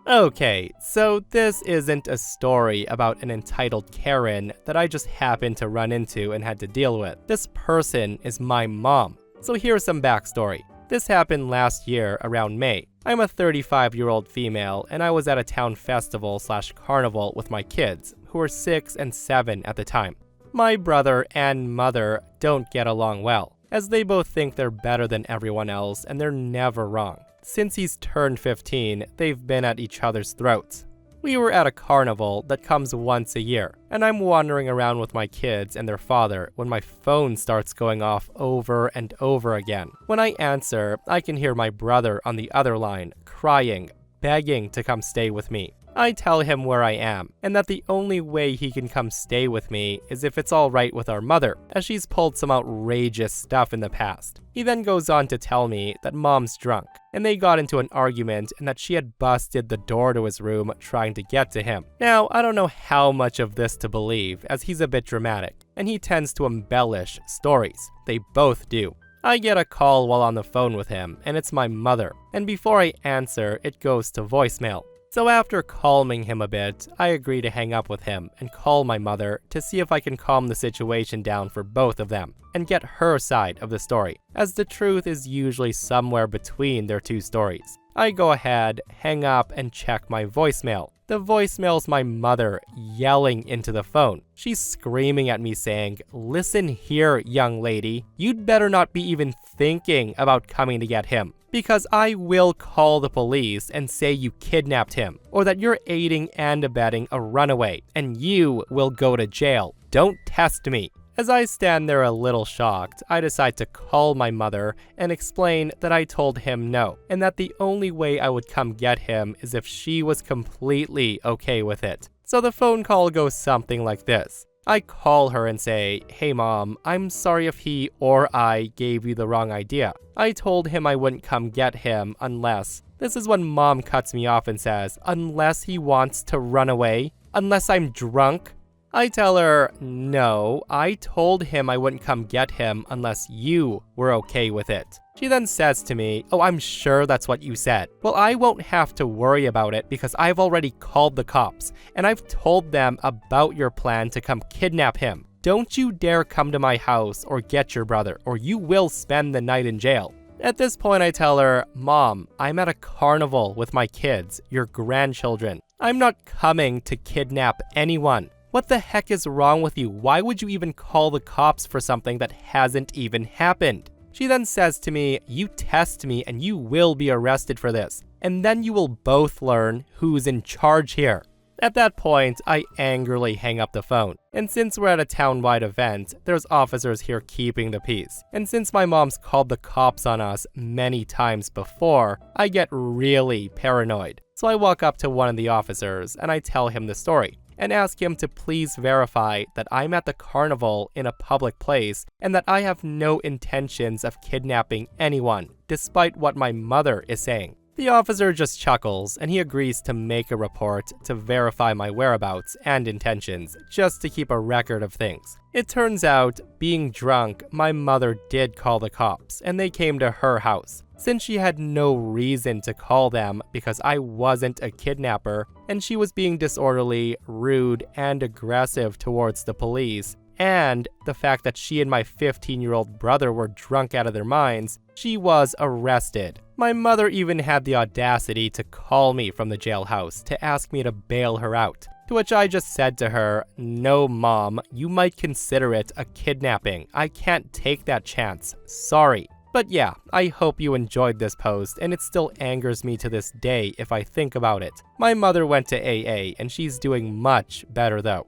Okay, so this isn't a story about an entitled Karen that I just happened to run into and had to deal with. This person is my mom. So here's some backstory. This happened last year around May. I'm a 35-year-old female, and I was at a town festival/carnival with my kids, who were 6 and 7 at the time. My brother and mother don't get along well, as they both think they're better than everyone else, and they're never wrong. Since he's turned 15, they've been at each other's throats. We were at a carnival that comes once a year, and I'm wandering around with my kids and their father when my phone starts going off over and over again. When I answer, I can hear my brother on the other line, crying, begging to come stay with me. I tell him where I am, and that the only way he can come stay with me is if it's alright with our mother, as she's pulled some outrageous stuff in the past. He then goes on to tell me that mom's drunk, and they got into an argument and that she had busted the door to his room trying to get to him. Now, I don't know how much of this to believe, as he's a bit dramatic, and he tends to embellish stories. They both do. I get a call while on the phone with him, and it's my mother, and before I answer, it goes to voicemail. So after calming him a bit, I agree to hang up with him and call my mother to see if I can calm the situation down for both of them and get her side of the story, as the truth is usually somewhere between their two stories. I go ahead, hang up, and check my voicemail. The voicemail's my mother yelling into the phone. She's screaming at me saying, "Listen here, young lady, you'd better not be even thinking about coming to get him, because I will call the police and say you kidnapped him, or that you're aiding and abetting a runaway, and you will go to jail. Don't test me." As I stand there a little shocked, I decide to call my mother and explain that I told him no, and that the only way I would come get him is if she was completely okay with it. So the phone call goes something like this. I call her and say, "Hey mom, I'm sorry if he or I gave you the wrong idea. I told him I wouldn't come get him unless..." This is when mom cuts me off and says, "Unless he wants to run away? Unless I'm drunk?" I tell her, "No, I told him I wouldn't come get him unless you were okay with it." She then says to me, "Oh, I'm sure that's what you said. Well, I won't have to worry about it because I've already called the cops, and I've told them about your plan to come kidnap him. Don't you dare come to my house or get your brother, or you will spend the night in jail." At this point, I tell her, "Mom, I'm at a carnival with my kids, your grandchildren. I'm not coming to kidnap anyone. What the heck is wrong with you? Why would you even call the cops for something that hasn't even happened?" She then says to me, "You test me and you will be arrested for this, and then you will both learn who's in charge here." At that point, I angrily hang up the phone. And since we're at a town-wide event, there's officers here keeping the peace. And since my mom's called the cops on us many times before, I get really paranoid. So I walk up to one of the officers and I tell him the story, and ask him to please verify that I'm at the carnival in a public place and that I have no intentions of kidnapping anyone, despite what my mother is saying. The officer just chuckles and he agrees to make a report to verify my whereabouts and intentions, just to keep a record of things. It turns out, being drunk, my mother did call the cops and they came to her house, since she had no reason to call them because I wasn't a kidnapper and she was being disorderly, rude, and aggressive towards the police. And the fact that she and my 15-year-old brother were drunk out of their minds, she was arrested. My mother even had the audacity to call me from the jailhouse to ask me to bail her out. To which I just said to her, "No, Mom, you might consider it a kidnapping. I can't take that chance. Sorry." But yeah, I hope you enjoyed this post, and it still angers me to this day if I think about it. My mother went to AA, and she's doing much better though.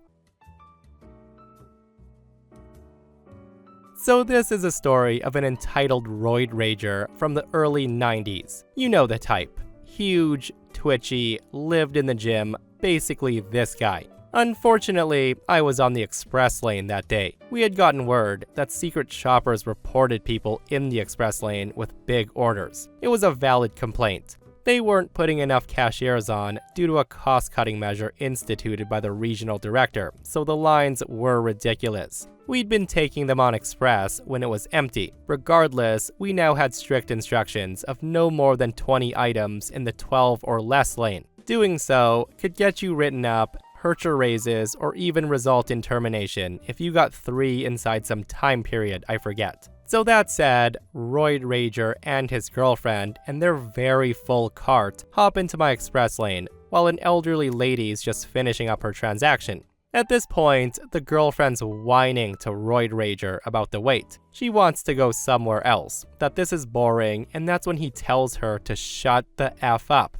So this is a story of an entitled roid rager from the early 90s. You know the type. Huge, twitchy, lived in the gym, basically this guy. Unfortunately, I was on the express lane that day. We had gotten word that secret shoppers reported people in the express lane with big orders. It was a valid complaint. They weren't putting enough cashiers on due to a cost-cutting measure instituted by the regional director, so the lines were ridiculous. We'd been taking them on express when it was empty. Regardless, we now had strict instructions of no more than 20 items in the 12 or less lane. Doing so could get you written up, hurt your raises, or even result in termination if you got 3 inside some time period I forget. So that said, roid rager and his girlfriend and their very full cart hop into my express lane, while an elderly lady's just finishing up her transaction. At this point, the girlfriend's whining to roid rager about the wait. She wants to go somewhere else, that this is boring, and that's when he tells her to shut the F up.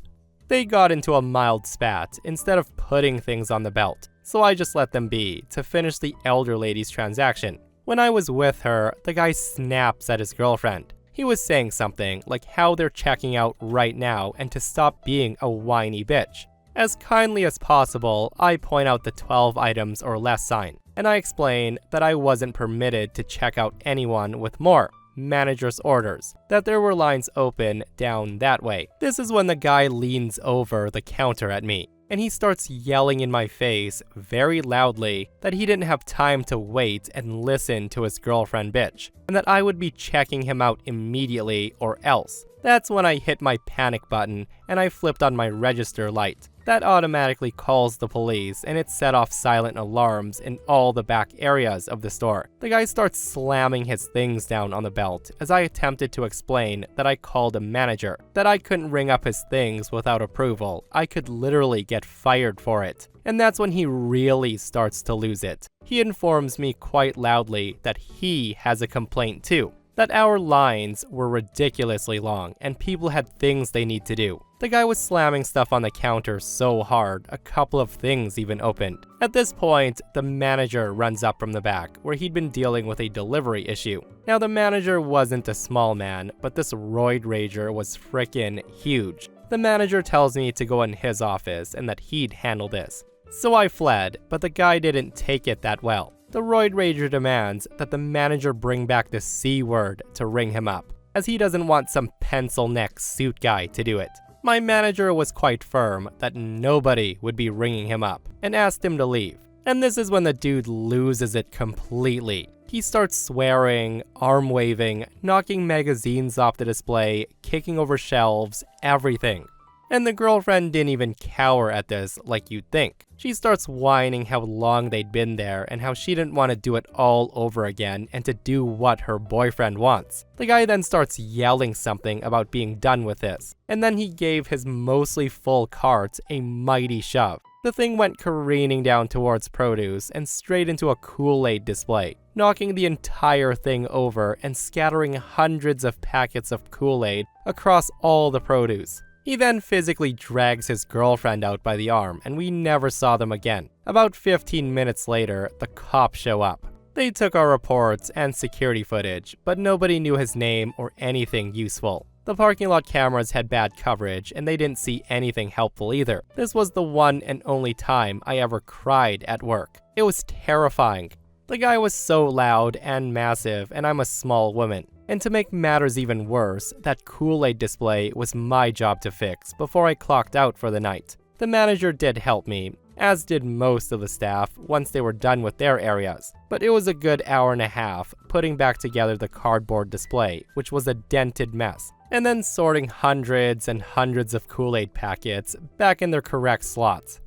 They got into a mild spat instead of putting things on the belt, so I just let them be to finish the elder lady's transaction. When I was with her, the guy snaps at his girlfriend. He was saying something like how they're checking out right now and to stop being a whiny bitch. As kindly as possible, I point out the 12 items or less sign, and I explain that I wasn't permitted to check out anyone with more manager's orders, that there were lines open down that way. This is when the guy leans over the counter at me, and he starts yelling in my face very loudly that he didn't have time to wait and listen to his girlfriend bitch, and that I would be checking him out immediately or else. That's when I hit my panic button and I flipped on my register light. That automatically calls the police, and it set off silent alarms in all the back areas of the store. The guy starts slamming his things down on the belt as I attempted to explain that I called a manager, that I couldn't ring up his things without approval. I could literally get fired for it. And that's when he really starts to lose it. He informs me quite loudly that he has a complaint too, that our lines were ridiculously long and people had things they need to do. The guy was slamming stuff on the counter so hard, a couple of things even opened. At this point, the manager runs up from the back, where he'd been dealing with a delivery issue. Now, the manager wasn't a small man, but this roid rager was frickin' huge. The manager tells me to go in his office and that he'd handle this. So I fled, but the guy didn't take it that well. The roid rager demands that the manager bring back the C word to ring him up, as he doesn't want some pencil neck suit guy to do it. My manager was quite firm that nobody would be ringing him up, and asked him to leave. And this is when the dude loses it completely. He starts swearing, arm waving, knocking magazines off the display, kicking over shelves, everything. And the girlfriend didn't even cower at this like you'd think. She starts whining how long they'd been there and how she didn't want to do it all over again and to do what her boyfriend wants. The guy then starts yelling something about being done with this, and then he gave his mostly full cart a mighty shove. The thing went careening down towards produce and straight into a Kool-Aid display, knocking the entire thing over and scattering hundreds of packets of Kool-Aid across all the produce. He then physically drags his girlfriend out by the arm, and we never saw them again. About 15 minutes later, the cops show up. They took our reports and security footage, but nobody knew his name or anything useful. The parking lot cameras had bad coverage, and they didn't see anything helpful either. This was the one and only time I ever cried at work. It was terrifying. The guy was so loud and massive, and I'm a small woman. And to make matters even worse, that Kool-Aid display was my job to fix before I clocked out for the night. The manager did help me, as did most of the staff once they were done with their areas. But it was a good hour and a half putting back together the cardboard display, which was a dented mess, and then sorting hundreds and hundreds of Kool-Aid packets back in their correct slots.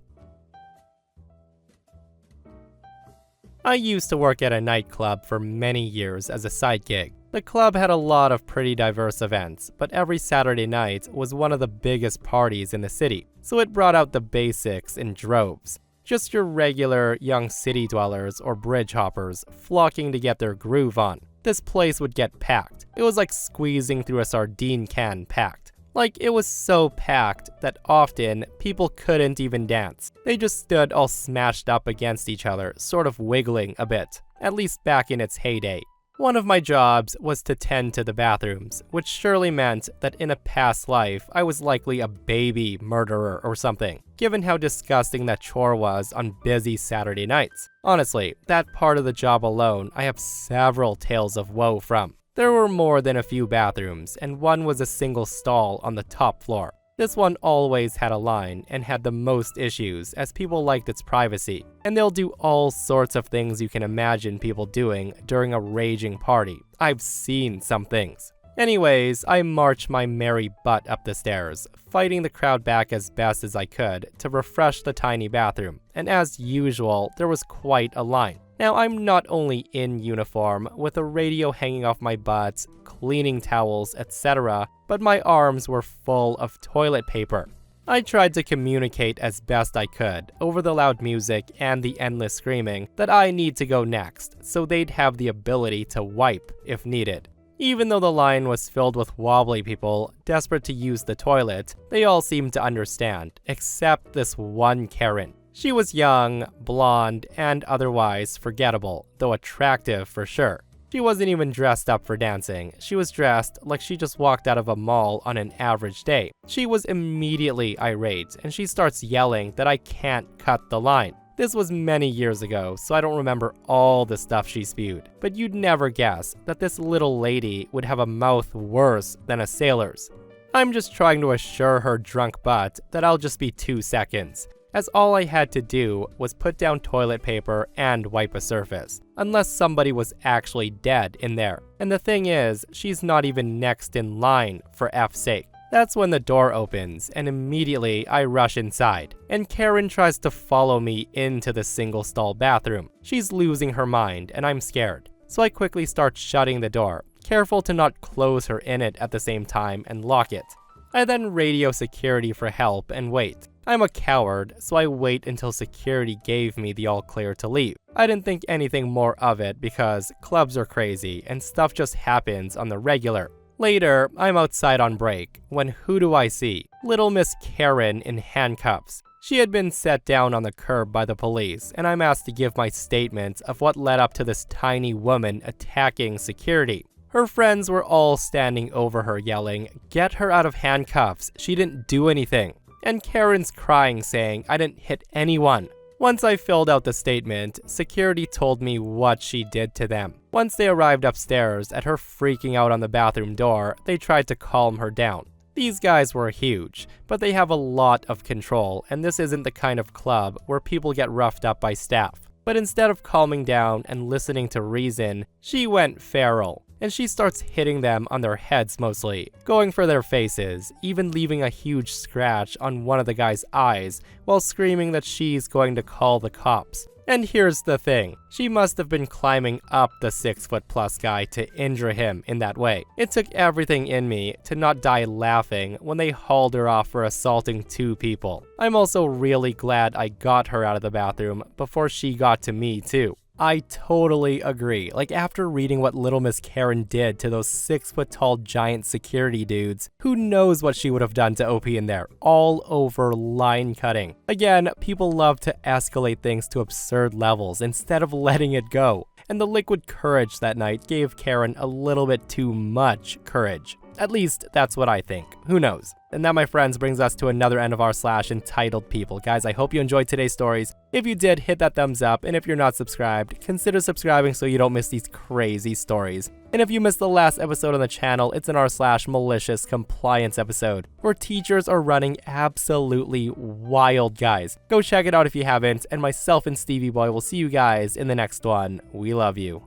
I used to work at a nightclub for many years as a side gig. The club had a lot of pretty diverse events, but every Saturday night was one of the biggest parties in the city, so it brought out the basics in droves. Just your regular young city dwellers or bridge hoppers flocking to get their groove on. This place would get packed. It was like squeezing through a sardine can packed. Like, it was so packed that often people couldn't even dance. They just stood all smashed up against each other, sort of wiggling a bit, at least back in its heyday. One of my jobs was to tend to the bathrooms, which surely meant that in a past life I was likely a baby murderer or something, given how disgusting that chore was on busy Saturday nights. Honestly, that part of the job alone I have several tales of woe from. There were more than a few bathrooms, and one was a single stall on the top floor. This one always had a line and had the most issues as people liked its privacy, and they'll do all sorts of things you can imagine people doing during a raging party. I've seen some things. Anyways, I marched my merry butt up the stairs, fighting the crowd back as best as I could to refresh the tiny bathroom, and as usual, there was quite a line. Now, I'm not only in uniform, with a radio hanging off my butt, cleaning towels, etc., but my arms were full of toilet paper. I tried to communicate as best I could, over the loud music and the endless screaming, that I need to go next, so they'd have the ability to wipe if needed. Even though the line was filled with wobbly people desperate to use the toilet, they all seemed to understand, except this one Karen. She was young, blonde, and otherwise forgettable, though attractive for sure. She wasn't even dressed up for dancing. She was dressed like she just walked out of a mall on an average day. She was immediately irate, and she starts yelling that I can't cut the line. This was many years ago, so I don't remember all the stuff she spewed. But you'd never guess that this little lady would have a mouth worse than a sailor's. I'm just trying to assure her drunk butt that I'll just be 2 seconds, as all I had to do was put down toilet paper and wipe a surface, unless somebody was actually dead in there. And the thing is, she's not even next in line, for F's sake. That's when the door opens, and immediately I rush inside, and Karen tries to follow me into the single stall bathroom. She's losing her mind, and I'm scared. So I quickly start shutting the door, careful to not close her in it at the same time and lock it. I then radio security for help and wait. I'm a coward, so I wait until security gave me the all clear to leave. I didn't think anything more of it because clubs are crazy and stuff just happens on the regular. Later, I'm outside on break, when who do I see? Little Miss Karen in handcuffs. She had been set down on the curb by the police, and I'm asked to give my statement of what led up to this tiny woman attacking security. Her friends were all standing over her yelling, "Get her out of handcuffs, she didn't do anything." And Karen's crying saying, "I didn't hit anyone." Once I filled out the statement, security told me what she did to them. Once they arrived upstairs at her freaking out on the bathroom door, they tried to calm her down. These guys were huge, but they have a lot of control, and this isn't the kind of club where people get roughed up by staff. But instead of calming down and listening to reason, she went feral, and she starts hitting them on their heads mostly, going for their faces, even leaving a huge scratch on one of the guy's eyes, while screaming that she's going to call the cops. And here's the thing, she must have been climbing up the 6'+ guy to injure him in that way. It took everything in me to not die laughing when they hauled her off for assaulting 2 people. I'm also really glad I got her out of the bathroom before she got to me too. I totally agree. Like, after reading what little Miss Karen did to those 6-foot-tall giant security dudes, who knows what she would have done to OP in there, all over line cutting. Again, people love to escalate things to absurd levels instead of letting it go. And the liquid courage that night gave Karen a little bit too much courage. At least, that's what I think. Who knows? And that, my friends, brings us to another end of our / entitled people. Guys, I hope you enjoyed today's stories. If you did, hit that thumbs up. And if you're not subscribed, consider subscribing so you don't miss these crazy stories. And if you missed the last episode on the channel, it's in our / malicious compliance episode, where teachers are running absolutely wild, guys. Go check it out if you haven't. And myself and Stevie Boy will see you guys in the next one. We love you.